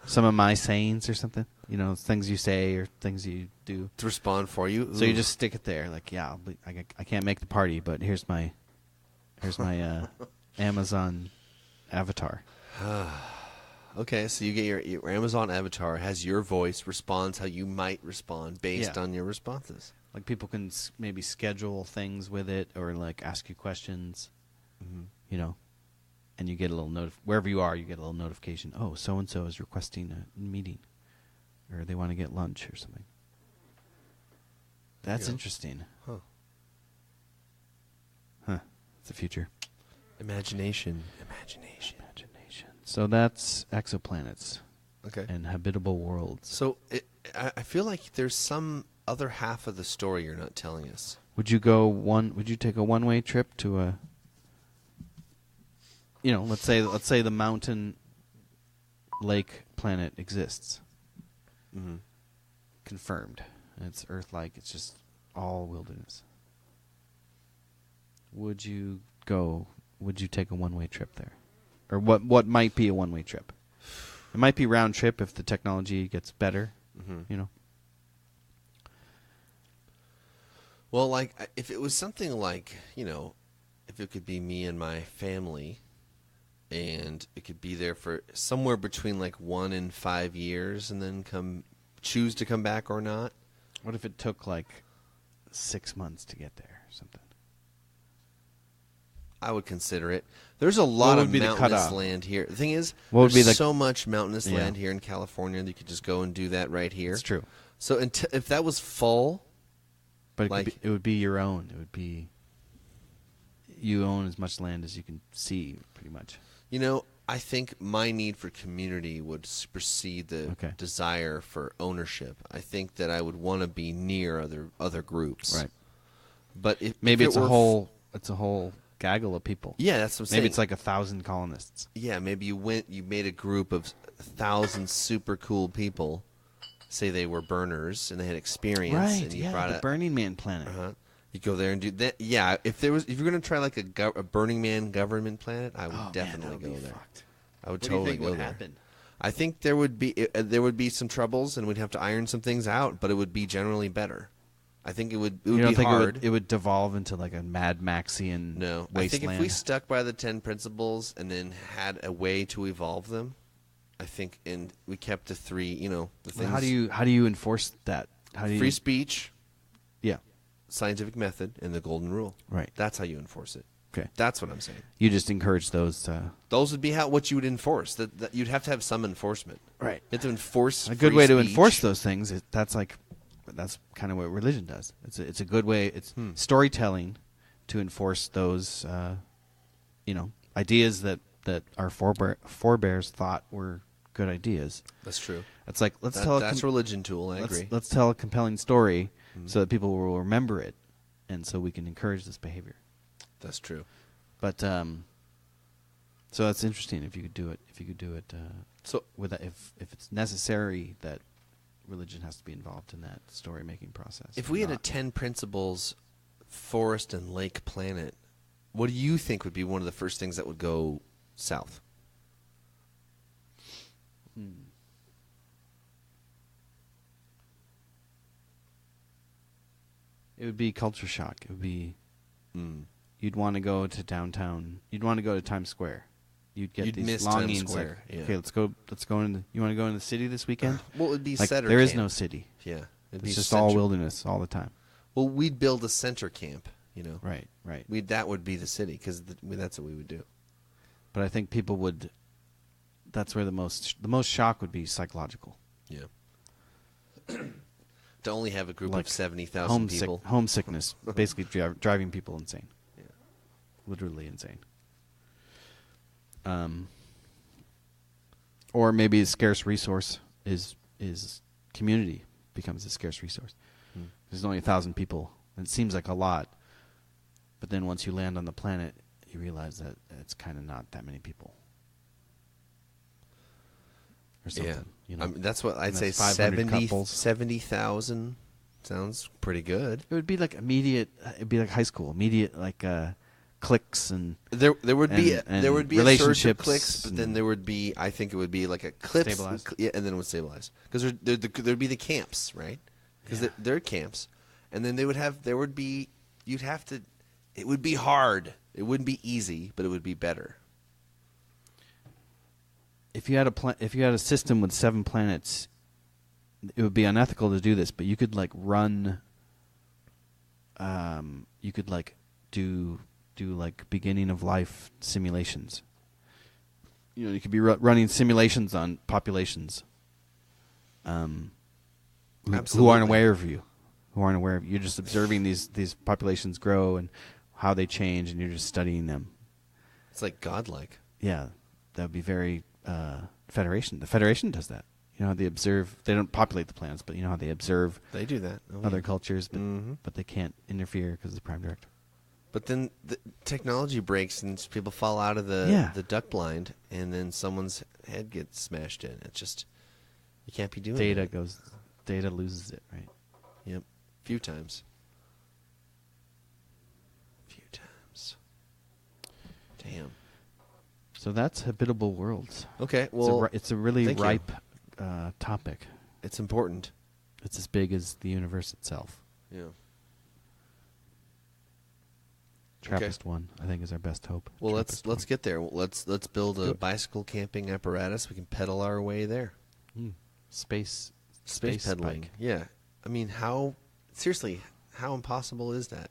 Speaker 1: some of my sayings or something. You know, things you say or things you do.
Speaker 2: To respond for you.
Speaker 1: So you just stick it there, like, yeah, I can't make the party, but here's my Amazon avatar.
Speaker 2: Okay, so you get your Amazon avatar has your voice, responds how you might respond based on your responses.
Speaker 1: Like people can maybe schedule things with it, or like ask you questions. You know, and you get a little wherever you are, you get a little notification. Oh, so and so is requesting a meeting, or they want to get lunch or something. That's interesting. Huh. It's the future.
Speaker 2: Imagination.
Speaker 1: So that's exoplanets.
Speaker 2: Okay.
Speaker 1: And habitable worlds.
Speaker 2: So I feel like there's some other half of the story you're not telling us.
Speaker 1: Would you take a one-way trip to a? You know, let's say the mountain lake planet exists. Confirmed. And it's Earth-like. It's just all wilderness. Would you take a one-way trip there? Or what might be a one-way trip? It might be round trip if the technology gets better, you know.
Speaker 2: Well, like, if it was something like, you know, if it could be me and my family, and it could be there for somewhere between like 1 and 5 years, and then choose to come back or not.
Speaker 1: What if it took like 6 months to get there or something?
Speaker 2: I would consider it. There's a lot of mountainous land here. The thing is, there's so much mountainous land here in California that you could just go and do that right here.
Speaker 1: It's true.
Speaker 2: So if that was full,
Speaker 1: but it would be your own. It would be you own as much land as you can see, pretty much.
Speaker 2: You know, I think my need for community would supersede the desire for ownership. I think that I would want to be near other groups.
Speaker 1: Right.
Speaker 2: But
Speaker 1: maybe it's a whole gaggle of people.
Speaker 2: Yeah, that's what I'm saying.
Speaker 1: Maybe it's like 1,000 colonists.
Speaker 2: Yeah, maybe you made a group of 1,000 super cool people. Say they were burners and they had experience.
Speaker 1: Right,
Speaker 2: and you
Speaker 1: the Burning Man planet.
Speaker 2: You go there and do that. Yeah, if you're going to try like a Burning Man government planet, I would definitely go there.
Speaker 1: Fucked.
Speaker 2: I would
Speaker 1: what
Speaker 2: totally
Speaker 1: do you think
Speaker 2: go
Speaker 1: would
Speaker 2: there.
Speaker 1: Happen?
Speaker 2: I think there would be some troubles and we'd have to iron some things out, but it would be generally better. I think it would
Speaker 1: you don't
Speaker 2: be
Speaker 1: think
Speaker 2: hard.
Speaker 1: It would devolve into like a Mad Maxian
Speaker 2: No,
Speaker 1: wasteland?
Speaker 2: I think if we stuck by the 10 principles and then had a way to evolve them, I think, and we kept the 3, you know, the things.
Speaker 1: How do you enforce that?
Speaker 2: Free speech,
Speaker 1: yeah,
Speaker 2: scientific method, and the golden rule.
Speaker 1: Right.
Speaker 2: That's how you enforce it.
Speaker 1: Okay.
Speaker 2: That's what I'm saying.
Speaker 1: You just encourage those.
Speaker 2: Those would be what you would enforce. That you'd have to have some enforcement.
Speaker 1: Right.
Speaker 2: You have to enforce
Speaker 1: a good
Speaker 2: free
Speaker 1: way to
Speaker 2: speech.
Speaker 1: enforce those things. That's kind of what religion does. It's a good way. It's storytelling to enforce those, ideas that our forebears thought were good ideas.
Speaker 2: That's true.
Speaker 1: It's like
Speaker 2: that's a religion tool. I agree.
Speaker 1: Let's tell a compelling story so that people will remember it, and so we can encourage this behavior.
Speaker 2: That's true.
Speaker 1: But so that's interesting. If you could do it, so with that, if it's necessary that religion has to be involved in that story making process.
Speaker 2: If we had a 10 principles forest and lake planet, what do you think would be one of the first things that would go south?
Speaker 1: It would be culture shock. It would be you'd want to go to downtown. You'd want to go to Times Square. You'd these
Speaker 2: miss
Speaker 1: longings.
Speaker 2: Times Square.
Speaker 1: Like,
Speaker 2: yeah.
Speaker 1: Okay, let's go. You want to go in the city this weekend?
Speaker 2: Well, it'd be
Speaker 1: like,
Speaker 2: center
Speaker 1: there
Speaker 2: camp.
Speaker 1: is no city.
Speaker 2: Yeah,
Speaker 1: it's just all wilderness all the time.
Speaker 2: Well, we'd build a center camp. You know,
Speaker 1: right.
Speaker 2: That would be the city because that's what we would do.
Speaker 1: But I think people would. That's where the most shock would be psychological.
Speaker 2: Yeah. To only have a group of 70,000 people.
Speaker 1: Homesickness, basically driving people insane. Yeah. Literally insane. Or maybe a scarce resource is community becomes a scarce resource. There's only 1,000 people, and it seems like a lot. But then once you land on the planet, you realize that it's kind of not that many people. Or something.
Speaker 2: Yeah.
Speaker 1: You know?
Speaker 2: I mean, that's what I'd say. 70,000 sounds pretty good.
Speaker 1: It would be like immediate. It'd be like high school. Immediate, like cliques and
Speaker 2: there would be
Speaker 1: and
Speaker 2: there would be a surge of
Speaker 1: relationships
Speaker 2: clicks, but then there would be, I think it would be like a cliff,
Speaker 1: Stabilize.
Speaker 2: yeah, and then it would stabilize because there'd be the camps, right? Because they're camps, and then it would be hard. It wouldn't be easy, but it would be better.
Speaker 1: If you had a system with 7 planets, it would be unethical to do this, but you could like run. You could like do like beginning of life simulations. You know, you could be running simulations on populations. Who aren't aware of you, You're just observing these populations grow and how they change, and you're just studying them.
Speaker 2: It's like godlike.
Speaker 1: Yeah, that would be very Federation. The Federation does that. You know how they observe. They don't populate the planets, but you know how they observe.
Speaker 2: They do that.
Speaker 1: Other cultures, but they can't interfere because of the Prime Directive.
Speaker 2: But then the technology breaks and people fall out of the duck blind, and then someone's head gets smashed in. It's just you can't be doing
Speaker 1: Data
Speaker 2: that.
Speaker 1: Data loses it, right?
Speaker 2: Yep, few times. Damn.
Speaker 1: So that's habitable worlds.
Speaker 2: Okay, well,
Speaker 1: it's a really
Speaker 2: thank you.
Speaker 1: ripe topic.
Speaker 2: It's important.
Speaker 1: It's as big as the universe itself.
Speaker 2: Yeah.
Speaker 1: Trappist 1, I think, is our best hope.
Speaker 2: Well,
Speaker 1: Trappist
Speaker 2: let's
Speaker 1: 1.
Speaker 2: get there. Let's build a bicycle camping apparatus. We can pedal our way there.
Speaker 1: Space
Speaker 2: pedaling.
Speaker 1: bike.
Speaker 2: Yeah. I mean, how impossible is that?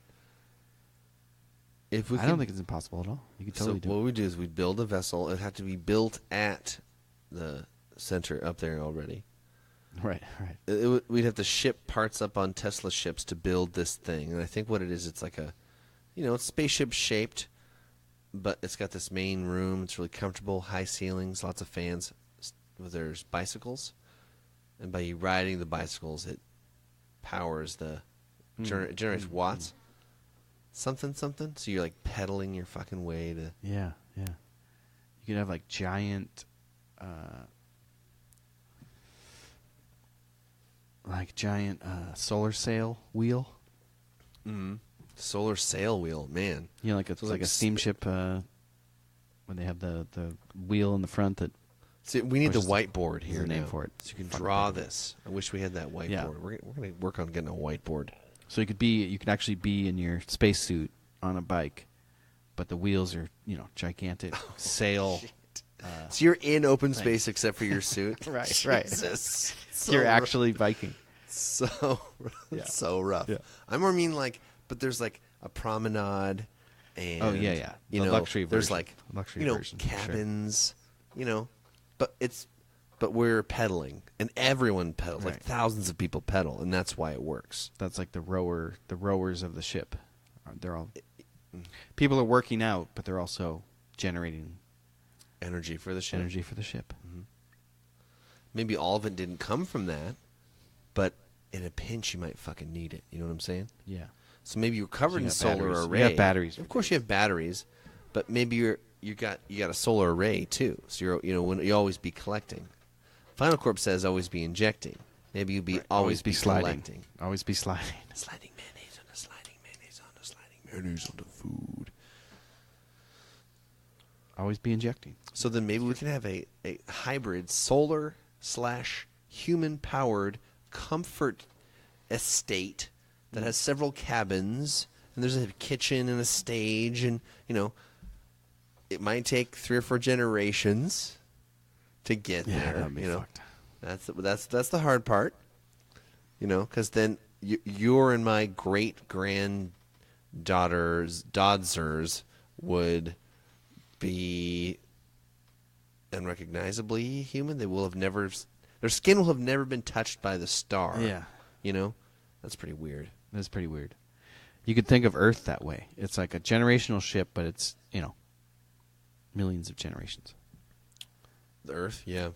Speaker 1: I don't think it's impossible at all. You could totally do
Speaker 2: what
Speaker 1: it.
Speaker 2: we do is we build a vessel. It'd have to be built at the center up there already.
Speaker 1: Right.
Speaker 2: We'd have to ship parts up on Tesla ships to build this thing. And I think what it is, it's like it's spaceship shaped, but it's got this main room. It's really comfortable, high ceilings, lots of fans. There's bicycles, and by you riding the bicycles, it powers it generates watts. Something. So you're like pedaling your fucking way to.
Speaker 1: Yeah. You could have like giant, solar sail wheel.
Speaker 2: Mm-hmm. Solar sail wheel, man.
Speaker 1: You know, like a steamship. When they have the wheel in the front that.
Speaker 2: See, we need the whiteboard here.
Speaker 1: There's a name
Speaker 2: now,
Speaker 1: for it.
Speaker 2: so you can draw this. I wish we had that whiteboard.
Speaker 1: Yeah.
Speaker 2: We're going to work on getting a whiteboard.
Speaker 1: So you could actually be in your spacesuit on a bike, but the wheels are gigantic sail.
Speaker 2: So you're in open space except for your suit.
Speaker 1: Right.
Speaker 2: Jesus.
Speaker 1: You're actually biking.
Speaker 2: So rough.
Speaker 1: Yeah.
Speaker 2: I more mean but there's like a promenade, and
Speaker 1: The luxury
Speaker 2: there's
Speaker 1: version. Luxury version,
Speaker 2: cabins, but we're pedaling, and everyone pedals.
Speaker 1: Right.
Speaker 2: Like thousands of people pedal, and that's why it works.
Speaker 1: That's like the rowers of the ship. They're all people are working out, but they're also generating
Speaker 2: energy for the ship.
Speaker 1: Mm-hmm.
Speaker 2: Maybe all of it didn't come from that, but in a pinch you might fucking need it. You know what I'm saying?
Speaker 1: Yeah.
Speaker 2: So maybe you're covered in solar array.
Speaker 1: You have batteries.
Speaker 2: Of course you have batteries, but maybe you got a solar array too. So when you always be collecting. Final Corp says always be injecting. Maybe you'd be always be
Speaker 1: sliding.
Speaker 2: collecting.
Speaker 1: Always be sliding.
Speaker 2: Sliding mayonnaise on the sliding mayonnaise on the sliding mayonnaise on the food.
Speaker 1: Always be injecting.
Speaker 2: So then maybe we can have a hybrid solar/human powered comfort estate that has several cabins, and there's a kitchen and a stage, and it might take 3 or 4 generations to get there.
Speaker 1: That'd be fucked.
Speaker 2: That's the hard part, because then your and my great granddaughter's dodzers would be unrecognizably human. They will have never, their skin will have never been touched by the star.
Speaker 1: Yeah.
Speaker 2: That's pretty weird.
Speaker 1: That's pretty weird. You could think of Earth that way. It's like a generational ship, but it's, millions of generations.
Speaker 2: The Earth, yeah.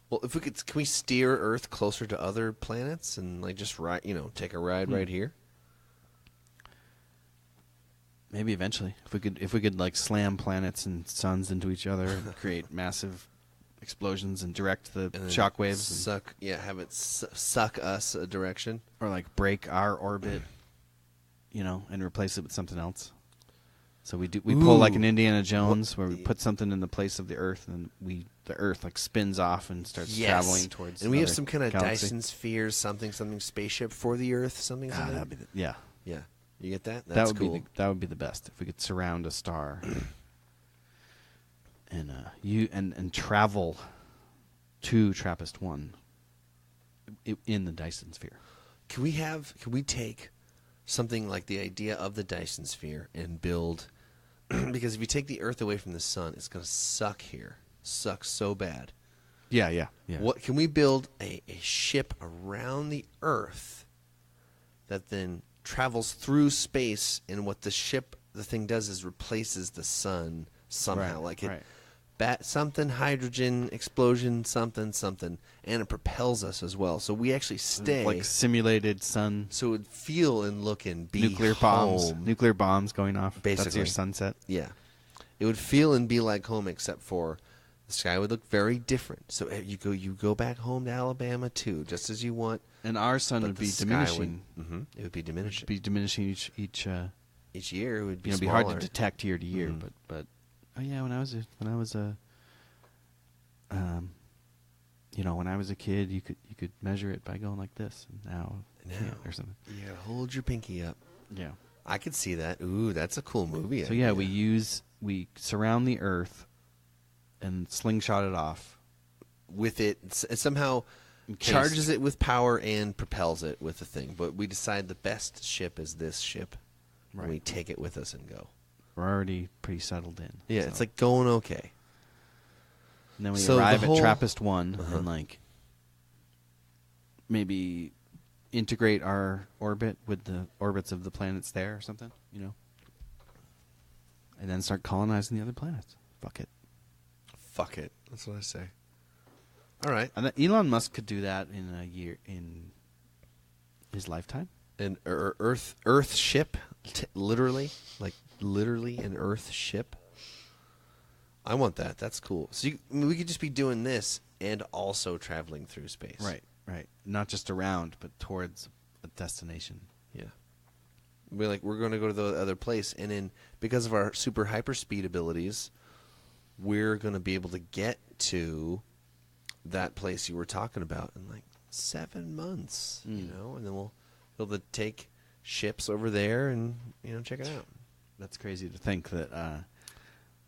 Speaker 2: Well, if can we steer Earth closer to other planets and just ride, take a ride right here?
Speaker 1: Maybe eventually, if we could slam planets and suns into each other and create massive explosions and direct the shockwaves,
Speaker 2: have it suck us a direction,
Speaker 1: or break our orbit, and replace it with something else. So we pull like an Indiana Jones, where we put something in the place of the Earth, and the Earth like spins off and starts traveling towards.
Speaker 2: And we have some kind of
Speaker 1: galaxy.
Speaker 2: Dyson sphere, something spaceship for the Earth, something.
Speaker 1: That'd be
Speaker 2: Yeah. You get that?
Speaker 1: That
Speaker 2: That's
Speaker 1: would
Speaker 2: cool.
Speaker 1: be that would be the best if we could surround a star and travel to TRAPPIST-1 in the Dyson sphere.
Speaker 2: Can we take something like the idea of the Dyson sphere and build? Because if you take the Earth away from the sun, it's going to suck here. Suck so bad.
Speaker 1: Yeah.
Speaker 2: What can we build a ship around the Earth that then travels through space, and what the thing does is replaces the sun somehow, something hydrogen explosion, something, and it propels us as well. So we actually stay
Speaker 1: like simulated sun.
Speaker 2: So it would feel and look and be
Speaker 1: nuclear bombs going off.
Speaker 2: Basically,
Speaker 1: that's your sunset.
Speaker 2: Yeah, it would feel and be like home, except for the sky would look very different. So you go back home to Alabama too, just as you want.
Speaker 1: And our sun would be diminishing.
Speaker 2: It would be diminishing.
Speaker 1: It would be diminishing each
Speaker 2: year. It would be
Speaker 1: be hard to detect year to year. But when I was a kid, you could measure it by going like this. And now or something.
Speaker 2: You gotta hold your pinky up.
Speaker 1: Yeah,
Speaker 2: I could see that. Ooh, that's a cool movie.
Speaker 1: So we surround the Earth and slingshot it off
Speaker 2: with it. It somehow charges it with power and propels it with the thing. But we decide the best ship is this ship. Right. And we take it with us and go.
Speaker 1: We're already pretty settled in.
Speaker 2: Yeah, it's like going okay.
Speaker 1: And then we arrive at TRAPPIST-1 and like maybe integrate our orbit with the orbits of the planets there or something, and then start colonizing the other planets. Fuck it.
Speaker 2: That's what I say. All right.
Speaker 1: And Elon Musk could do that in a year, in his lifetime.
Speaker 2: An Earth ship, literally an Earth ship. I want that. That's cool. So we could just be doing this and also traveling through space.
Speaker 1: Right. Not just around, but towards a destination.
Speaker 2: Yeah. We're going to go to the other place, and then because of our super hyperspeed abilities, we're going to be able to get to that place you were talking about in like 7 months, and then we'll be able to take ships over there and check it out.
Speaker 1: That's crazy to think that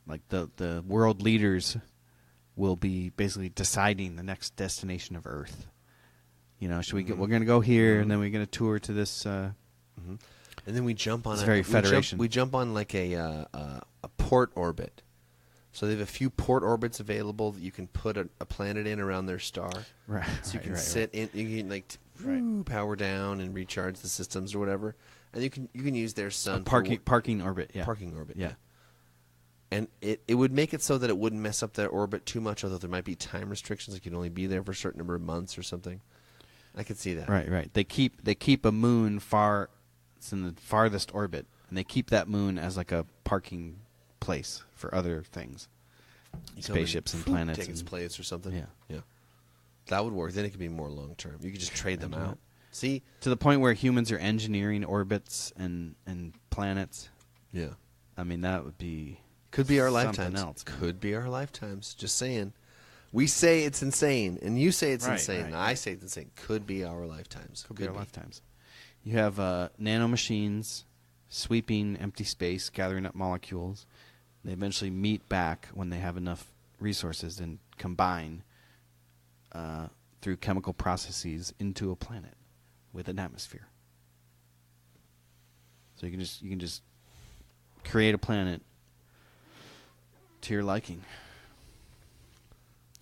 Speaker 1: like the world leaders will be basically deciding the next destination of Earth. Should we we're going to go here, and then we're going to tour to this.
Speaker 2: And then we jump on
Speaker 1: Federation.
Speaker 2: We jump on like a port orbit. So they have a few port orbits available that you can put a planet in around their star.
Speaker 1: Right.
Speaker 2: So you can sit in, you can power down and recharge the systems or whatever, and you can use their sun.
Speaker 1: Parking orbit. Yeah.
Speaker 2: Parking orbit. Yeah. And it would make it so that it wouldn't mess up their orbit too much, although there might be time restrictions, like you'd only be there for a certain number of months or something. I could see that.
Speaker 1: Right. They keep a moon it's in the farthest orbit, and they keep that moon as like a parking place for other things, spaceships and planets.
Speaker 2: Take its place or something.
Speaker 1: Yeah.
Speaker 2: That would work. Then it could be more long term. You could just trade them out. See,
Speaker 1: to the point where humans are engineering orbits and planets.
Speaker 2: Yeah.
Speaker 1: I mean, that would be
Speaker 2: could be our
Speaker 1: something
Speaker 2: lifetimes.
Speaker 1: else.
Speaker 2: Could be our lifetimes. Just saying. We say it's insane, and you say it's insane.
Speaker 1: Right.
Speaker 2: And I say it's insane. Could be our lifetimes.
Speaker 1: Could be our lifetimes. You have nanomachines sweeping empty space, gathering up molecules. They eventually meet back when they have enough resources and combine through chemical processes into a planet with an atmosphere. So you can just create a planet to your liking.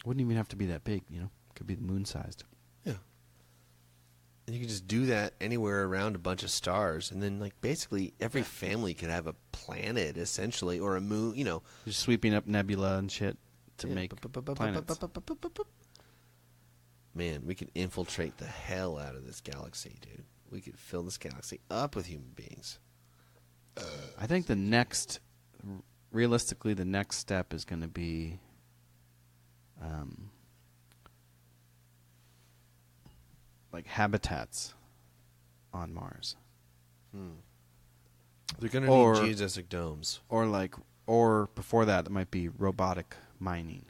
Speaker 1: Wouldn't even have to be that big, Could be moon-sized.
Speaker 2: Yeah. And you can just do that anywhere around a bunch of stars, and then basically every family could have a planet essentially, or a moon.
Speaker 1: Just sweeping up nebula and shit to make planets.
Speaker 2: Man, we could infiltrate the hell out of this galaxy, dude. We could fill this galaxy up with human beings.
Speaker 1: I think realistically, the next step is going to be like habitats on Mars.
Speaker 2: They're going to need geodesic domes.
Speaker 1: Or before that, it might be robotic mining.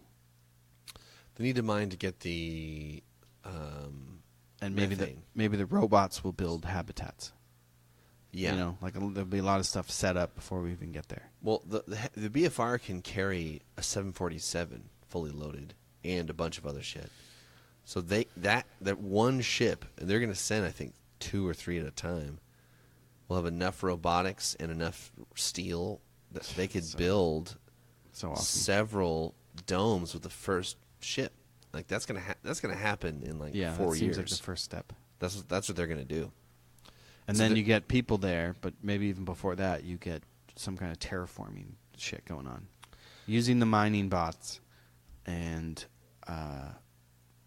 Speaker 2: They need to mine to get the
Speaker 1: and
Speaker 2: methane.
Speaker 1: maybe the robots will build habitats.
Speaker 2: Yeah.
Speaker 1: You know, like there'll be a lot of stuff set up before we even get there.
Speaker 2: Well, the BFR can carry a 747 fully loaded and a bunch of other shit. So that one ship, and they're going to send, I think, 2 or 3 at a time, will have enough robotics and enough steel that they could build
Speaker 1: awesome.
Speaker 2: Several domes with the first ship. Like that's gonna happen in 4 years.
Speaker 1: That seems like the first step.
Speaker 2: That's what they're gonna do.
Speaker 1: And so then you get people there, but maybe even before that, you get some kind of terraforming shit going on, using the mining bots, and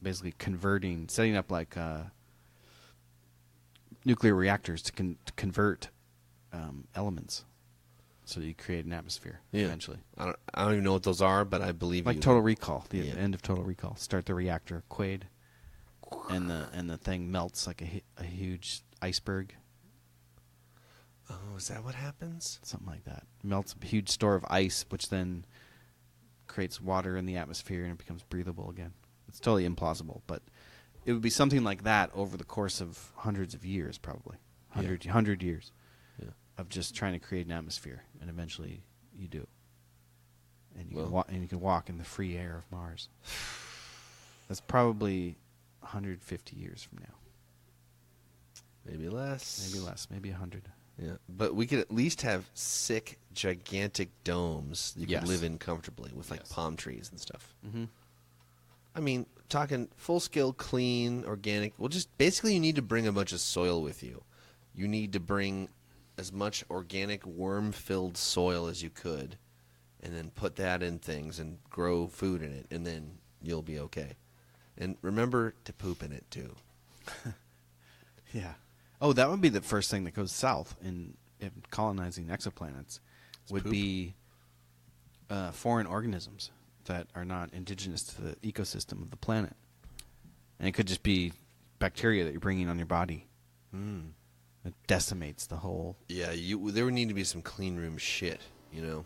Speaker 1: basically setting up like nuclear reactors to convert elements. So you create an atmosphere eventually.
Speaker 2: I don't even know what those are, but I believe
Speaker 1: like Total Recall, the end of Total Recall. Start the reactor, Quaid, and the thing melts like a huge iceberg.
Speaker 2: Oh, is that what happens?
Speaker 1: Something like that. Melts a huge store of ice, which then creates water in the atmosphere, and it becomes breathable again. It's totally implausible, but it would be something like that over the course of hundreds of years, probably 100 years. Of just trying to create an atmosphere, and eventually you do, and you can walk in the free air of Mars. That's probably 150 years from now.
Speaker 2: Maybe less.
Speaker 1: Maybe 100.
Speaker 2: Yeah, but we could at least have sick, gigantic domes you could live in comfortably with like palm trees and stuff.
Speaker 1: Mm-hmm.
Speaker 2: I mean, talking full-scale, clean, organic. Well, just basically you need to bring a bunch of soil with you. You need to bring as much organic worm-filled soil as you could, and then put that in things and grow food in it, and then you'll be okay. And remember to poop in it too.
Speaker 1: Yeah. Oh, that would be the first thing that goes south in colonizing exoplanets. Would be foreign organisms that are not indigenous to the ecosystem of the planet, and it could just be bacteria that you're bringing on your body. It decimates the whole...
Speaker 2: Yeah, there would need to be some clean room shit, you know?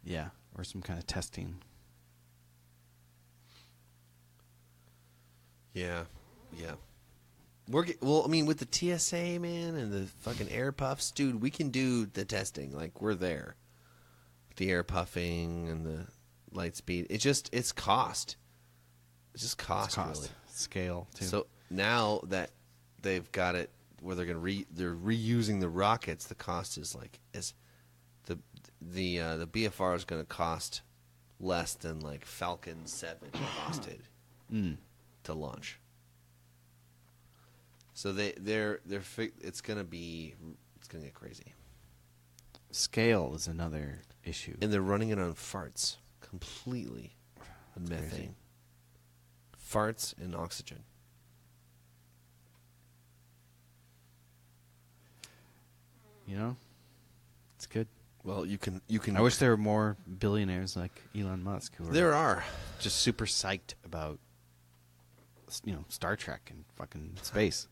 Speaker 1: Yeah, or some kind of testing.
Speaker 2: Yeah. Well, I mean, with the TSA, man, and the fucking air puffs, dude, we can do the testing. Like, we're there. The air puffing and the light speed. It's cost. It's just cost, really.
Speaker 1: Scale, too.
Speaker 2: So now that they've got it where they're reusing the rockets, the cost is the BFR is going to cost less than like Falcon 7 costed to launch. So it's going to get crazy.
Speaker 1: Scale is another issue.
Speaker 2: And they're running it on farts completely. On methane.
Speaker 1: Crazy.
Speaker 2: Farts and oxygen.
Speaker 1: You know, it's good.
Speaker 2: Well, you can.
Speaker 1: I wish there were more billionaires like Elon Musk who
Speaker 2: are
Speaker 1: just super psyched about, Star Trek and fucking space.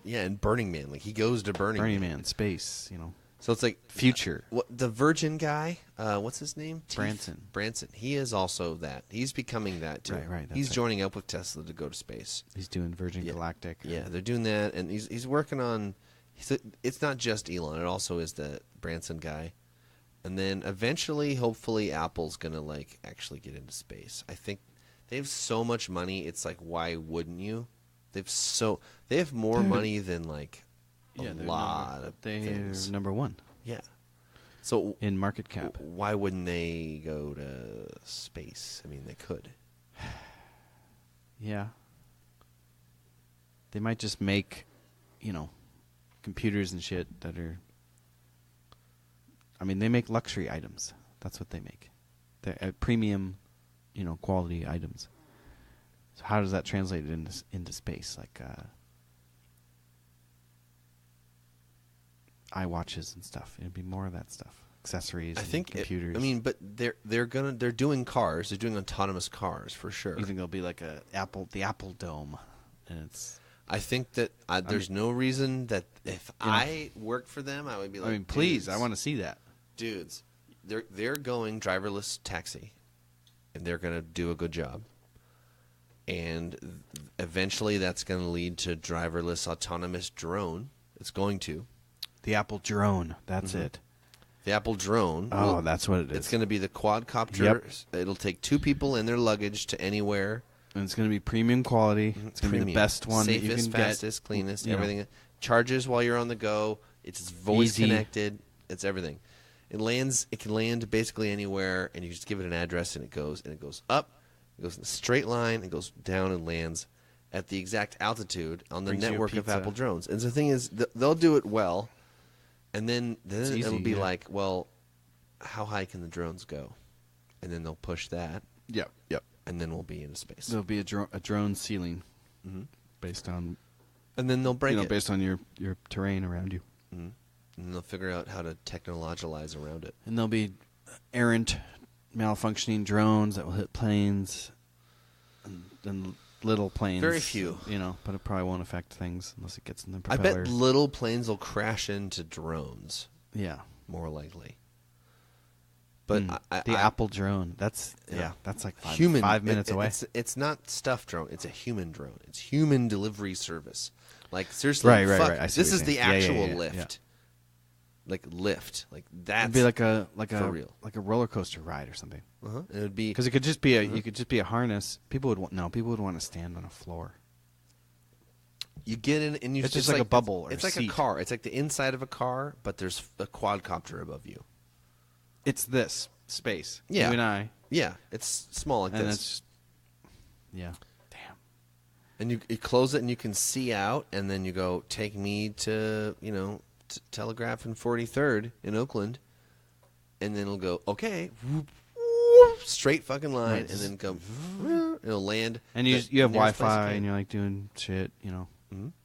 Speaker 2: Yeah, and Burning Man. Like he goes to Burning
Speaker 1: Man, space.
Speaker 2: So it's like
Speaker 1: future.
Speaker 2: The Virgin guy. What's his name?
Speaker 1: Branson.
Speaker 2: He is also that. He's becoming that too.
Speaker 1: Right.
Speaker 2: He's joining up with Tesla to go to space.
Speaker 1: He's doing Virgin Galactic.
Speaker 2: Yeah, they're doing that, and he's working on. It's not just Elon. It also is the Branson guy, and then eventually, hopefully, Apple's gonna actually get into space. I think they have so much money. It's like, why wouldn't you? They have more money than a lot of things.
Speaker 1: They're number one.
Speaker 2: Yeah. So
Speaker 1: in market cap,
Speaker 2: why wouldn't they go to space? I mean, they could.
Speaker 1: Yeah. They might just make, computers and shit that are... I mean, they make luxury items. That's what they make. They're premium, quality items. So how does that translate into space? iWatches and stuff. It'd be more of that stuff. Accessories, computers.
Speaker 2: But they're doing cars. They're doing autonomous cars for sure.
Speaker 1: You think there'll be the Apple Dome, and it's...
Speaker 2: I think that there's no reason that if I worked for them, I would be like,
Speaker 1: I mean, please,
Speaker 2: dudes,
Speaker 1: I want to see that.
Speaker 2: dudes, they're going driverless taxi, and they're going to do a good job. And eventually that's going to lead to driverless autonomous drone. It's going to.
Speaker 1: The Apple drone. That's it.
Speaker 2: The Apple drone.
Speaker 1: Oh, that's what it is.
Speaker 2: It's going to be the quadcopter.
Speaker 1: Yep.
Speaker 2: It'll take 2 people and their luggage to anywhere.
Speaker 1: And it's going to be premium quality. It's going to be the best one
Speaker 2: Safest,
Speaker 1: that you can
Speaker 2: fastest,
Speaker 1: get.
Speaker 2: cleanest,
Speaker 1: You know.
Speaker 2: everything. Charges while you're on the go. It's voice
Speaker 1: Easy.
Speaker 2: connected. It's everything. It can land basically anywhere, and you just give it an address, and it goes up. It goes in a straight line. It goes down and lands at the exact altitude on the
Speaker 1: Brings you a
Speaker 2: network of
Speaker 1: pizza.
Speaker 2: Apple drones. And the thing is, they'll do it well, and then
Speaker 1: easy,
Speaker 2: it'll be
Speaker 1: yeah.
Speaker 2: like, well, how high can the drones go? And then they'll push that,
Speaker 1: Yep.
Speaker 2: and then we'll be in space.
Speaker 1: There'll be a drone ceiling based on
Speaker 2: And then they'll break it.
Speaker 1: based on your terrain around you.
Speaker 2: And they'll figure out how to technologicalize around it.
Speaker 1: And there'll be errant, malfunctioning drones that will hit planes and little planes.
Speaker 2: Very few.
Speaker 1: But it probably won't affect things unless it gets in the
Speaker 2: I
Speaker 1: propeller.
Speaker 2: bet little planes will crash into drones,
Speaker 1: Yeah.
Speaker 2: more likely. But
Speaker 1: The Apple drone. That's
Speaker 2: Yeah.
Speaker 1: that's like
Speaker 2: human
Speaker 1: 5 minutes away.
Speaker 2: It's not stuffed drone. It's a human drone. It's human delivery service. Like seriously,
Speaker 1: Right.
Speaker 2: fuck,
Speaker 1: I see
Speaker 2: this
Speaker 1: what
Speaker 2: is
Speaker 1: you're
Speaker 2: the
Speaker 1: saying. Yeah,
Speaker 2: actual
Speaker 1: yeah.
Speaker 2: lift. Like lift. Like that's
Speaker 1: It'd be like a
Speaker 2: for real.
Speaker 1: like a roller coaster ride or something.
Speaker 2: It would be
Speaker 1: Because it could just be you could just be a harness. People would want to stand on a floor.
Speaker 2: you get in and you.
Speaker 1: It's just like a bubble or
Speaker 2: It's
Speaker 1: a
Speaker 2: like
Speaker 1: seat.
Speaker 2: a car. It's like the inside of a car, but there's a quadcopter above you.
Speaker 1: It's this space.
Speaker 2: Yeah.
Speaker 1: You and I.
Speaker 2: Yeah, it's small like
Speaker 1: And
Speaker 2: this.
Speaker 1: it's yeah. Damn.
Speaker 2: And you close it and you can see out, and then you go, take me to, Telegraph and 43rd in Oakland, and then it'll go, okay, whoop, whoop, straight fucking line,
Speaker 1: Right.
Speaker 2: and then go, it'll land.
Speaker 1: And you
Speaker 2: the
Speaker 1: you have
Speaker 2: nearest place
Speaker 1: Wi-Fi
Speaker 2: it can.
Speaker 1: and you're like doing shit,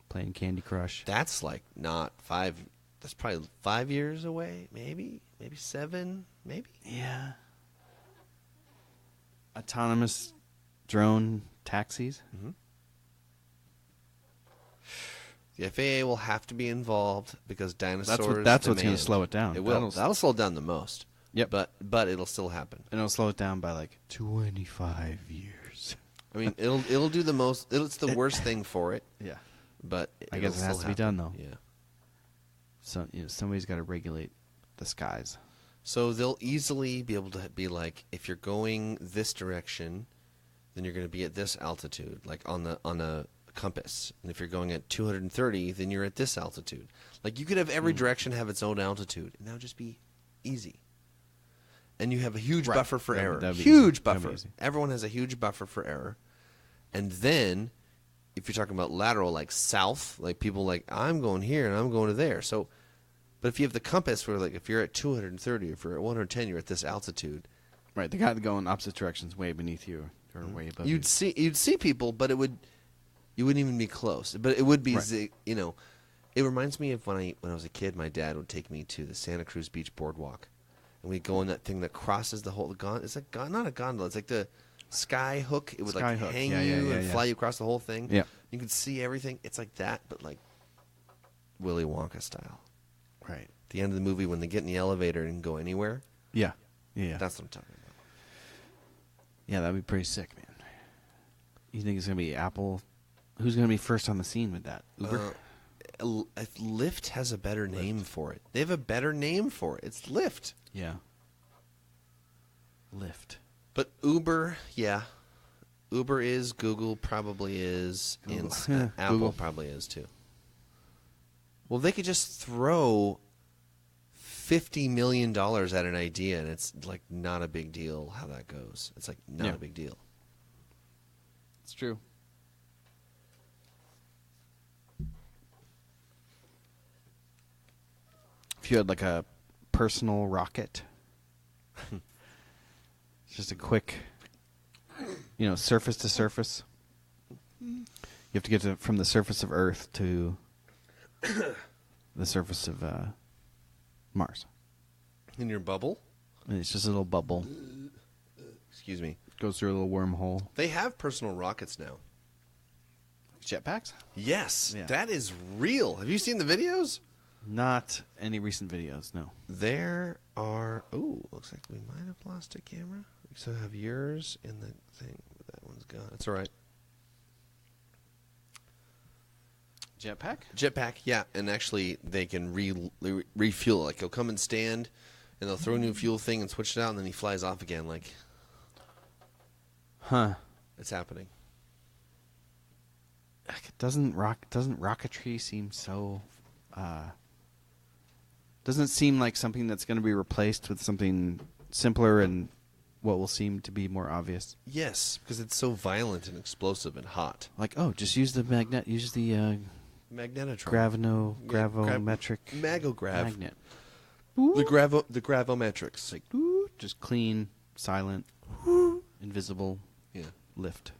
Speaker 1: playing Candy Crush.
Speaker 2: That's like not 5, that's probably 5 years away, maybe 7, maybe.
Speaker 1: Yeah. Autonomous drone taxis.
Speaker 2: The FAA will have to be involved because dinosaurs
Speaker 1: That's what's going
Speaker 2: demand.
Speaker 1: to slow it down.
Speaker 2: It will. That'll slow it down the most.
Speaker 1: Yep.
Speaker 2: But it'll still happen.
Speaker 1: And it'll slow it down by like 25 years.
Speaker 2: I mean, it'll do the most. It's the worst thing for it,
Speaker 1: Yeah.
Speaker 2: but
Speaker 1: I guess it
Speaker 2: it'll
Speaker 1: has
Speaker 2: still
Speaker 1: to be done, though.
Speaker 2: Yeah.
Speaker 1: So somebody's got to regulate the skies.
Speaker 2: So they'll easily be able to be like, if you're going this direction, then you're going to be at this altitude, like on a compass. And if you're going at 230, then you're at this altitude. Like you could have every direction have its own altitude, and that would just be easy. And you have a huge buffer for error.
Speaker 1: That'd be
Speaker 2: Huge
Speaker 1: easy. That'd be
Speaker 2: buffer.
Speaker 1: easy.
Speaker 2: Everyone has a huge buffer for error. And then, if you're talking about lateral, like south, like people like, I'm going here and I'm going to there. So, but if you have the compass where like if you're at 230, if you're at 110, you're at this altitude.
Speaker 1: Right. The guy going opposite directions way beneath you or way above
Speaker 2: You'd see people, but you wouldn't even be close. But it would be,
Speaker 1: Right.
Speaker 2: It reminds me of when I was a kid. My dad would take me to the Santa Cruz Beach boardwalk, and we'd go on that thing that crosses the whole It's like not a gondola. It's like the sky hook. It would
Speaker 1: Sky
Speaker 2: like
Speaker 1: hook.
Speaker 2: hang
Speaker 1: Yeah,
Speaker 2: you
Speaker 1: yeah,
Speaker 2: and
Speaker 1: yeah.
Speaker 2: fly you across the whole thing.
Speaker 1: Yeah.
Speaker 2: You could see everything. It's like that, but like Willy Wonka style.
Speaker 1: Right.
Speaker 2: At the end of the movie, when they get in the elevator and go anywhere,
Speaker 1: Yeah. Yeah.
Speaker 2: that's what I'm talking about.
Speaker 1: Yeah, that'd be pretty sick, man. You think it's going to be Apple? Who's going to be first on the scene with that? Uber?
Speaker 2: Lyft has a better name for it. They have a better name for it. It's Lyft.
Speaker 1: Yeah. Lyft.
Speaker 2: But Uber, yeah. Uber is, Google probably is,
Speaker 1: Google.
Speaker 2: and Apple
Speaker 1: Google.
Speaker 2: probably is too. Well, they could just throw $50 million at an idea, and it's like not a big deal how that goes. It's like not
Speaker 1: Yeah.
Speaker 2: a big deal.
Speaker 1: It's true. If you had like a personal rocket, it's just a quick, surface to surface. You have to get from the surface of Earth to the surface of Mars.
Speaker 2: In your bubble?
Speaker 1: And it's just a little bubble.
Speaker 2: Excuse me.
Speaker 1: Goes through a little wormhole.
Speaker 2: They have personal rockets now.
Speaker 1: Jetpacks?
Speaker 2: Yes,
Speaker 1: Yeah.
Speaker 2: that is real. Have you seen the videos?
Speaker 1: Not any recent videos, no.
Speaker 2: There are. Oh, looks like we might have lost a camera. We still have yours in the thing. That one's gone. It's all right.
Speaker 1: Jetpack?
Speaker 2: Jetpack, yeah. And actually, they can refuel. Like, he'll come and stand, and they'll throw a new fuel thing and switch it out, and then he flies off again. Like,
Speaker 1: Huh.
Speaker 2: it's happening.
Speaker 1: Doesn't rocketry seem so... doesn't it seem like something that's going to be replaced with something simpler and what will seem to be more obvious?
Speaker 2: Yes, because it's so violent and explosive and hot.
Speaker 1: Like, just use the
Speaker 2: Magnetotron.
Speaker 1: gravimetric
Speaker 2: Magograv.
Speaker 1: magnet.
Speaker 2: The gravimetrics.
Speaker 1: Like, just clean, silent, invisible
Speaker 2: Yeah,
Speaker 1: lift.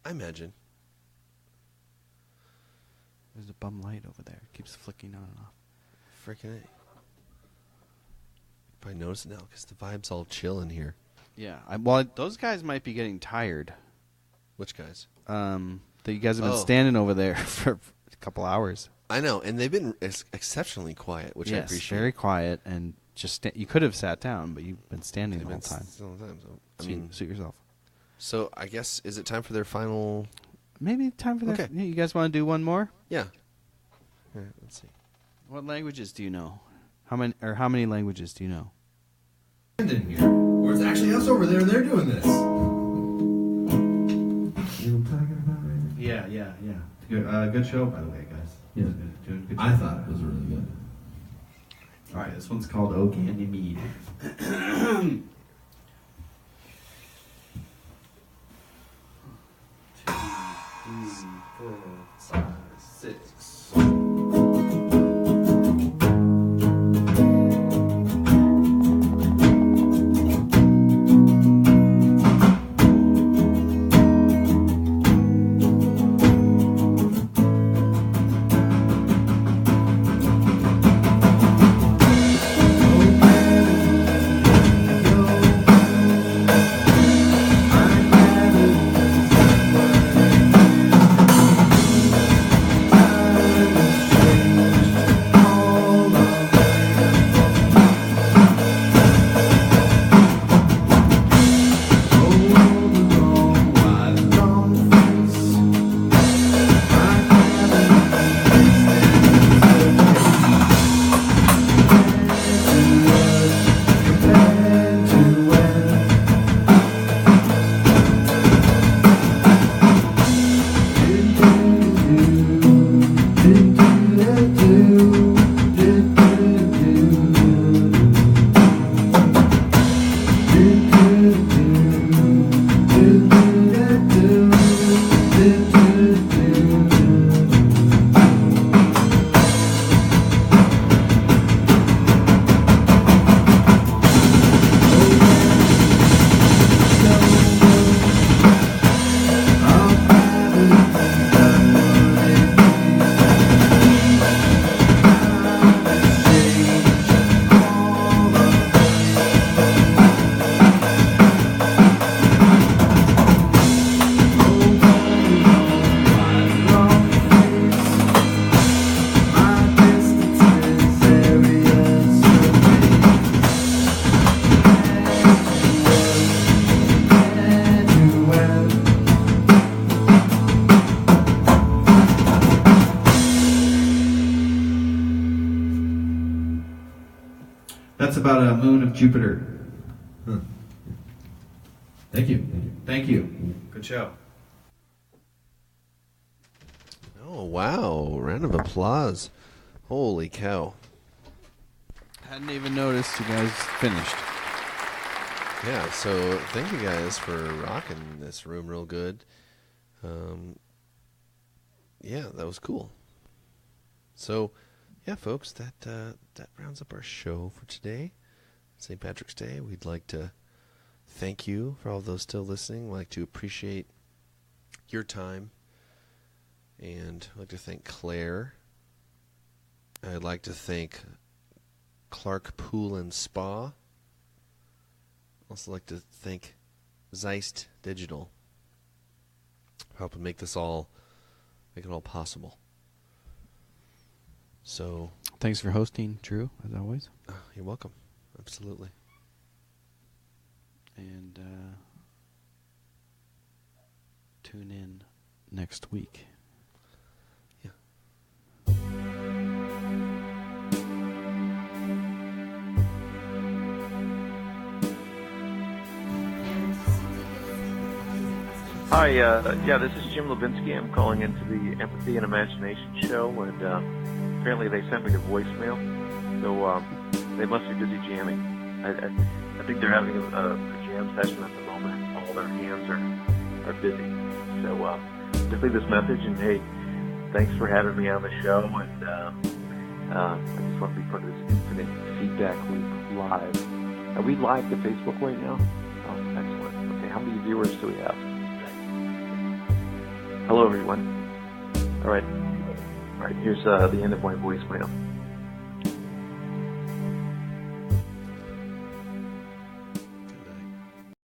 Speaker 2: I imagine.
Speaker 1: There's a bum light over there. It keeps flicking on and off.
Speaker 2: Freaking A. Probably notice it now because the vibe's all chill in here.
Speaker 1: Yeah. Those guys might be getting tired.
Speaker 2: Which guys?
Speaker 1: That you guys have been standing over there for a couple hours.
Speaker 2: I know, and they've been exceptionally quiet, which I
Speaker 1: Yes,
Speaker 2: appreciate.
Speaker 1: very quiet, and just you could have sat down, but you've been standing the whole time.
Speaker 2: So, I mean,
Speaker 1: Suit yourself.
Speaker 2: so I guess, is it time for their final...
Speaker 1: Maybe time for that.
Speaker 2: Okay.
Speaker 1: Yeah, you guys want to do one more?
Speaker 2: Yeah. All right, let's see.
Speaker 1: What languages do you know? How many languages do you know?
Speaker 4: In here, or it's actually us over there, and they're doing this. You know what I'm talking about, right?
Speaker 3: Yeah. Good show, by the way, guys.
Speaker 4: Yeah.
Speaker 3: Doing good.
Speaker 4: I thought it was really good.
Speaker 3: All right, this one's called "Oh Candy Mead." 2, 3, 4, 5, 6. That's about a moon of Jupiter.
Speaker 4: Huh. Thank you.
Speaker 3: Thank you. Good show.
Speaker 2: Oh, wow. Round of applause. Holy cow.
Speaker 1: Hadn't even noticed you guys finished.
Speaker 2: Yeah, so thank you guys for rocking this room real good. Yeah, that was cool. So, yeah, folks, that rounds up our show for today. St. Patrick's Day. We'd like to thank you for all those still listening. We'd like to appreciate your time. And I'd like to thank Claire. I'd like to thank Clark Pool and Spa. Also like to thank Zeist Digital for helping make this all make it all possible. So,
Speaker 1: thanks for hosting, Drew, as always.
Speaker 2: You're welcome. Absolutely.
Speaker 1: And tune in next week.
Speaker 2: Yeah.
Speaker 9: Hi, this is Jim Levinsky. I'm calling into the Empathy and Imagination show, and apparently they sent me the voicemail, so they must be busy jamming. I think they're having a jam session at the moment. All their hands are busy. So just leave this message, and hey, thanks for having me on the show, and I just want to be part of this Infinite Feedback Loop live. Are we live to Facebook right now? Oh, excellent. Okay, how many viewers do we have? Hello, everyone. All right, here's the end of my voicemail.